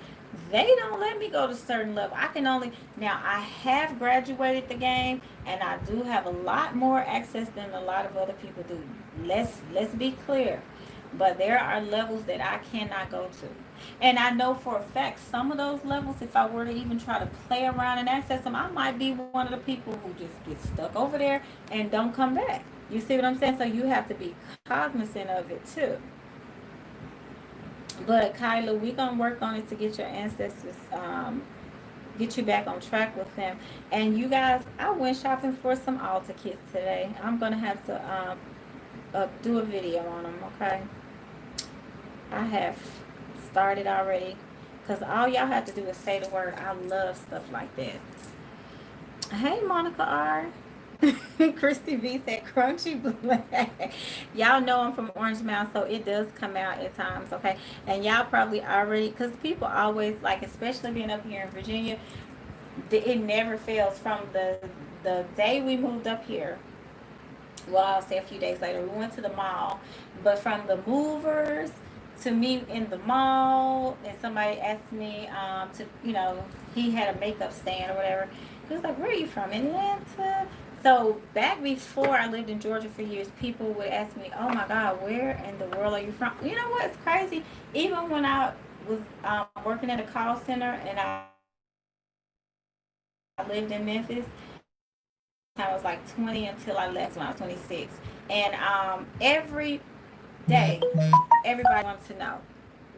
they don't let me go to certain level. I can only, now I have graduated the game, and I do have a lot more access than a lot of other people do. Let's be clear. But there are levels that I cannot go to. And I know for a fact some of those levels, if I were to even try to play around and access them, I might be one of the people who just get stuck over there and don't come back. You see what I'm saying? So you have to be cognizant of it too. But Kyla, we're going to work on it to get your ancestors, get you back on track with them. And you guys, I went shopping for some altar kits today. I'm going to have to do a video on them, okay? I have started already, because all y'all have to do is say the word. I love stuff like that. Hey, Monica R. Christy V said crunchy black. Y'all know I'm from Orange Mound, so it does come out at times, okay? And y'all probably already, because people always, like, especially being up here in Virginia, it never fails. From the day we moved up here, well, I'll say a few days later, we went to the mall. But from the movers to me in the mall, and somebody asked me he had a makeup stand or whatever. He was like, where are you from? Atlanta? So back before I lived in Georgia for years, people would ask me, oh my God, where in the world are you from? You know what? It's crazy. Even when I was working at a call center and I lived in Memphis, I was like 20 until I left when I was 26. And every day, everybody wants to know,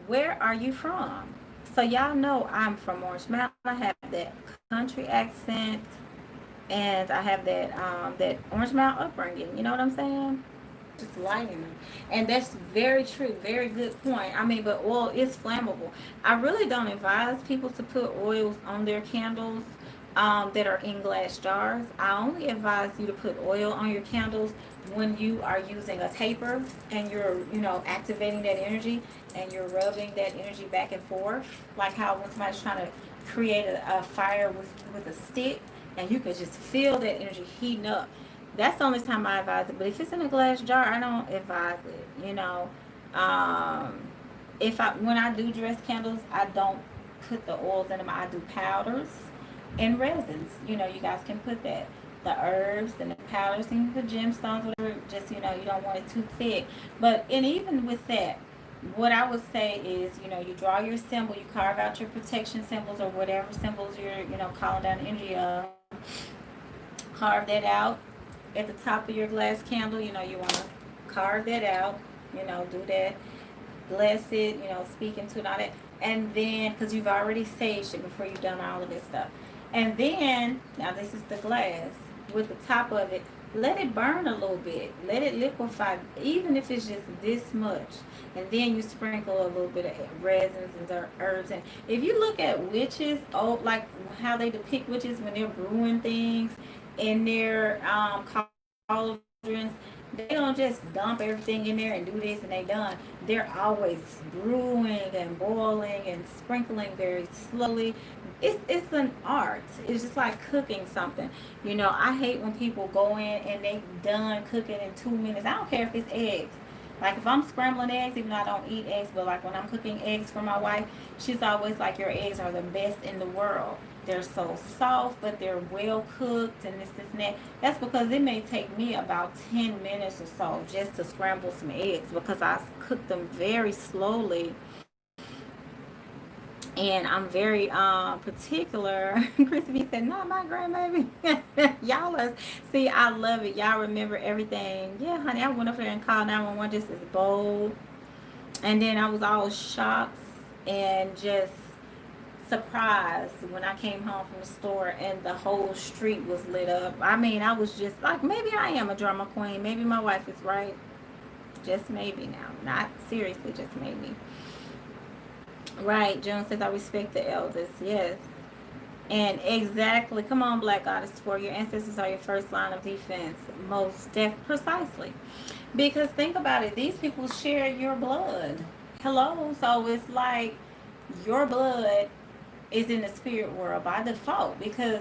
where are you from? So y'all know I'm from Orange Mountain. I have that country accent, and I have that Orange Mountain upbringing. You know what I'm saying? Just lighting them. And that's very true. Very good point. I mean, but oil is flammable. I really don't advise people to put oils on their candles that are in glass jars. I only advise you to put oil on your candles when you are using a taper and you're, activating that energy and you're rubbing that energy back and forth. Like how when somebody's trying to create a fire with a stick, and you can just feel that energy heating up. That's the only time I advise it. But if it's in a glass jar, I don't advise it. When I do dress candles, I don't put the oils in them. I do powders. And resins, you know, you guys can put that. The herbs and the powders and the gemstones, whatever, just, you know, you don't want it too thick. But, and even with that, what I would say is, you know, you draw your symbol, you carve out your protection symbols or whatever symbols you're, you know, calling down the energy of. Carve that out at the top of your glass candle. You know, you want to carve that out, you know, do that. Bless it, you know, speak into it, all that. And then, because you've already saged it before you've done all of this stuff. And then, now this is the glass with the top of it. Let it burn a little bit. Let it liquefy, even if it's just this much. And then you sprinkle a little bit of resins and herbs. And if you look at witches, oh, like how they depict witches when they're brewing things in their cauldrons, they don't just dump everything in there and do this and they done. They're always brewing and boiling and sprinkling very slowly. It's an art. It's just like cooking something. You know, I hate when people go in and they done cooking in 2 minutes. I don't care if it's eggs. Like if I'm scrambling eggs, even though I don't eat eggs, but like when I'm cooking eggs for my wife, she's always like, your eggs are the best in the world. They're so soft, but they're well cooked and this, and that. That's because it may take me about 10 minutes or so just to scramble some eggs because I cook them very slowly. And I'm very particular. Chrissy said, "Not my grandbaby." Y'all are, see, I love it. Y'all remember everything. Yeah, honey, I went up there and called 911 just as bold. And then I was all shocked and just surprised when I came home from the store and the whole street was lit up. I mean, I was just like, maybe I am a drama queen. Maybe my wife is right. Just maybe now. Not seriously, just maybe. Right, June says, I respect the elders. Yes. And exactly, come on, Black Goddess, for your ancestors are your first line of defense. Precisely. Because think about it, these people share your blood. Hello? So it's like your blood is in the spirit world by default because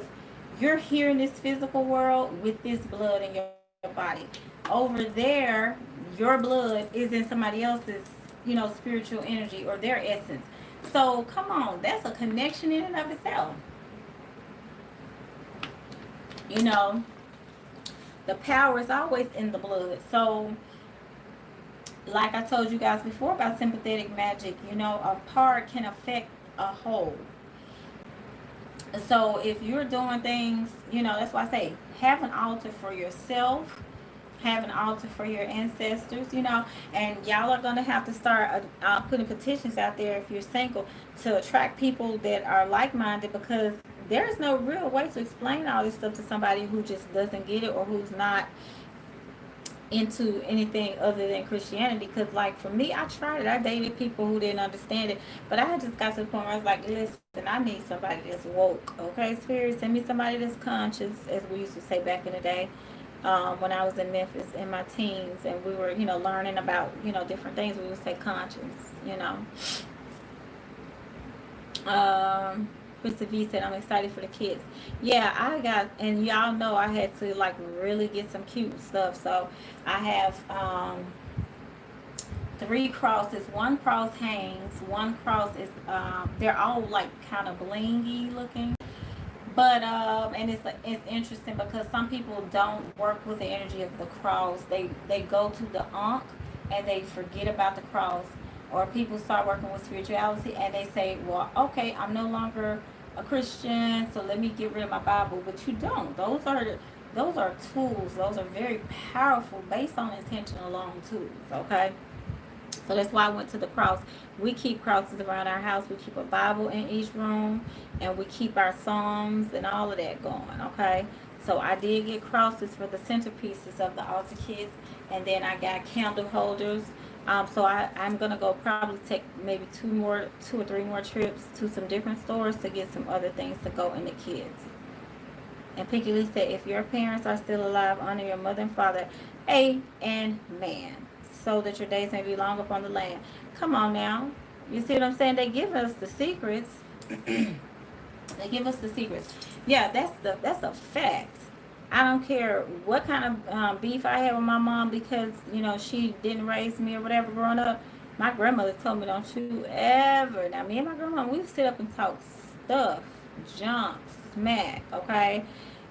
you're here in this physical world with this blood in your body. Over there, your blood is in somebody else's, you know, spiritual energy or their essence. So come on, that's a connection in and of itself. You know, the power is always in the blood. So like I told you guys before about sympathetic magic, you know, a part can affect a whole. So if you're doing things, you know, that's why I say have an altar for yourself, have an altar for your ancestors, you know, and y'all are going to have to start putting petitions out there if you're single to attract people that are like-minded because there's no real way to explain all this stuff to somebody who just doesn't get it or who's not into anything other than Christianity. Because like for me, I tried it. I dated people who didn't understand it, but I just got to the point where I was like, listen, I need somebody that's woke. Okay, spirit, send me somebody that's conscious, as we used to say back in the day. When I was in Memphis in my teens and we were, you know, learning about, you know, different things, we would say conscious, you know. Krista V said, I'm excited for the kids. Yeah, I got, and y'all know I had to like really get some cute stuff. So I have 3 crosses. One cross hangs. One cross is, they're all like kind of blingy looking. But and it's interesting because some people don't work with the energy of the cross. They go to the ankh and they forget about the cross. Or people start working with spirituality and they say, well, okay, I'm no longer a Christian, so let me get rid of my Bible. But you don't. Those are tools. Those are very powerful based on intention alone tools. Okay. So that's why I went to the cross. We keep crosses around our house. We keep a Bible in each room. And we keep our Psalms and all of that going, okay? So I did get crosses for the centerpieces of the altar kits. And then I got candle holders. So I'm going to go probably take maybe 2 or 3 more trips to some different stores to get some other things to go in the kids. And Pinky Lee said, if your parents are still alive, honor your mother and father. Amen. So that your days may be long upon the land. Come on now. You see what I'm saying? They give us the secrets. They give us the secrets. Yeah, that's a fact. I don't care what kind of beef I had with my mom because, you know, she didn't raise me or whatever growing up. My grandmother told me, don't you ever. Now, me and my grandma, we sit up and talk stuff, junk, smack, okay,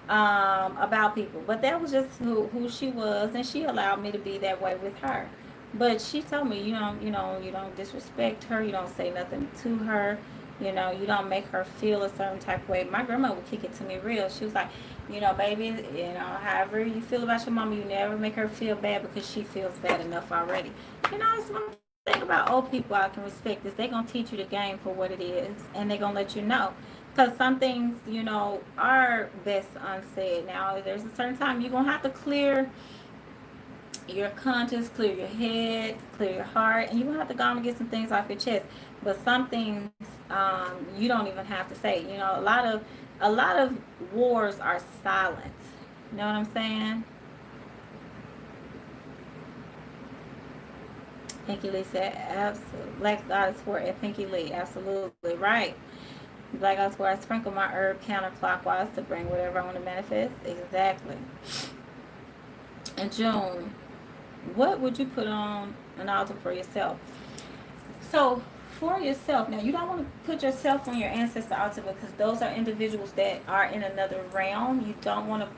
about people. But that was just who she was, and she allowed me to be that way with her. But she told me, you don't disrespect her, you don't say nothing to her, you don't make her feel a certain type of way. My grandma would kick it to me real. She was like, baby, however you feel about your mama, you never make her feel bad because she feels bad enough already. It's one thing about old people I can respect is they gonna teach you the game for what it is, and they gonna let you know. Because some things, are best unsaid. Now, there's a certain time you're gonna have to clear your conscience, clear your head, clear your heart, and you're gonna have to go and get some things off your chest. But some things you don't even have to say. A lot of wars are silent. You know what I'm saying? Pinky Lee said, absolutely. Black Goddess for it. Pinky Lee, absolutely right. Black Goddess where I sprinkle my herb counterclockwise to bring whatever I want to manifest. Exactly. In June, what would you put on an altar for yourself? So for yourself, now you don't want to put yourself on your ancestor altar because those are individuals that are in another realm. You don't want to put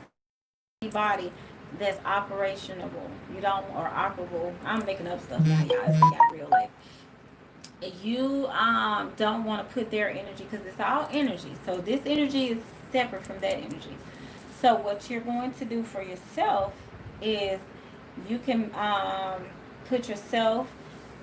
anybody that's operational. You don't, or operable. I'm making up stuff now, y'all. It's got real late. You don't want to put their energy because it's all energy. So this energy is separate from that energy. So what you're going to do for yourself is you can put yourself,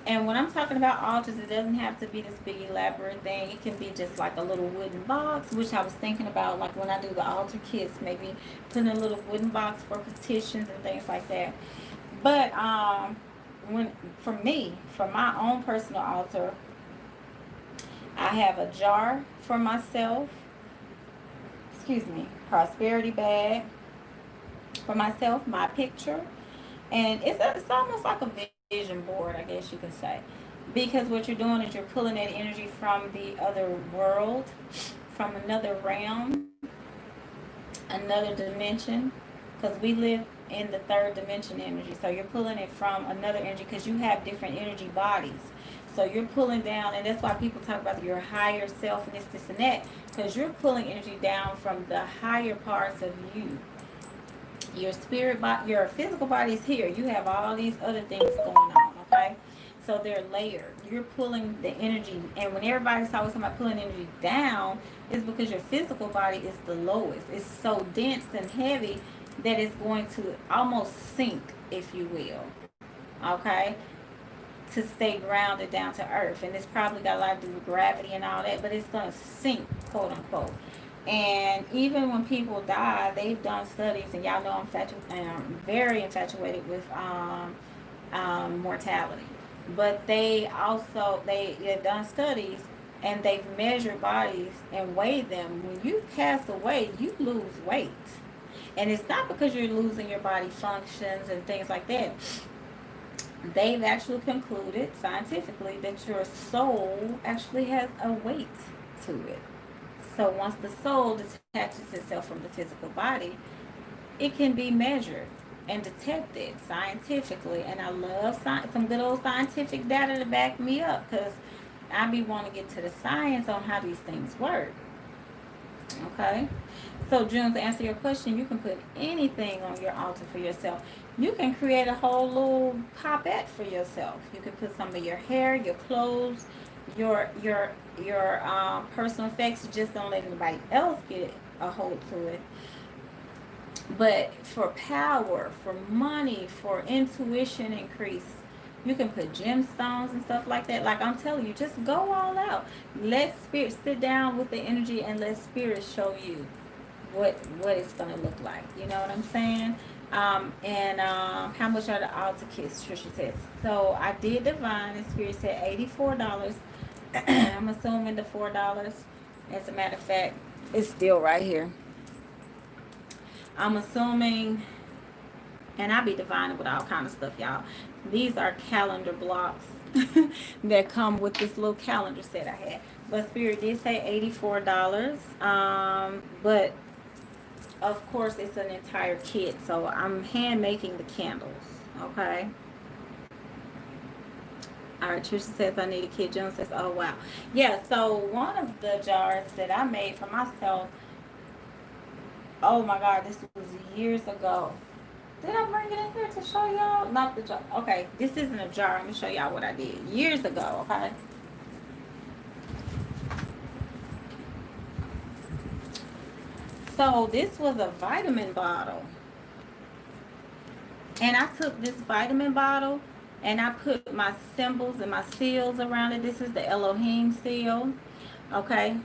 and when I'm talking about altars, it doesn't have to be this big elaborate thing. It can be just like a little wooden box, which I was thinking about, like when I do the altar kits, maybe putting a little wooden box for petitions and things like that. But for me, for my own personal altar, I have a jar for myself. Excuse me, prosperity bag for myself, my picture, and it's almost like a vision board, I guess you can say, because what you're doing is you're pulling that energy from the other world, from another realm, another dimension, because we live in the third dimension energy. So you're pulling it from another energy because you have different energy bodies. So you're pulling down, and that's why people talk about your higher self and this and that, because you're pulling energy down from the higher parts of you. Your spirit body, your physical body is here. You have all these other things going on, okay? So they're layered. You're pulling the energy, and when everybody's always talking about pulling energy down, it's because your physical body is the lowest. It's so dense and heavy that it's going to almost sink, if you will, okay, to stay grounded down to earth. And it's probably got a lot to do with gravity and all that, but it's going to sink, quote unquote. And even when people die, they've done studies, and y'all know I'm very infatuated with mortality. But they've done studies, and they've measured bodies and weighed them. When you pass away, you lose weight. And it's not because you're losing your body functions and things like that. They've actually concluded scientifically that your soul actually has a weight to it. So once the soul detaches itself from the physical body, it can be measured and detected scientifically. And I love some good old scientific data to back me up, because I be wanting to get to the science on how these things work. Okay? So June, to answer your question, you can put anything on your altar for yourself. You can create a whole little poppette for yourself. You can put some of your hair, your clothes, your personal effects. Just don't let anybody else get a hold to it. But for power, for money, for intuition increase, you can put gemstones and stuff like that. Like I'm telling you, just go all out. Let spirit sit down with the energy, and let spirit show you what it's gonna look like. You know what I'm saying? How much are the altar kits? Trisha says. So I did divine, and spirit said $84. I'm assuming the $4. As a matter of fact, it's still right here. I'm assuming, and I be divining with all kind of stuff, y'all. These are calendar blocks that come with this little calendar set I had. But spirit did say $84. But of course it's an entire kit, so I'm hand making the candles. Okay. All right, Trisha says I need a kit. Joan says, oh wow. Yeah, so one of the jars that I made for myself, Oh my God, this was years ago. Did I bring it in here to show y'all? Not the jar. Okay, this isn't a jar. I'm gonna show y'all what I did years ago. Okay. So this was a vitamin bottle, and I took this vitamin bottle and I put my symbols and my seals around it. This is the Elohim seal. Okay.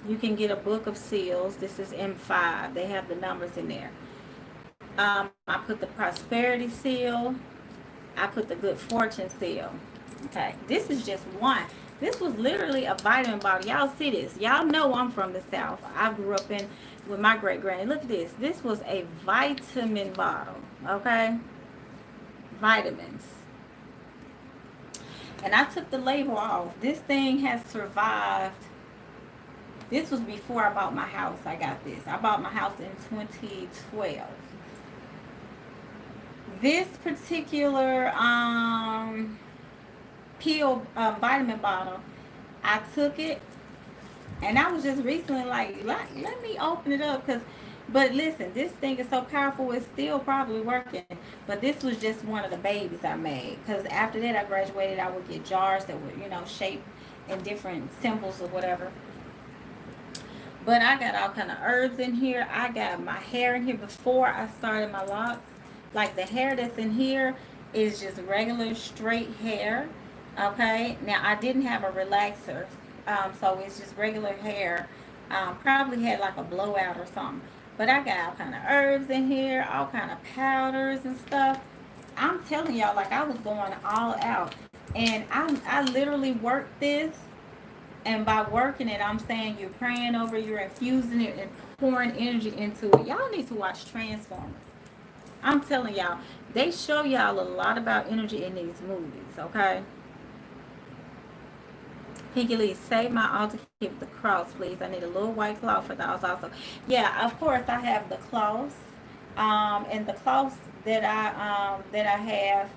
You can get a book of seals. This is M5. They have the numbers in there. I put the prosperity seal. I put the good fortune seal. Okay, this is just one. This was literally a vitamin bottle. Y'all see this? Y'all know I'm from the South. I grew up in with my great granny. Look at this. This was a vitamin bottle. Okay, vitamins. And I took the label off. This thing has survived. This was before I bought my house. I got this. I bought my house in 2012. This particular pill vitamin bottle, I took it, and I was just recently like, let me open it up, but listen, this thing is so powerful, it's still probably working. But this was just one of the babies I made, because after that I graduated, I would get jars that were, shaped in different symbols or whatever. But I got all kind of herbs in here. I got my hair in here before I started my locks. Like the hair that's in here is just regular straight hair. Okay. Now I didn't have a relaxer. So it's just regular hair. Probably had like a blowout or something. But I got all kind of herbs in here, all kind of powders and stuff. I'm telling y'all, like, I was going all out. And I literally worked this. And by working it, I'm saying you're praying over, you're infusing it and pouring energy into it. Y'all need to watch Transformers. I'm telling y'all, they show y'all a lot about energy in these movies, okay? Pinky Lee, save my altar, keep the cross, please. I need a little white cloth for those also. Yeah, of course, I have the cloths. And the cloths that I have,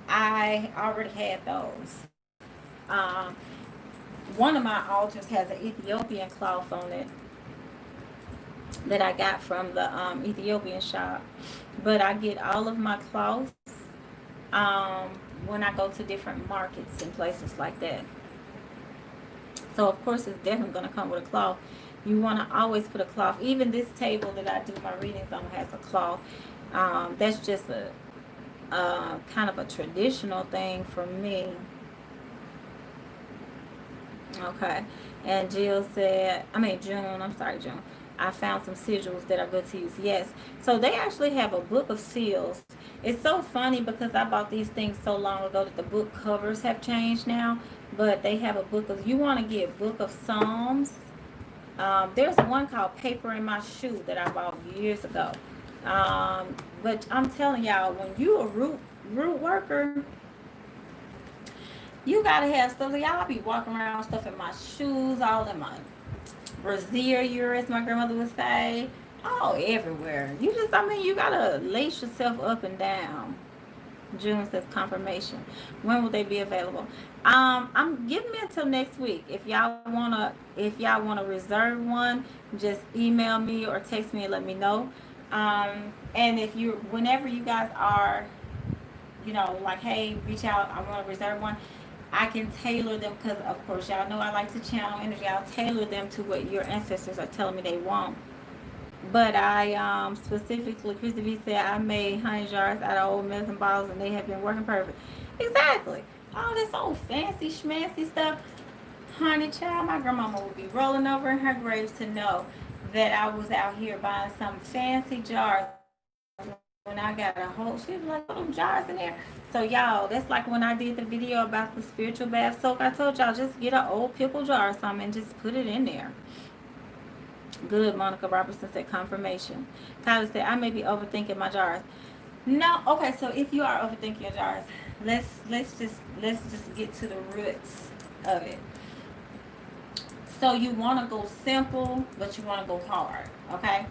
I already had those. One of my altars has an Ethiopian cloth on it that I got from the Ethiopian shop. But I get all of my cloths when I go to different markets and places like that. So of course it's definitely going to come with a cloth. You want to always put a cloth. Even this table that I do my readings on has a cloth. That's just a kind of a traditional thing for me. Okay. And June, I'm sorry, June. I found some sigils that are good to use. Yes. So they actually have a book of seals. It's so funny because I bought these things so long ago that the book covers have changed now. But they have a book of, you want to get Book of Psalms. There's one called Paper in My Shoe that I bought years ago. But I'm telling y'all, when you a root worker, you gotta have stuff. Y'all be walking around stuff in my shoes, all in my brassiere, as my grandmother would say, all everywhere. You gotta lace yourself up and down. June says confirmation. When will they be available? I'm giving me until next week. If y'all wanna reserve one, just email me or text me and let me know. And whenever you guys are, like, hey, reach out, I want to reserve one. I can tailor them because, of course, y'all know I like to channel energy. I'll tailor them to what your ancestors are telling me they want. But I specifically, Christy V said, I made honey jars out of old medicine bottles and they have been working perfect. Exactly. All this old fancy schmancy stuff. Honey child, my grandmama would be rolling over in her grave to know that I was out here buying some fancy jars. When I got a whole, she was like, little jars in there. So y'all, that's like when I did the video about the spiritual bath soak. I told y'all, just get an old pickle jar or something and just put it in there. Good. Monica Robertson said confirmation. Tyler said, I may be overthinking my jars. No. Okay. So if you are overthinking your jars, let's just get to the roots of it. So you want to go simple, but you want to go hard. Okay.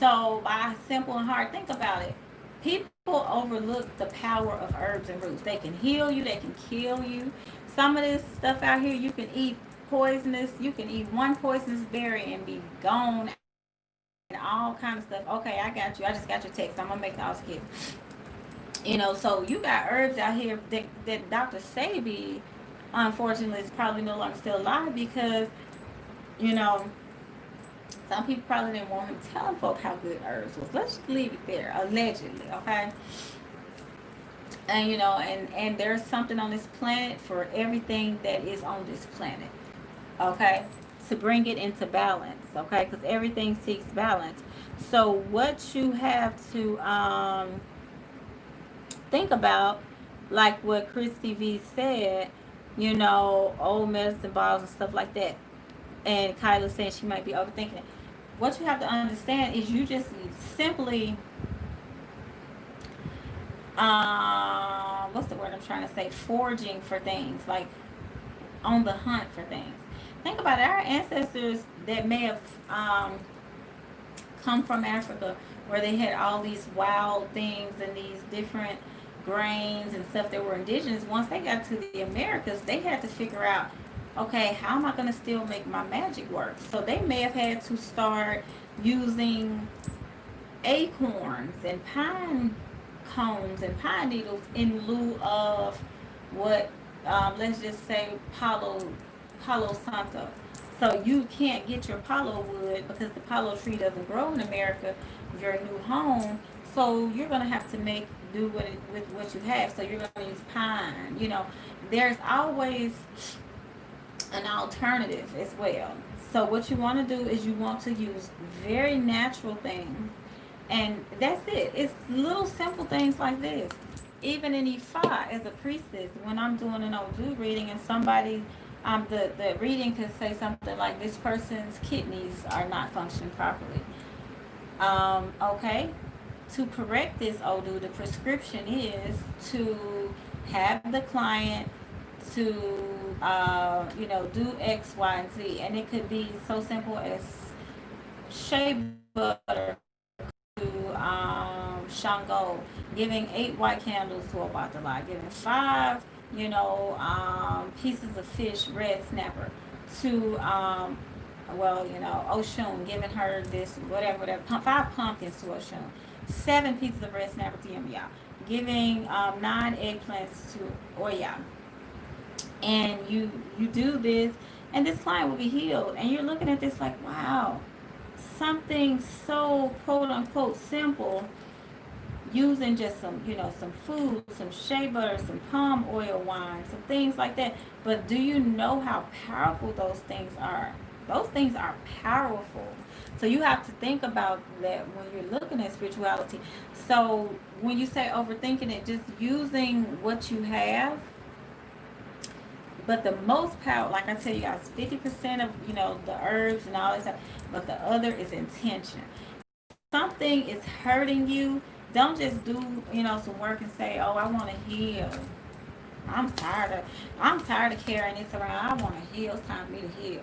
So by simple and hard, think about it. People overlook the power of herbs and roots. They can heal you. They can kill you. Some of this stuff out here, you can eat poisonous. You can eat one poisonous berry and be gone all kind of stuff. Okay, I got you. I just got your text. I'm gonna make the house kid. You know, so you got herbs out here that Dr. Sabi, unfortunately, is probably no longer still alive because, you know, some people probably didn't want him telling folk how good herbs was. Let's just leave it there, allegedly, okay? And you know, and there's something on this planet for everything that is on this planet, okay? To bring it into balance, okay? Because everything seeks balance. So what you have to think about, like what Christy V said, you know, old medicine bottles and stuff like that. And Kyla saying she might be overthinking it. What you have to understand is you just simply, what's the word I'm trying to say? Foraging for things, like on the hunt for things. Think about it. Our ancestors that may have come from Africa, where they had all these wild things and these different grains and stuff that were indigenous. Once they got to the Americas, they had to figure out, okay, how am I going to still make my magic work? So they may have had to start using acorns and pine cones and pine needles in lieu of what, let's just say, Palo Santo. So you can't get your palo wood because the palo tree doesn't grow in America, your new home. So you're gonna have to make do with what you have. So you're gonna use pine. You know, there's always an alternative as well. So what you want to do is you want to use very natural things, and that's it. It's little simple things like this. Even in Ifa, as a priestess, when I'm doing an Odu reading and somebody, the reading could say something like, this person's kidneys are not functioning properly. Okay, to correct this Odu, the prescription is to have the client to, you know, do X, Y, and Z. And it could be so simple as shea butter to Shango, giving 8 white candles to Obatala, giving 5, you know, pieces of fish, red snapper, to, well, you know, Oshun, giving her this, whatever, 5 pumpkins to Oshun, 7 pieces of red snapper to Yemiya, giving 9 eggplants to Oya. And you do this, and this client will be healed. And you're looking at this like, wow, something so quote unquote simple, using just some, you know, some food, some shea butter, some palm oil wine, some things like that. But do you know how powerful those things are? Those things are powerful. So you have to think about that when you're looking at spirituality. So when you say overthinking it, just using what you have. But the most power, like I tell you guys, 50% of, you know, the herbs and all that stuff, but the other is intention. Something is hurting you, don't just do, you know, some work and say, oh, I want to heal. I'm tired of carrying this around. I want to heal. It's time for me to heal.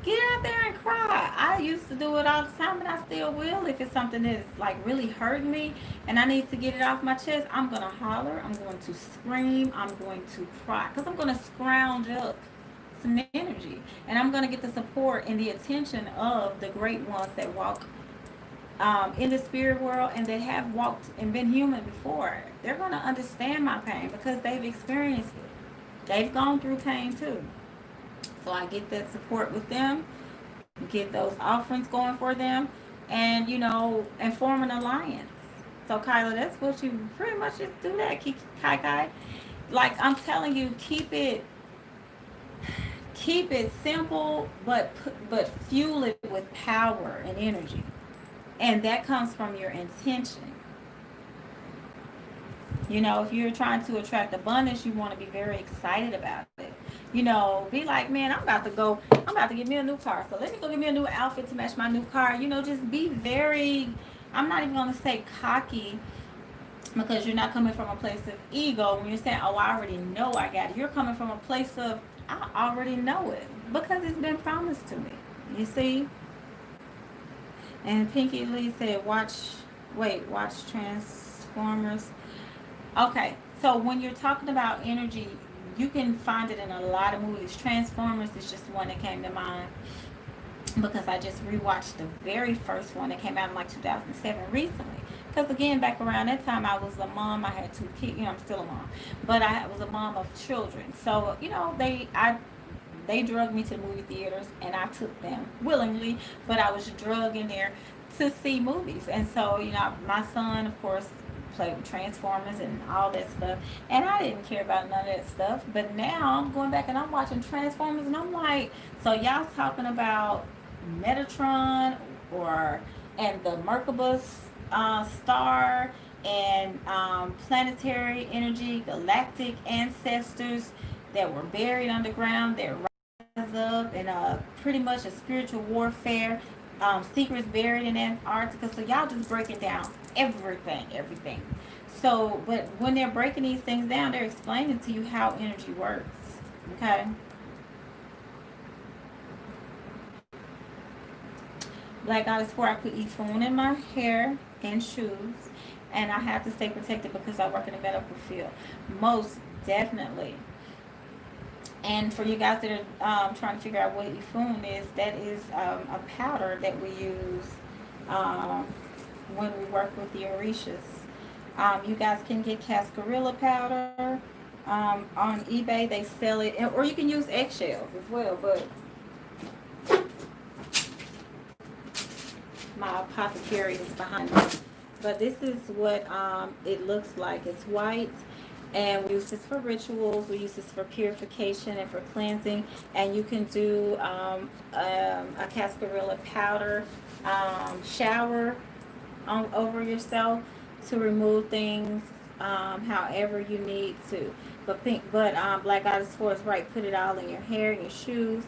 Get out there and cry. I used to do it all the time, and I still will. If it's something that's like really hurting me and I need to get it off my chest, I'm going to holler. I'm going to scream. I'm going to cry because I'm going to scrounge up some energy. And I'm going to get the support and the attention of the great ones that walk in the spirit world and that have walked and been human before. They're going to understand my pain because they've experienced it. They've gone through pain too. So I get that support with them, get those offerings going for them, and, you know, and form an alliance. So Kyla, that's what you pretty much just do that, Kai Kai. Like I'm telling you, keep it simple, but fuel it with power and energy. And that comes from your intention. You know, if you're trying to attract abundance, you want to be very excited about it. You know, be like, man, I'm about to get me a new car. So let me go get me a new outfit to match my new car. You know, just be very, I'm not even going to say cocky, because you're not coming from a place of ego when you're saying, oh, I already know I got it. You're coming from a place of, I already know it because it's been promised to me. You see? And Pinky Lee said, watch Transformers. Okay, so when you're talking about energy, you can find it in a lot of movies. Transformers is just one that came to mind. because I just rewatched the very first one that came out in like 2007 recently. Because again, back around that time, I was a mom. I had 2 kids. You know, I'm still a mom, but I was a mom of children. So you know, they drugged me to the movie theaters, and I took them willingly. But I was drugged in there to see movies, and so you know, my son, of course, played with Transformers and all that stuff, and I didn't care about none of that stuff. But now I'm going back and I'm watching Transformers, and I'm like, so y'all talking about Metatron or and the Merkabah star and planetary energy, galactic ancestors that were buried underground that rise up and pretty much a spiritual warfare. Secrets buried in Antarctica. So y'all just breaking down everything. So, but when they're breaking these things down, they're explaining to you how energy works. Okay. Black Goddess 4, I put Ifun in my hair and shoes. And I have to stay protected because I work in the medical field. Most definitely. And for you guys that are trying to figure out what Ifun is, that is a powder that we use um, when we work with the Orishas. You guys can get cascarilla powder on eBay. They sell it, or you can use eggshells as well. But my apothecary is behind me. But this is what it looks like. It's white, and we use this for rituals. We use this for purification and for cleansing. And you can do a cascarilla powder shower over yourself to remove things however you need to. But Black Goddess 4 is right. Put it all in your hair, your shoes.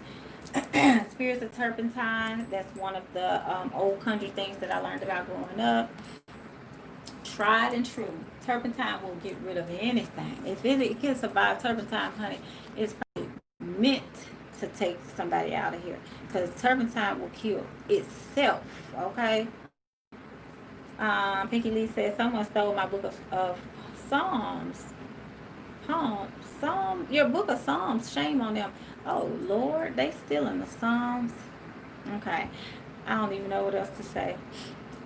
Spirits of turpentine. That's one of the old conjure things that I learned about growing up. Tried and true. Turpentine will get rid of anything. If it can survive turpentine, honey, it's probably meant to take somebody out of here. Because turpentine will kill itself. Okay? Pinky Lee says, someone stole my book of Psalms. Your book of Psalms. Shame on them. Oh, Lord. They stealing the Psalms. Okay. I don't even know what else to say.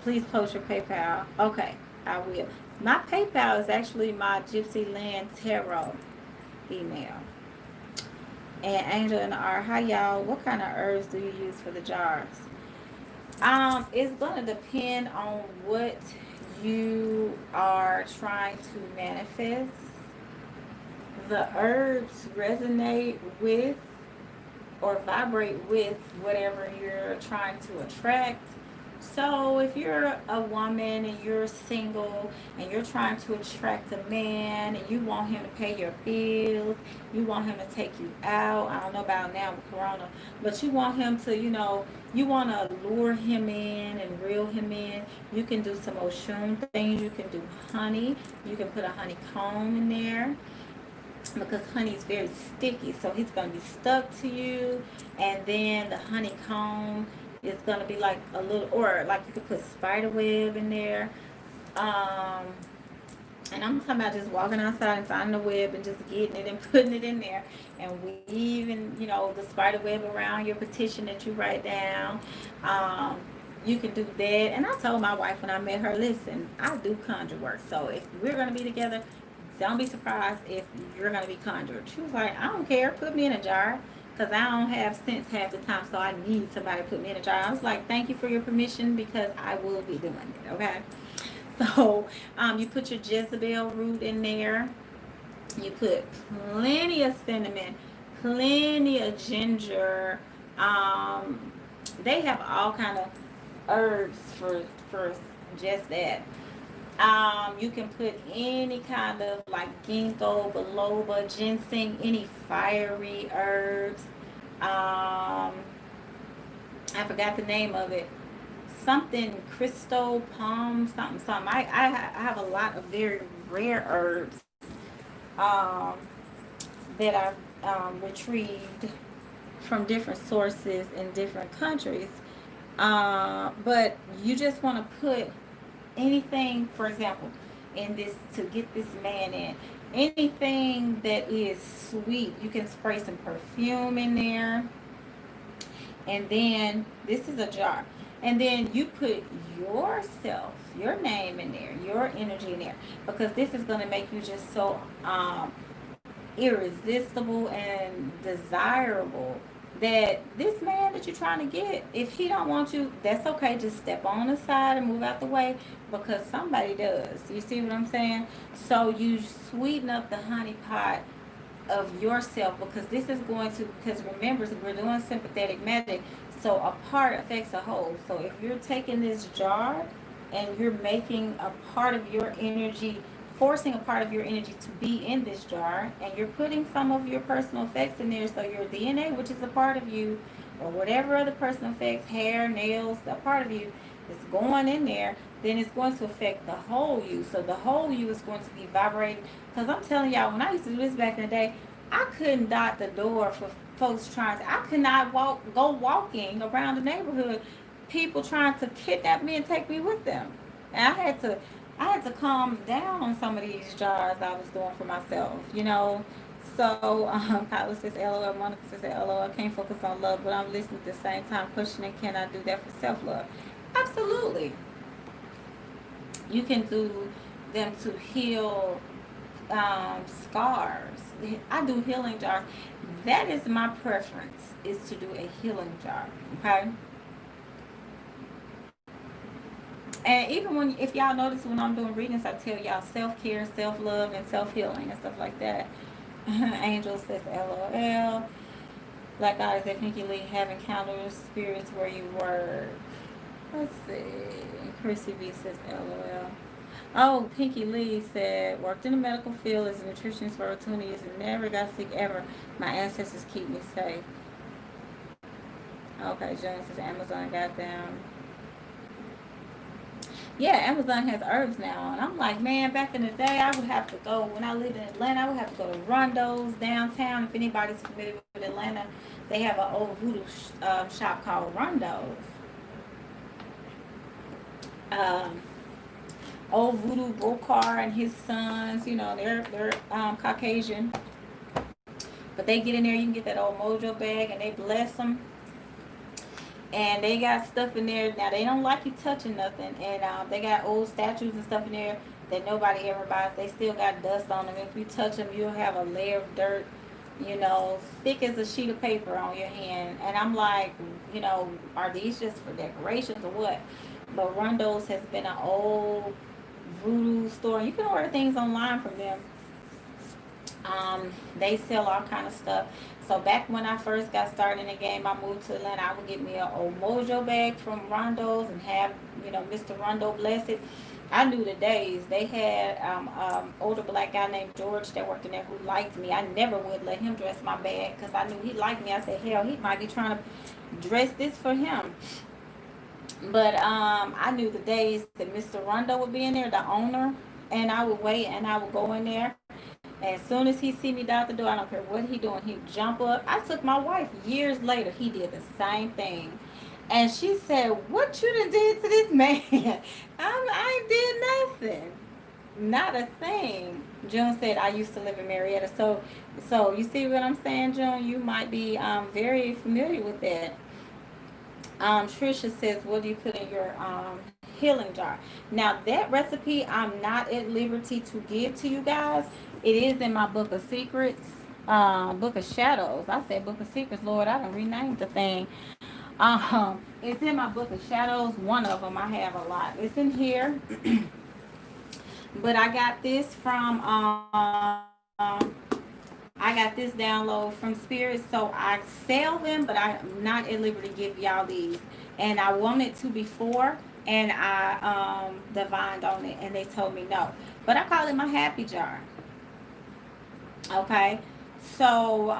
Please post your PayPal. Okay. I will. My PayPal is actually my Gypsy Land Tarot email. And Angel and R, hi y'all. What kind of herbs do you use for the jars? It's gonna depend on what you are trying to manifest. The herbs resonate with or vibrate with whatever you're trying to attract. So if you're a woman and you're single and you're trying to attract a man and you want him to pay your bills, you want him to take you out, I don't know about now with Corona, but you want him to, you want to lure him in and reel him in, you can do some Oshun things. You can do honey. You can put a honeycomb in there, because honey is very sticky, so he's going to be stuck to you. And then the honeycomb is going to be like a little, or like you could put spider web in there. And I'm talking about just walking outside and finding a web and just getting it and putting it in there and weaving, the spider web around your petition that you write down. You can do that. And I told my wife when I met her, listen, I do conjure work. So if we're going to be together, don't be surprised if you're going to be conjured. She was like, I don't care. Put me in a jar, because I don't have sense half the time. So I need somebody to put me in a jar. I was like, thank you for your permission, because I will be doing it. Okay. So you put your Jezebel root in there. You put plenty of cinnamon, plenty of ginger. They have all kind of herbs for just that. You can put any kind of like ginkgo, biloba, ginseng, any fiery herbs. I forgot the name of it. Something crystal palm, something. I have a lot of very rare herbs that I've retrieved from different sources in different countries. But you just want to put anything, for example, in this, to get this man in, anything that is sweet. You can spray some perfume in there. And then this is a jar. And then you put yourself, your name in there, your energy in there, because this is going to make you just so irresistible and desirable that this man that you're trying to get, if he don't want you, that's okay. Just step on the side and move out the way, because somebody does. You see what I'm saying? So you sweeten up the honey pot of yourself, because this is going to, because remember, we're doing sympathetic magic, so a part affects a whole. So if you're taking this jar and you're making a part of your energy, forcing a part of your energy to be in this jar, and you're putting some of your personal effects in there, so your DNA, which is a part of you, or whatever other personal effects, hair, nails, a part of you, is going in there, then it's going to affect the whole you. So the whole you is going to be vibrating. Because I'm telling y'all, when I used to do this back in the day, I couldn't dot the door for folks trying to, I could not go walking around the neighborhood, people trying to kidnap me and take me with them. And I had to calm down on some of these jars I was doing for myself, you know. So, Kyla says LOL, Monica says LOL, I can't focus on love, but I'm listening at the same time, questioning, can I do that for self love? Absolutely. You can do them to heal scars. I do healing jars. That is my preference, is to do a healing jar. Okay. And even when, if y'all notice when I'm doing readings, I tell y'all self-care, self-love, and self-healing and stuff like that. Angel says LOL. Black eyes at Pinky Lee have encounters spirits where you work. Let's see. Chrissy V says LOL. Oh, Pinky Lee said, worked in the medical field as a nutritionist for over 20 years and never got sick ever. My ancestors keep me safe. Okay, Jones says Amazon got them. Yeah, Amazon has herbs now. And I'm like, man, back in the day, I would have to go, when I lived in Atlanta, I would have to go to Rondo's downtown. If anybody's familiar with Atlanta, they have an old voodoo shop called Rondo's. Um, Old voodoo Rootworker and his sons, you know, they're Caucasian. But they get in there, you can get that old mojo bag, and they bless them. And they got stuff in there. Now, they don't like you touching nothing. And they got old statues and stuff in there that nobody ever buys. They still got dust on them. If you touch them, you'll have a layer of dirt, you know, thick as a sheet of paper on your hand. And I'm like, you know, are these just for decorations or what? But Rondo's has been an old voodoo store. You can order things online from them. They sell all kind of stuff. So back when I first got started in the game, I moved to Atlanta. I would get me an old mojo bag from Rondo's and have, you know, Mr. Rondo bless it. I knew the days. They had older black guy named George that worked in there who liked me. I never would let him dress my bag because I knew he liked me. I said, hell, he might be trying to dress this for him. But I knew the days that Mr. Rondo would be in there, the owner, and I would wait and I would go in there. And as soon as he see me down the door, I don't care what he doing, he'd jump up. I took my wife years later. He did the same thing. And she said, what you done did to this man? I ain't did nothing. Not a thing. June said, I used to live in Marietta. So you see what I'm saying, June? You might be very familiar with that. Trisha says, what do you put in your healing jar? Now, that recipe I'm not at liberty to give to you guys. It is in my book of secrets, book of shadows. I said book of secrets, Lord, I done renamed the thing. It's in my book of shadows. One of them, I have a lot. It's in here. But I got this from I got this download from Spirit, so I sell them, but I'm not at liberty to give y'all these. And I wanted to before, and I divined on it, and they told me no. But I call it my happy jar. Okay, so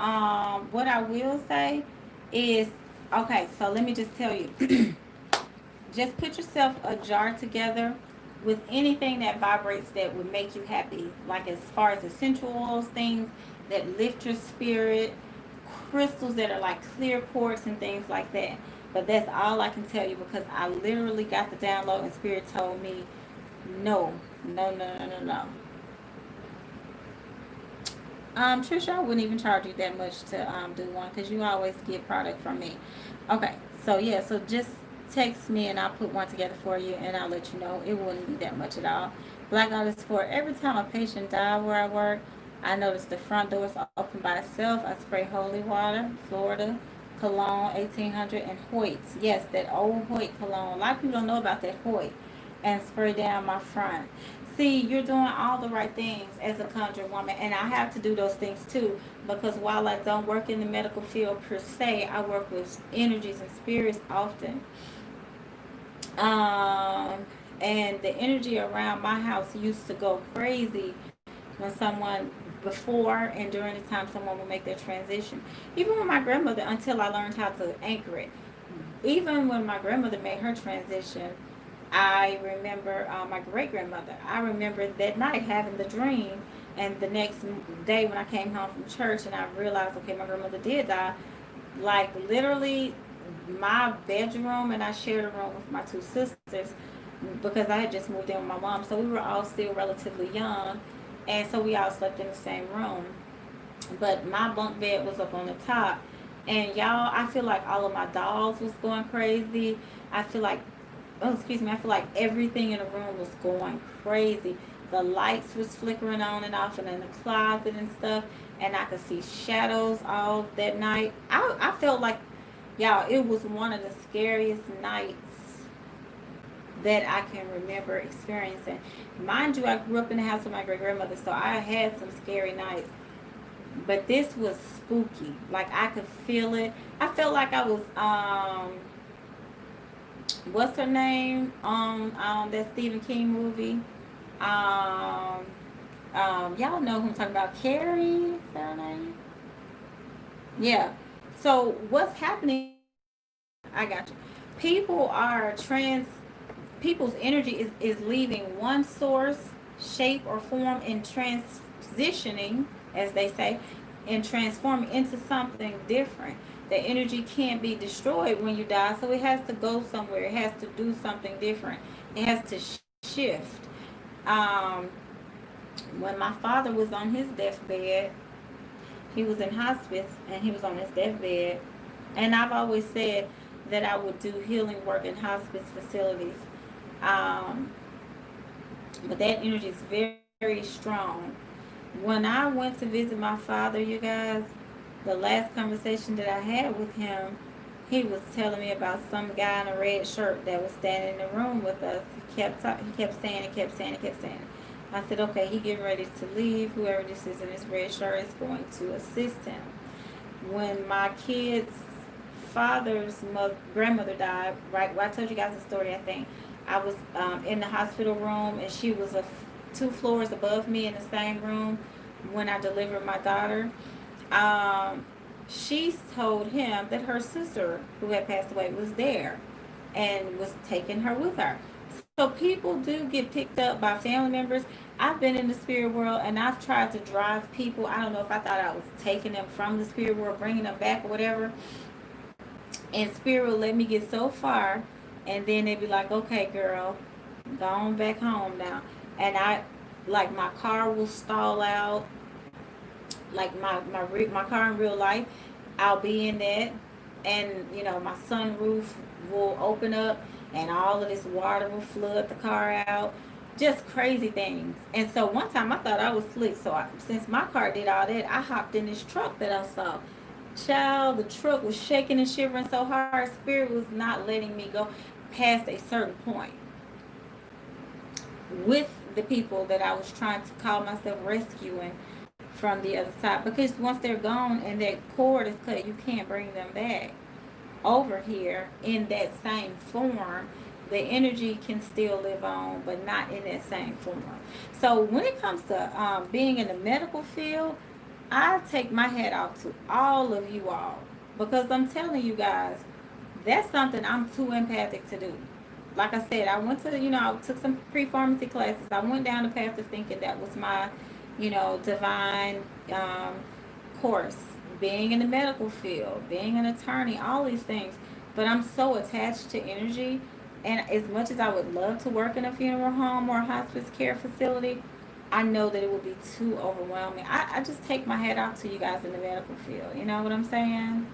what I will say is, okay, so let me just tell you, just put yourself a jar together with anything that vibrates that would make you happy, like as far as essential oils, things that lift your spirit, crystals that are like clear quartz and things like that. But that's all I can tell you, because I literally got the download and Spirit told me no, no, no, no, no, no. Trisha, I wouldn't even charge you that much to do one because you always get product from me. Okay, so yeah, so just text me and I'll put one together for you and I'll let you know. It wouldn't be that much at all. Blackout is for every time a patient dies where I work. I notice the front door is open by itself. I spray holy water, Florida, cologne, 1800, and Hoyt's. Yes, that old Hoyt cologne. A lot of people don't know about that Hoyt. And spray down my front. See, you're doing all the right things as a conjure woman, and I have to do those things too because while I don't work in the medical field per se, I work with energies and spirits often. Um, and the energy around my house used to go crazy when someone before and during the time someone would make their transition. Even with my grandmother, until I learned how to anchor it. Even when my grandmother made her transition, I remember my great grandmother. I remember that night having the dream, and the next day when I came home from church and I realized, okay, my grandmother did die. Like literally, my bedroom, and I shared a room with my two sisters because I had just moved in with my mom, so we were all still relatively young, and so we all slept in the same room. But my bunk bed was up on the top, and y'all, I feel like all of my dolls was going crazy. I feel like oh excuse me, I feel like everything in the room was going crazy. The lights was flickering on and off and in the closet and stuff, and I could see shadows all that night. I felt like, y'all, it was one of the scariest nights that I can remember experiencing. Mind you, I grew up in the house with my great grandmother, so I had some scary nights, but this was spooky. Like I could feel it. I felt like I was what's her name on that Stephen King movie? Um, y'all know who I'm talking about. Carrie, is that her name? Yeah. So what's happening? I got you. People are trans. People's energy is leaving one source, shape, or form and transitioning, as they say, and transforming into something different. The energy can't be destroyed when you die, so it has to go somewhere. It has to do something different. It has to shift. Um, when my father was on his deathbed, he was in hospice and he was on his deathbed. And I've always said that I would do healing work in hospice facilities. Um, but that energy is very strong. When I went to visit my father, you guys, the last conversation that I had with him, he was telling me about some guy in a red shirt that was standing in the room with us. He kept saying it, kept saying it, kept saying it. I said, okay, he getting ready to leave. Whoever this is in this red shirt is going to assist him. When my kid's grandmother died, right? Well, I told you guys the story, I think. I was in the hospital room, and she was two floors above me in the same room when I delivered my daughter. Um, she told him that her sister, who had passed away, was there and was taking her with her. So people do get picked up by family members. I've been in the spirit world and I've tried to drive people. I don't know if I thought I was taking them from the spirit world, bringing them back or whatever. And spirit will let me get so far, and then they'd be like, okay, girl, go on back home now. And I, like, my car will stall out, like my car in real life, I'll be in that, and my sunroof will open up, and all of this water will flood the car out. Just crazy things. And so one time I thought I was slick, so since my car did all that, I hopped in this truck that I saw. Child, the truck was shaking and shivering so hard, spirit was not letting me go past a certain point with the people that I was trying to call myself rescuing from the other side, because once they're gone and that cord is cut, you can't bring them back over here in that same form. The energy can still live on, but not in that same form. So when it comes to being in the medical field, I take my hat off to all of you all, because I'm telling you guys, that's something I'm too empathic to do. Like I said, I went to, I took some pre-pharmacy classes. I went down the path of thinking that was my, divine course. Being in the medical field, being an attorney, all these things. But I'm so attached to energy. And as much as I would love to work in a funeral home or a hospice care facility, I know that it would be too overwhelming. I just take my hat off to you guys in the medical field. You know what I'm saying?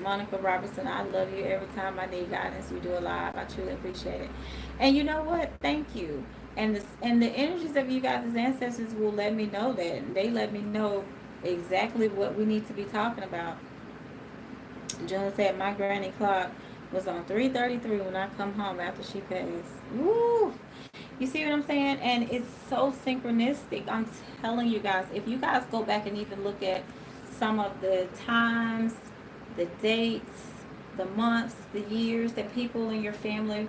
Monica Robertson, I love you every time I need guidance. You do a live. I truly appreciate it. And you know what? Thank you. And the energies of you guys' ancestors will let me know that. They let me know exactly what we need to be talking about. June said my granny clock was on 3:33 when I come home after she passed. Woo! You see what I'm saying? And it's so synchronistic. I'm telling you guys, if you guys go back and even look at some of the times, the dates, the months, the years that people in your family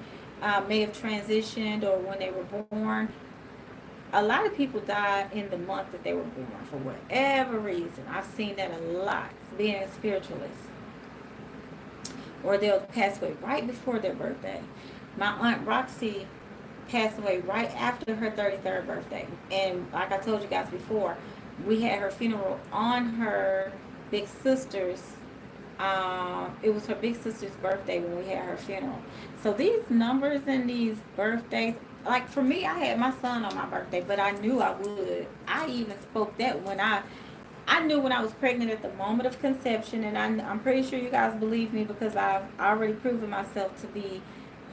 may have transitioned or when they were born, a lot of people died in the month that they were born for whatever reason. I've seen that a lot, being a spiritualist. Or they'll pass away right before their birthday. My Aunt Roxy passed away right after her 33rd birthday. And like I told you guys before, we had her funeral on her big sister's. It was her big sister's birthday when we had her funeral. So these numbers and these birthdays, like for me, I had my son on my birthday, but I knew I would. I even spoke that when I knew when I was pregnant at the moment of conception, and I'm pretty sure you guys believe me because I've already proven myself to be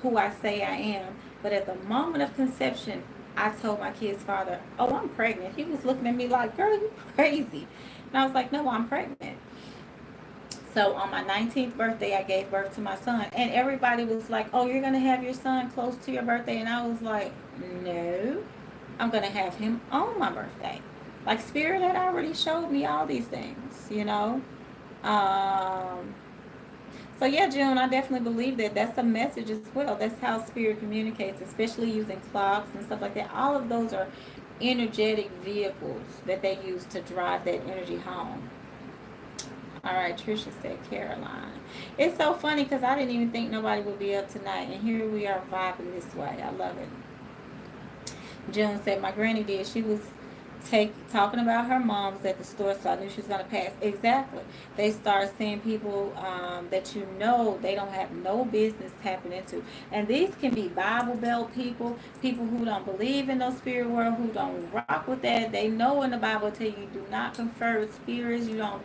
who I say I am. But at the moment of conception, I told my kid's father, "Oh, I'm pregnant." He was looking at me like, "Girl, you crazy." And I was like, "No, I'm pregnant." So on my 19th birthday, I gave birth to my son. And everybody was like, "Oh, you're going to have your son close to your birthday." And I was like, "No, I'm going to have him on my birthday." Like Spirit had already showed me all these things, you know. Um, so yeah, June, I definitely believe that that's a message as well. That's how Spirit communicates, especially using clocks and stuff like that. All of those are energetic vehicles that they use to drive that energy home. All right, Trisha said Caroline. It's so funny because I didn't even think nobody would be up tonight, and here we are vibing this way. I love it. June said my granny did. She was talking about her moms at the store, so I knew she was gonna pass. Exactly. They start seeing people that you know they don't have no business tapping into, and these can be Bible Belt people, people who don't believe in no spirit world, who don't rock with that. They know in the Bible tell you do not confer with spirits. You don't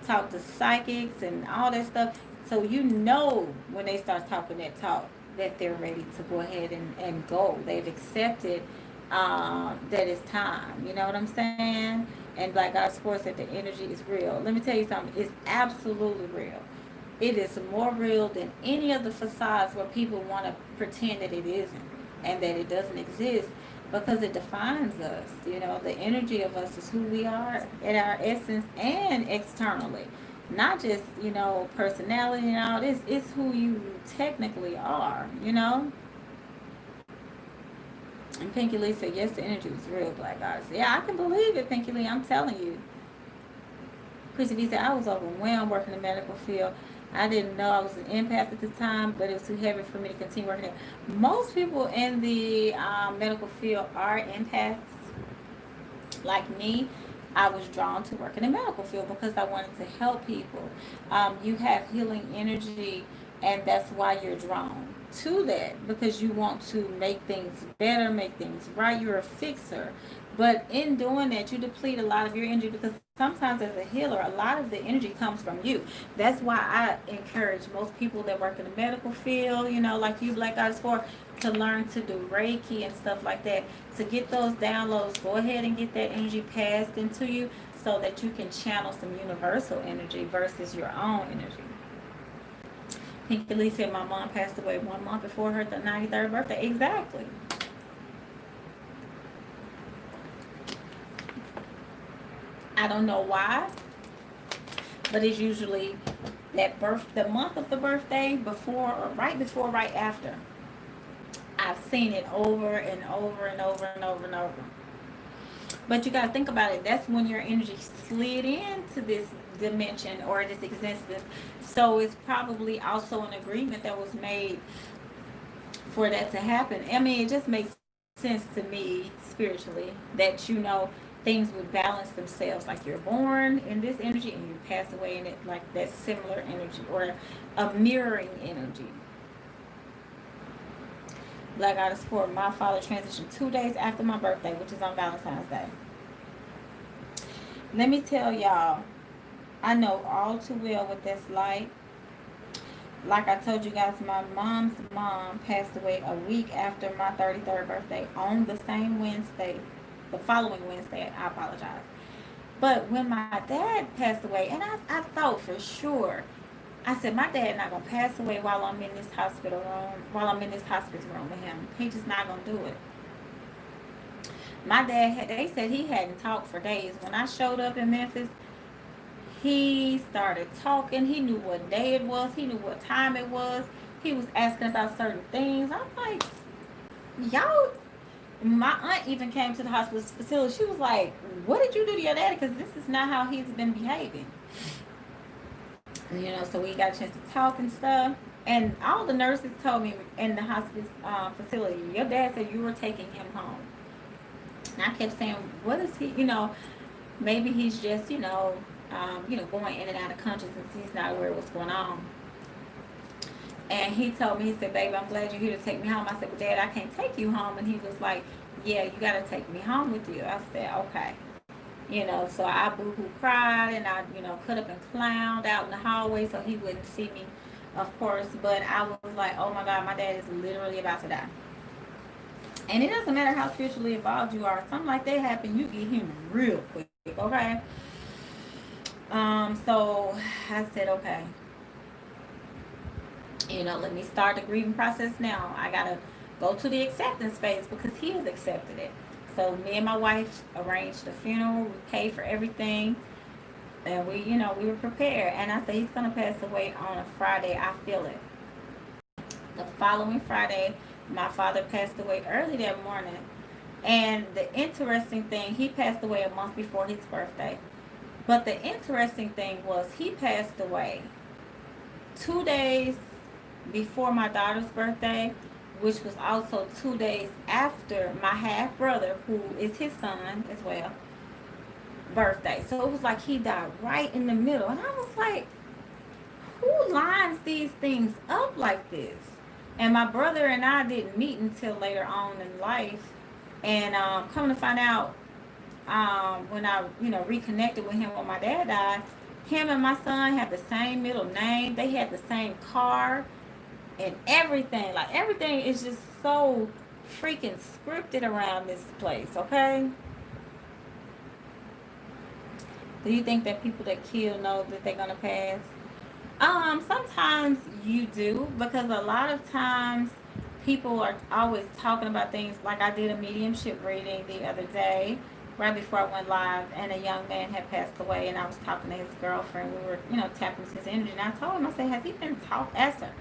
talk to psychics and all that stuff. So you know when they start talking that talk that they're ready to go ahead and go. They've accepted that it's time. You know what I'm saying? And Black God Sports that the energy is real. Let me tell you something. It's absolutely real. It is more real than any of the facades where people want to pretend that it isn't and that it doesn't exist because it defines us. You know, the energy of us is who we are at our essence and externally. Not just, you know, personality and all this. It's who you technically are, you know? And Pinky Lee said, yes, the energy was real, Black Goddess. Yeah, I can believe it, Pinky Lee. I'm telling you. Chrissy B said, I was overwhelmed working in the medical field. I didn't know I was an empath at the time, but it was too heavy for me to continue working there. Most people in the medical field are empaths. Like me, I was drawn to work in the medical field because I wanted to help people. You have healing energy, and that's why you're drawn to that, because you want to make things better, make things right. You're a fixer. But in doing that, you deplete a lot of your energy because sometimes as a healer, a lot of the energy comes from you. That's why I encourage most people that work in the medical field, you know, like you, Black Goddess 4, to learn to do Reiki and stuff like that. To get those downloads, go ahead and get that energy passed into you so that you can channel some universal energy versus your own energy. Pinky Lee said my mom passed away 1 month before her 93rd birthday. Exactly. I don't know why, but it's usually the month of the birthday, before or right before, right after. I've seen it over and over and over and over and over. But you got to think about it. That's when your energy slid into this dimension or this existence. So it's probably also an agreement that was made for that to happen. I mean, it just makes sense to me spiritually that, you know, things would balance themselves. Like you're born in this energy and you pass away in it, like that similar energy or a mirroring energy. Black Goddess 4, my father transitioned 2 days after my birthday, which is on Valentine's Day. Let me tell y'all, I know all too well what that's like I told you guys, my mom's mom passed away a week after my 33rd birthday on the same Wednesday, the following Wednesday. I apologize. But when my dad passed away, and I thought for sure, I said, my dad not going to pass away while I'm in this hospital room, while I'm in this hospice room with him. He just not going to do it. My dad, they said he hadn't talked for days. When I showed up in Memphis, he started talking. He knew what day it was. He knew what time it was. He was asking about certain things. I'm like, y'all. My aunt even came to the hospital facility. She was like, what did you do to your daddy? Because this is not how he's been behaving. So we got a chance to talk and stuff. And all the nurses told me in the hospice facility, your dad said you were taking him home. And I kept saying, what is he, maybe he's just, going in and out of consciousness and he's not aware of what's going on. And he told me, he said, baby, I'm glad you're here to take me home. I said, well, Dad, I can't take you home. And he was like, yeah, you got to take me home with you. I said, okay. So I boo-hoo cried and I, cut up and clowned out in the hallway so he wouldn't see me, of course. But I was like, oh my God, my dad is literally about to die. And it doesn't matter how spiritually involved you are. Something like that happen, you get human real quick, okay? So I said, okay. Let me start the grieving process now. I got to go to the acceptance phase because he has accepted it. So me and my wife arranged the funeral. We paid for everything. And we were prepared. And I said, he's going to pass away on a Friday. I feel it. The following Friday, my father passed away early that morning. And the interesting thing, he passed away a month before his birthday. But the interesting thing was he passed away 2 days before my daughter's birthday, which was also 2 days after my half brother, who is his son as well, birthday. So it was like he died right in the middle. And I was like, who lines these things up like this? And my brother and I didn't meet until later on in life. And come to find out, when I, reconnected with him when my dad died, him and my son had the same middle name. They had the same car and everything. Like, everything is just so freaking scripted around this place, okay? Do you think that people that kill know that they're going to pass? Sometimes you do, because a lot of times people are always talking about things. Like, I did a mediumship reading the other day, right before I went live, and a young man had passed away, and I was talking to his girlfriend. We were, tapping his energy, and I told him, I said, has he been asked her.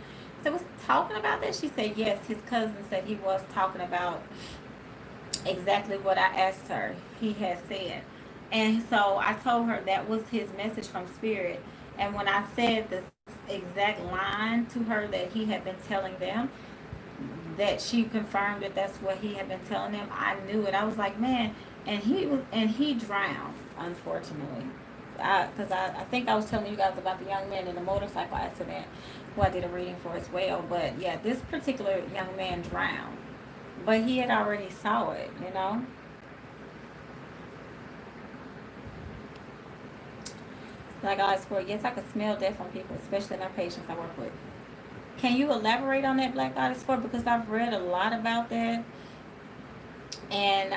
So was talking about that? She said, yes, his cousin said he was talking about exactly what I asked her. He had said. And so I told her that was his message from Spirit. And when I said the exact line to her that he had been telling them, that she confirmed that that's what he had been telling them, I knew it. I was like, man, and he drowned, unfortunately. Because I think I was telling you guys about the young man in the motorcycle accident, who I did a reading for as well. But yeah, this particular young man drowned. But he had already saw it, Like I was for, yes, I could smell death on people, especially my patients I work with. Can you elaborate on that, Black Goddess 4? Because I've read a lot about that. And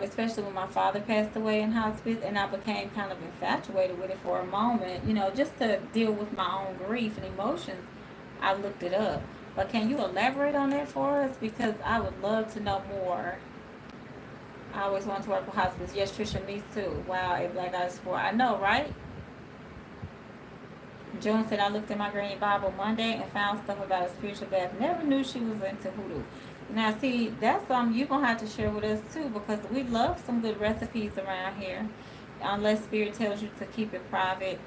especially when my father passed away in hospice, and I became kind of infatuated with it for a moment, just to deal with my own grief and emotions. I looked it up. But can you elaborate on that for us? Because I would love to know more. I always wanted to work with hospice. Yes, Trisha, me too. Wow, a Black Goddess 4. I know, right? June said, I looked in my Green Bible Monday and found stuff about a spiritual bath. Never knew she was into hoodoo. Now, see, that's something you're going to have to share with us, too, because we love some good recipes around here, unless Spirit tells you to keep it private,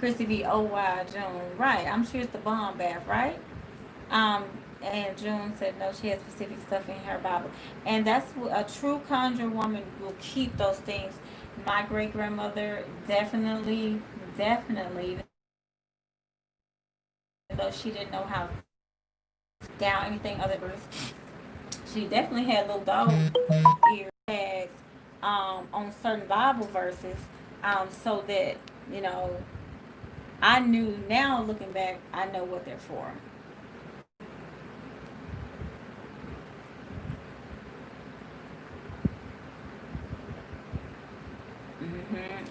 Chrissy B, oh, wow, June. Right, I'm sure it's the bomb bath, right? And June said, no, she has specific stuff in her Bible. And that's a true conjure woman will keep those things. My great-grandmother definitely, even though she didn't know how down anything other than she definitely had little dog ear tags on certain Bible verses, so that you know I knew. Now looking back, I know what they're for.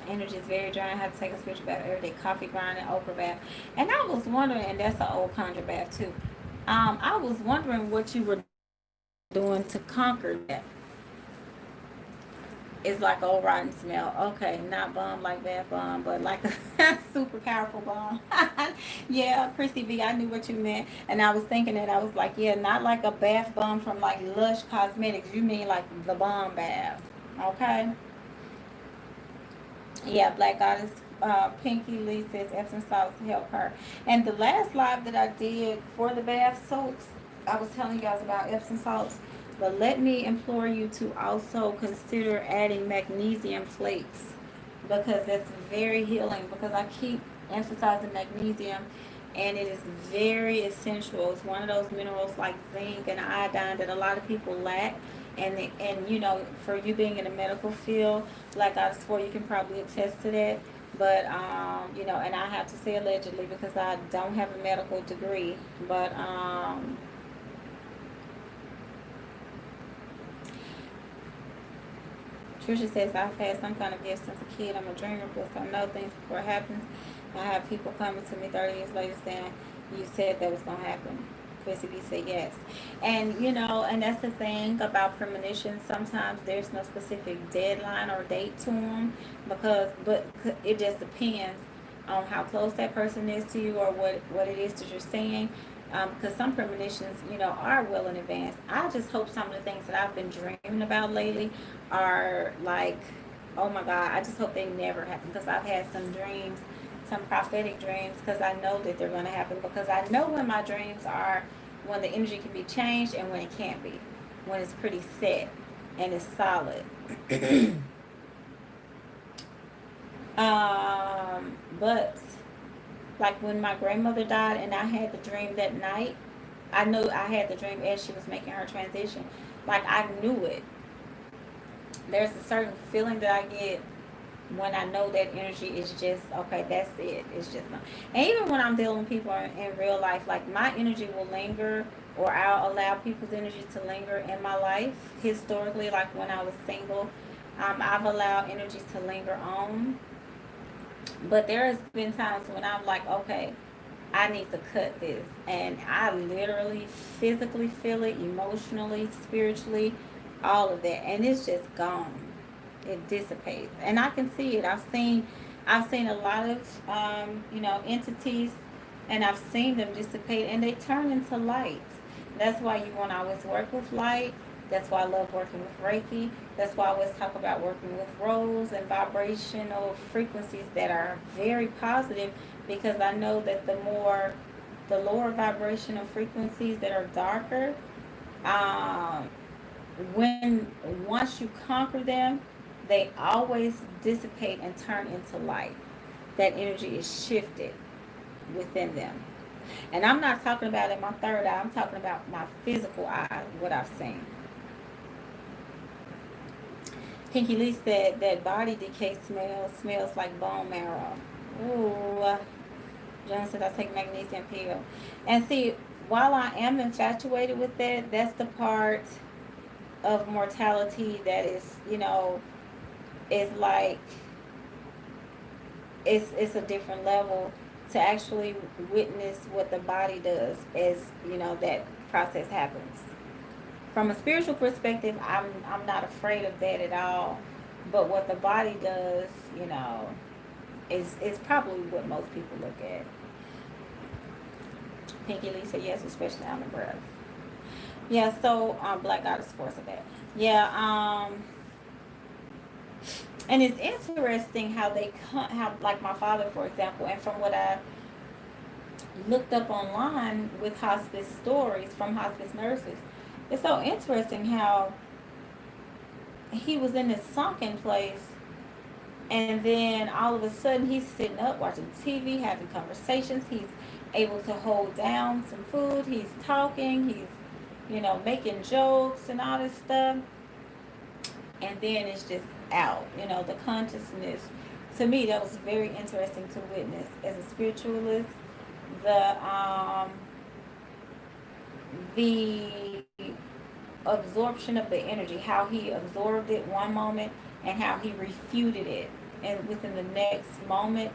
Energy is very dry. I have to take a spiritual bath every day. Coffee grind and okra bath. And I was wondering, and that's an old conjure bath too. I was wondering what you were doing to conquer that. It's like old rotten smell. Okay, not bomb like bath bomb, but like a super powerful bomb. Yeah, Christy B, I knew what you meant, and I was thinking that I was like, yeah, not like a bath bomb from like Lush Cosmetics. You mean like the bomb bath? Okay. Yeah, Black Goddess Pinky Lee says Epsom salts help her. And the last live that I did for the bath soaks, I was telling you guys about Epsom salts. But let me implore you to also consider adding magnesium flakes because that's very healing. Because I keep emphasizing magnesium, and it is very essential. It's one of those minerals like zinc and iodine that a lot of people lack. And you know, for you being in the medical field, like I swore, you can probably attest to that. But you know, and I have to say allegedly because I don't have a medical degree. But Trisha says I've had some kind of gift since a kid. I'm a dreamer, plus I know things before it happens. I have people coming to me 30 years later saying you said that was gonna happen. Chrissy B said yes. And you know, and that's the thing about premonitions. Sometimes there's no specific deadline or date to them but it just depends on how close that person is to you or what it is that you're saying. Because some premonitions, you know, are well in advance. I just hope some of the things that I've been dreaming about lately are like, oh my God, I just hope they never happen because I've had some dreams, some prophetic dreams, because I know that they're going to happen because I know when my dreams are, when the energy can be changed and when it can't be, when it's pretty set and it's solid. But like when my grandmother died and I had the dream that night, I knew I had the dream as she was making her transition. Like I knew it. There's a certain feeling that I get when I know that energy is just okay. That's it. It's just not. And even when I'm dealing with people in real life, like my energy will linger, or I'll allow people's energy to linger in my life. Historically, like when I was single, I've allowed energy to linger on. But there has been times when I'm like, okay, I need to cut this. And I literally physically feel it, emotionally, spiritually, all of that. And it's just gone. It dissipates. And I can see it. I've seen a lot of you know, entities, and I've seen them dissipate and they turn into light. That's why you want to always work with light. That's why I love working with Reiki. That's why I always talk about working with rose and vibrational frequencies that are very positive, because I know that the lower vibrational frequencies that are darker, um, when once you conquer them, they always dissipate and turn into light. That energy is shifted within them. And I'm not talking about in my third eye, I'm talking about my physical eye, what I've seen. Pinky Lee said that body decay smells like bone marrow. Ooh. John said I take magnesium pill. And see, while I am infatuated with that, that's the part of mortality that is, you know, is like it's a different level to actually witness what the body does as, you know, that process happens. From a spiritual perspective, I'm not afraid of that at all. But what the body does, you know, is probably what most people look at. Pinky Lee said yes, especially on the breath. Yeah, so Black Goddess Force of that. Yeah, and it's interesting how how like my father, for example, and from what I looked up online with hospice stories from hospice nurses, it's so interesting how he was in this sunken place And then all of a sudden, he's sitting up watching TV, having conversations. He's able to hold down some food. He's talking. He's, making jokes and all this stuff. And then it's just out. The consciousness. To me, that was very interesting to witness as a spiritualist. The absorption of the energy, how he absorbed it one moment and how he refuted it, and within the next moment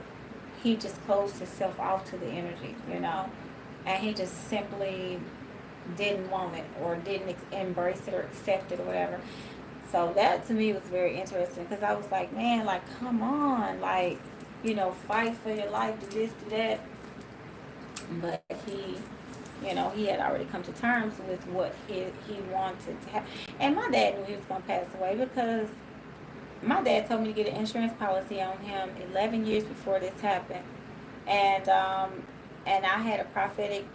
he just closed himself off to the energy, and he just simply didn't want it or didn't embrace it or accept it or whatever. So that to me was very interesting, because I was like, man, like, come on, like, fight for your life, do this, do that. But he had already come to terms with what he wanted to have. And my dad knew he was going to pass away, because my dad told me to get an insurance policy on him 11 years before this happened. And I had a prophetic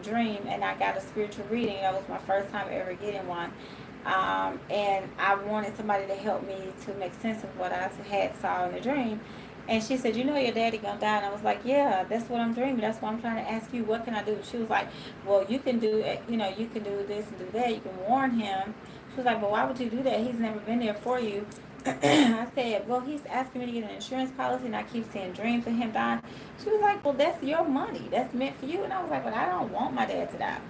dream, and I got a spiritual reading. That was my first time ever getting one. And I wanted somebody to help me to make sense of what I had saw in the dream. And she said, your daddy gonna die. And I was like, yeah, that's what I'm dreaming. That's why I'm trying to ask you, what can I do? She was like, well, you can do it. You can do this and do that. You can warn him. She was like, but why would you do that? He's never been there for you. I said, well, he's asking me to get an insurance policy, and I keep seeing dreams of him dying. She was like, well, that's your money. That's meant for you. And I was like, but I don't want my dad to die.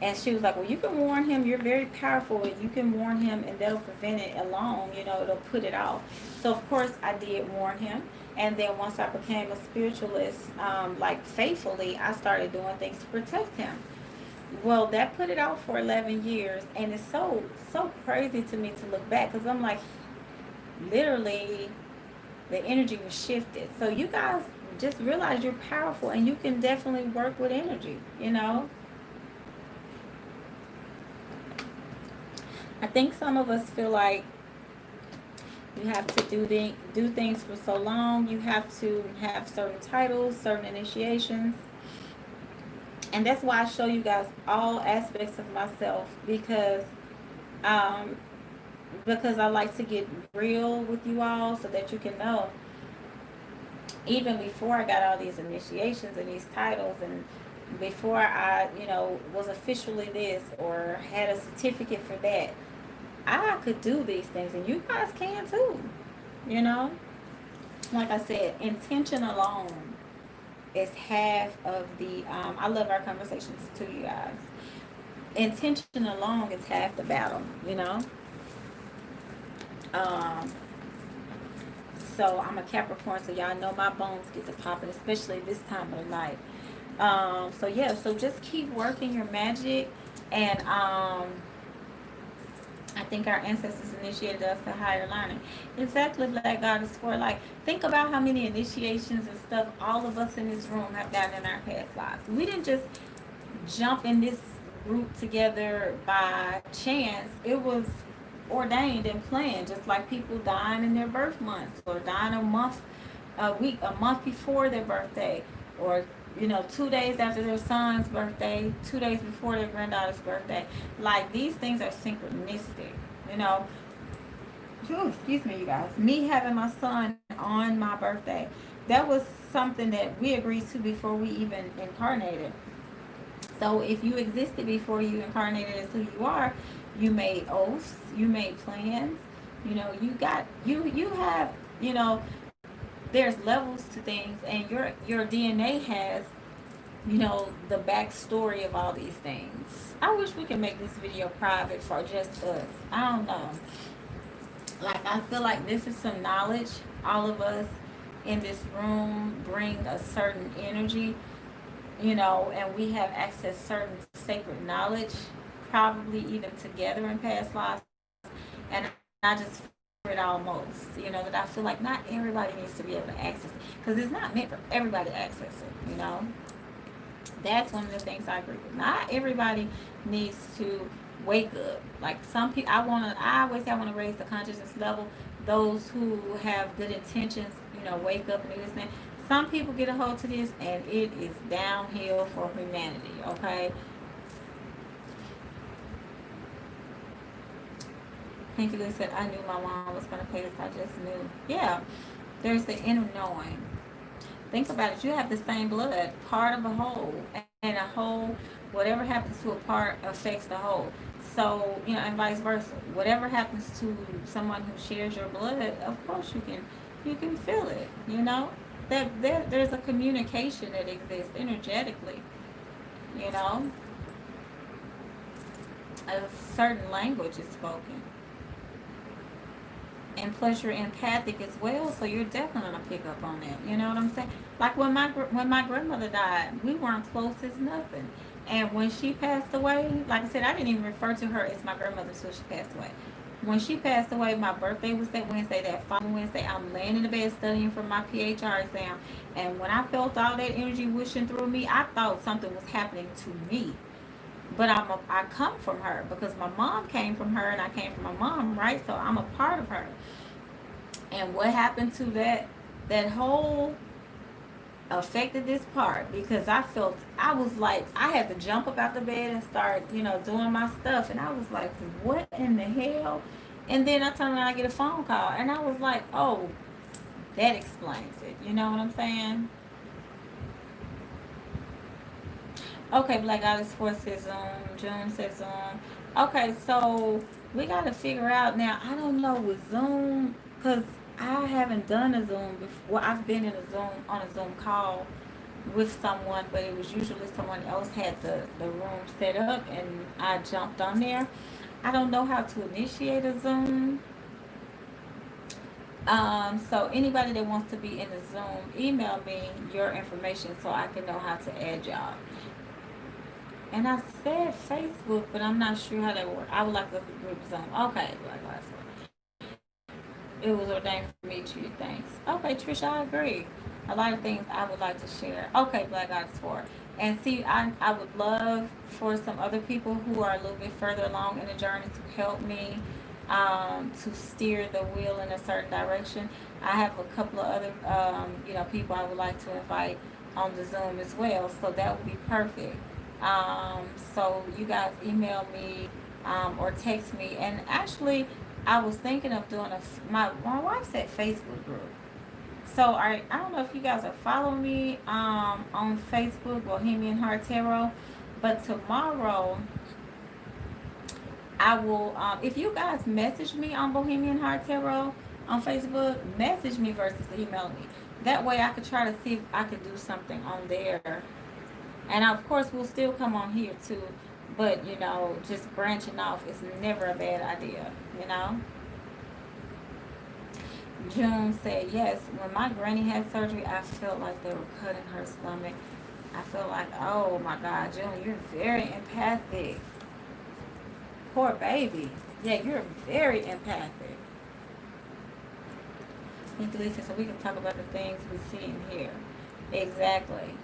And she was like, well, you can warn him. You're very powerful. And you can warn him, and they'll prevent it alone. It'll put it off. So, of course, I did warn him. And then once I became a spiritualist, like faithfully, I started doing things to protect him. Well, that put it off for 11 years. And it's so crazy to me to look back, because I'm like, literally, the energy was shifted. So you guys just realize you're powerful, and you can definitely work with energy. I think some of us feel like you have to do things for so long. You have to have certain titles, certain initiations. And that's why I show you guys all aspects of myself, um, because I like to get real with you all, so that you can know, even before I got all these initiations and these titles, and before I, was officially this or had a certificate for that, I could do these things, and you guys can too. You know, like I said, intention alone is half of the. I love our conversations too, you guys. Intention alone is half the battle. Um, so I'm a Capricorn, so y'all know my bones get to popping, especially this time of the night. So yeah, so just keep working your magic, and I think our ancestors initiated us to higher learning. Exactly, Black Goddess. For like, think about how many initiations and stuff all of us in this room have done in our past lives. We didn't just jump in this group together by chance. It was ordained and planned, just like people dying in their birth months, or dying a month before their birthday, or 2 days after their son's birthday, 2 days before their granddaughter's birthday. Like, these things are synchronistic, you know. Ooh, excuse me, you guys. Me having my son on my birthday, that was something that we agreed to before we even incarnated. So if you existed before you incarnated as who you are, you made oaths, you made plans, you have, there's levels to things, and your DNA has, the backstory of all these things. I wish we could make this video private for just us. I don't know. Like, I feel like this is some knowledge. All of us in this room bring a certain energy, and we have access to certain sacred knowledge, probably even together in past lives. And I just feel it almost, that I feel like not everybody needs to be able to access it, because it's not meant for everybody to access it. That's one of the things I agree with. Not everybody needs to wake up. Like, some people, I always say I want to raise the consciousness level. Those who have good intentions, wake up and do this thing. Some people get a hold to this, and it is downhill for humanity, okay? Pinky Lee said, I knew my mom was going to pay this. I just knew. Yeah, there's the inner knowing. Think about it. You have the same blood, part of a whole, and a whole, whatever happens to a part affects the whole. So, and vice versa. Whatever happens to someone who shares your blood, of course you can feel it. That there's a communication that exists energetically. You know, a certain language is spoken. And plus you're empathic as well, so you're definitely gonna pick up on that. You know what I'm saying? Like when my grandmother died, we weren't close as nothing. And when she passed away, like I said, I didn't even refer to her as my grandmother until she passed away. When she passed away, my birthday was that Wednesday. That following Wednesday, I'm laying in the bed studying for my PHR exam. And when I felt all that energy wishing through me, I thought something was happening to me. But I come from her because my mom came from her and I came from my mom, right? So I'm a part of her. And what happened to that whole affected this part because I was like I had to jump up out the bed and start doing my stuff, and I was like, what in the hell? And then I turned around, I get a phone call, and I was like, oh, that explains it. You know what I'm saying? Okay, Black Goddess Force says June says okay, so we got to figure out now. I don't know with Zoom because I haven't done a Zoom before. Well, I've been in a Zoom on a Zoom call with someone, but it was usually someone else had the room set up, and I jumped on there. I don't know how to initiate a Zoom. So anybody that wants to be in the Zoom, email me your information so I can know how to add y'all. And I said Facebook, but I'm not sure how that works. I would like to group Zoom. Okay, like last one. It was ordained for me to you. Thanks. Okay, Trisha, I agree. A lot of things I would like to share. Okay, Black Goddess 4. And see, I would love for some other people who are a little bit further along in the journey to help me to steer the wheel in a certain direction. I have a couple of other, people I would like to invite on the Zoom as well. So that would be perfect. So you guys email me or text me. And actually, I was thinking of doing my wife said Facebook group. So I don't know if you guys are following me on Facebook, Bohemian Heart Tarot, but tomorrow I will. If you guys message me on Bohemian Heart Tarot on Facebook, message me versus email me. That way I could try to see if I could do something on there. And of course, we'll still come on here too. But just branching off is never a bad idea. You know. June said, yes, when my granny had surgery, I felt like they were cutting her stomach. I felt like, oh my God, June, you're very empathic. Poor baby. Yeah, you're very empathic. Lisa, so we can talk about the things we see and hear. Exactly.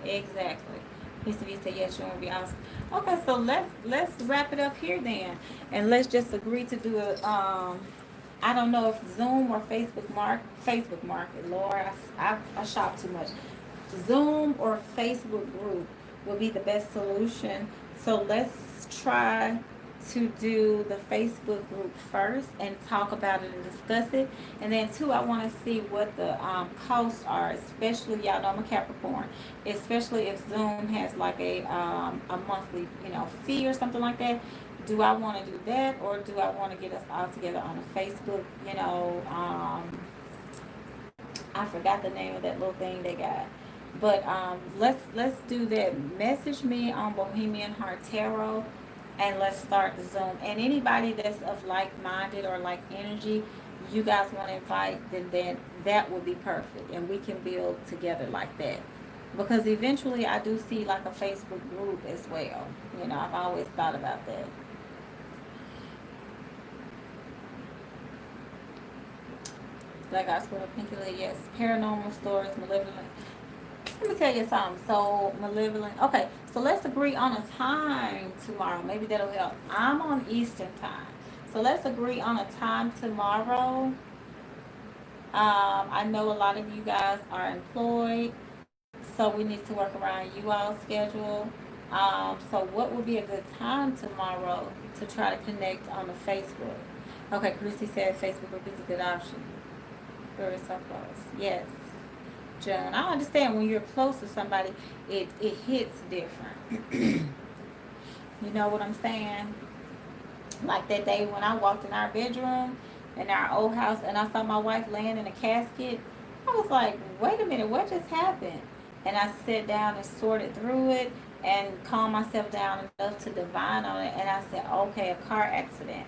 Exactly. Mr. V said, yes, June would be awesome. Okay, so let's wrap it up here then. And let's just agree to do a I don't know if Zoom or Facebook Market. Lord, I shop too much. Zoom or Facebook group will be the best solution. So let's try to do the Facebook group first and talk about it and discuss it. And then two, I want to see what the costs are, especially y'all know I'm a Capricorn, especially if Zoom has like a monthly fee or something like that. Do I want to do that, or do I want to get us all together on a Facebook? I forgot the name of that little thing they got, but let's do that. Message me on Bohemian Heart Tarot, and let's start the Zoom. And anybody that's of like-minded or like energy, you guys want to invite, then that would be perfect, and we can build together like that. Because eventually, I do see like a Facebook group as well. I've always thought about that. Like I swear, Pinky Lady, yes. Paranormal stories, malevolent. Let me tell you something. So, malevolent. Okay, so let's agree on a time tomorrow. Maybe that'll help. I'm on Eastern time. So, let's agree on a time tomorrow. I know a lot of you guys are employed, so we need to work around you all's schedule. So what would be a good time tomorrow to try to connect on the Facebook? Okay, Chrissy said Facebook would be a good option. Very so close. Yes, Joan. I understand when you're close to somebody, it hits different. You know what I'm saying? Like that day when I walked in our bedroom in our old house and I saw my wife laying in a casket, I was like, wait a minute, what just happened? And I sat down and sorted through it and calmed myself down enough to divine on it. And I said, okay, a car accident.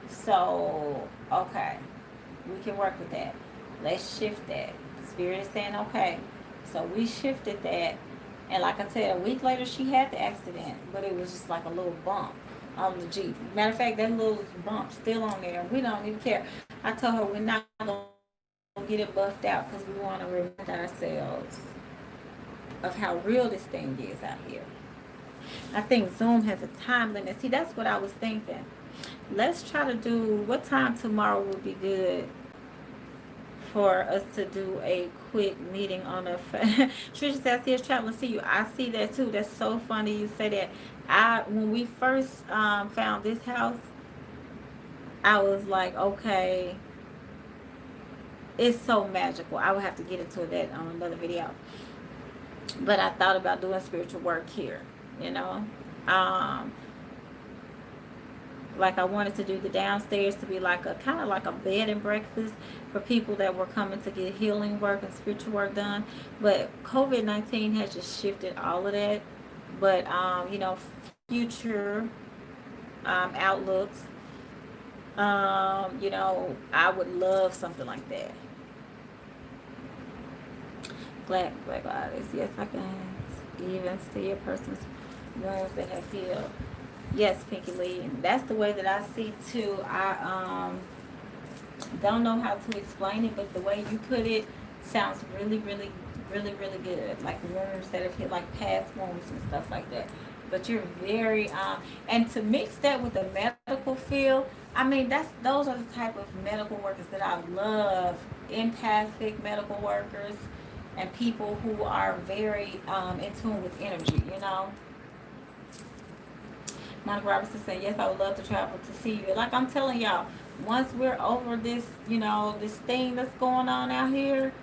So, okay, we can work with that. Let's shift that. Spirit is saying, okay. So we shifted that. And like I said, a week later, she had the accident, but it was just like a little bump on the Jeep. Matter of fact, that little bump still on there. We don't even care. I told her we're not going to get it buffed out because we want to remind ourselves of how real this thing is out here. I think Zoom has a time limit. See, that's what I was thinking. Let's try to do, what time tomorrow would be good for us to do a quick meeting on a Trisha says, "Here's traveling to see you." I see that too. That's so funny you say that. When we first found this house, I was like, okay, it's so magical. I would have to get into that on another video. But I thought about doing spiritual work here, you know. Um, like I wanted to do the downstairs to be like a kind of like a bed and breakfast for people that were coming to get healing work and spiritual work done. But COVID-19 has just shifted all of that. But you know, future outlooks, you know, I would love something like that. Black artists, yes, I can even see a person's wounds that have healed. Yes, Pinky Lee. That's the way that I see too. I don't know how to explain it, but the way you put it sounds really good. Like wounds that have hit, like past wounds and stuff like that. But you're very and to mix that with the medical field, I mean those are the type of medical workers that I love. Empathic medical workers and people who are very in tune with energy, you know. Monica Robertson said, yes, I would love to travel to see you. Like I'm telling y'all, once we're over this, you know, this thing that's going on out here,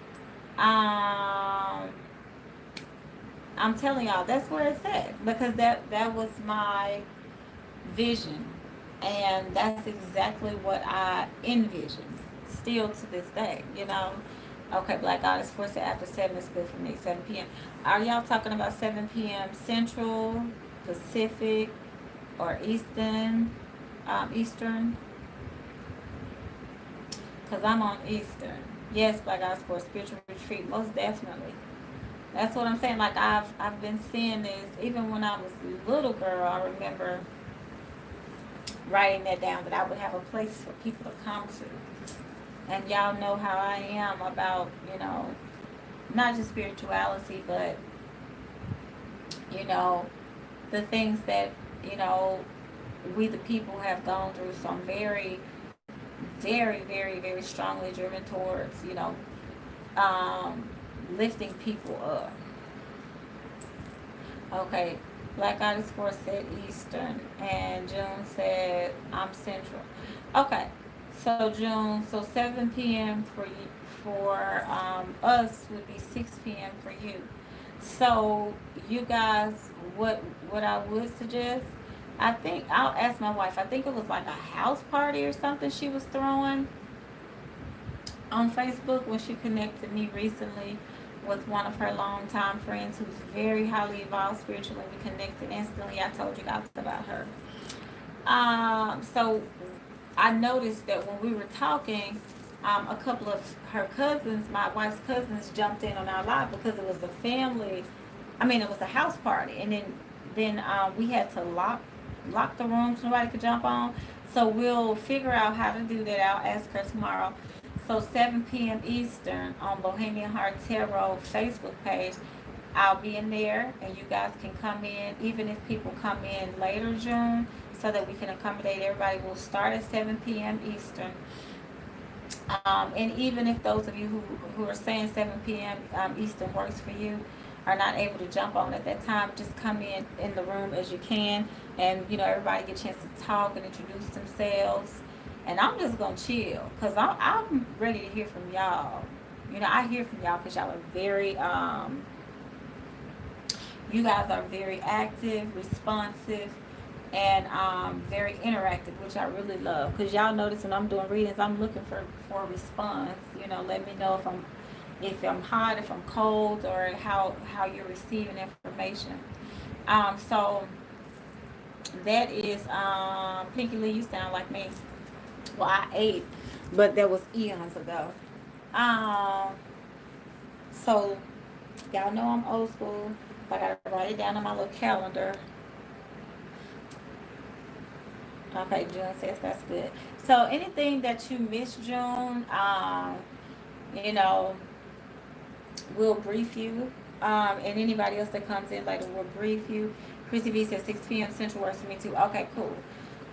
um, I'm telling y'all, that's where it's at. Because that was my vision. And that's exactly what I envisioned. Still to this day, you know. Okay, Black Goddess Force after 7 is good for me, 7 p.m. Are y'all talking about 7 p.m. Central, Pacific, or Eastern? Eastern? Because I'm on Eastern. Yes, Black Goddess Force spiritual retreat, most definitely. That's what I'm saying. Like I've been seeing this even when I was a little girl. I remember writing that down that I would have a place for people to come to. And y'all know how I am about, you know, not just spirituality, but, you know, the things that, you know, we the people have gone through. So I'm very strongly driven towards, you know, lifting people up. Okay, Black Goddess Force said Eastern, and June said I'm Central. Okay, so June, so 7 p.m. for us would be 6 p.m. for you. So you guys, what I would suggest, I think I'll ask my wife. I think it was like a house party or something she was throwing on Facebook when she connected me recently with one of her longtime friends who's very highly evolved spiritually. We connected instantly. I told you guys about her. So I noticed that when we were talking, a couple of her cousins, my wife's cousins, jumped in on our live because it was a family. I mean, it was a house party, and then we had to lock the room so nobody could jump on. So we'll figure out how to do that. I'll ask her tomorrow. So 7 p.m. Eastern on Bohemian Heart Tarot Facebook page. I'll be in there, and you guys can come in, even if people come in later, June, so that we can accommodate everybody. We'll start at 7 p.m. Eastern. And even if those of you who are saying 7 p.m. Eastern works for you, are not able to jump on at that time, just come in the room as you can, and everybody get a chance to talk and introduce themselves. And I'm just gonna chill because I'm ready to hear from y'all. I hear from y'all because y'all are very you guys are very active, responsive, and very interactive, which I really love. Because y'all notice when I'm doing readings, I'm looking for a response. Let me know if I'm hot, if I'm cold, or how you're receiving information. So that is Pinky Lee. You sound like me. Well, I ate, but that was eons ago. Um, so y'all know I'm old school. So I gotta write it down on my little calendar. Okay, June says that's good. So anything that you missed, June, you know, we'll brief you. And anybody else that comes in later will brief you. Chrissy V says 6 p.m. Central works for me too. Okay, cool.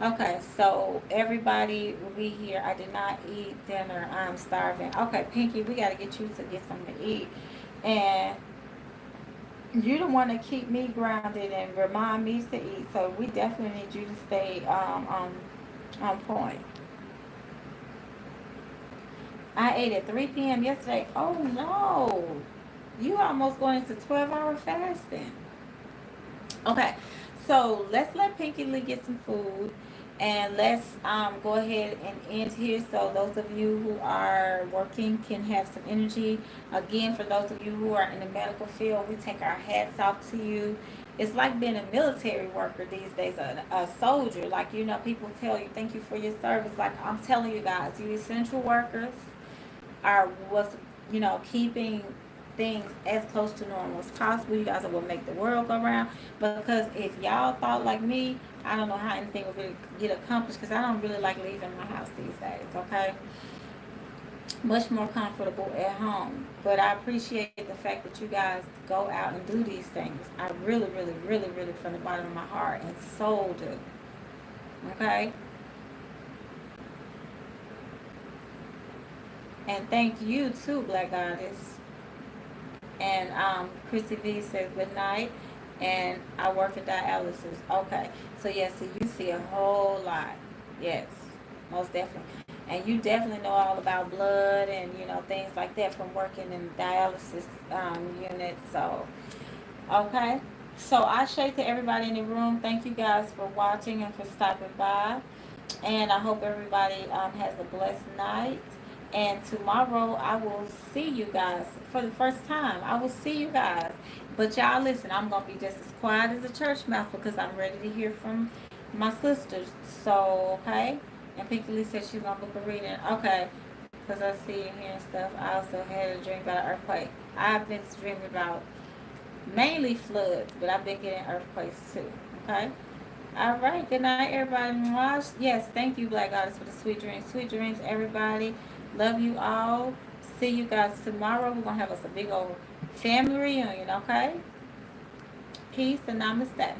Okay, so everybody will be here. I did not eat dinner. I'm starving. Okay, Pinky, we got to get you to get something to eat. And you don't want to keep me grounded and remind me to eat. So we definitely need you to stay on point. I ate at 3 p.m. yesterday. Oh no. You almost going into 12-hour fasting. Okay, so let's let Pinky Lee get some food, and let's go ahead and end here so those of you who are working can have some energy. Again, for those of you who are in the medical field, we take our hats off to you. It's like being a military worker these days, a soldier. Like, people tell you thank you for your service. Like, I'm telling you guys, you essential workers are what's keeping things as close to normal as possible. You guys will make the world go round. Because if y'all thought like me, I don't know how anything will really get accomplished, because I don't really like leaving my house these days. Okay, much more comfortable at home. But I appreciate the fact that you guys go out and do these things. I really, really, really, really, from the bottom of my heart and soul do. Okay. And thank you too, Black Goddess. And Chrissy V says good night. And I work at dialysis. Okay. So yes, so you see a whole lot. Yes, most definitely. And you definitely know all about blood and things like that from working in dialysis unit. So okay. So I say to everybody in the room, thank you guys for watching and for stopping by. And I hope everybody has a blessed night. And tomorrow I will see you guys for the first time. I will see you guys. But y'all listen, I'm going to be just as quiet as a church mouse because I'm ready to hear from my sisters. So, okay? And Pinky Lee said she's going to book a reading. Okay. Because I see you hearing stuff. I also had a dream about an earthquake. I've been dreaming about mainly floods, but I've been getting earthquakes too. Okay? All right. Good night, everybody. Yes, thank you, Black Goddess, for the sweet dreams. Sweet dreams, everybody. Love you all. See you guys tomorrow. We're going to have us a big old family reunion, okay? Peace and namaste.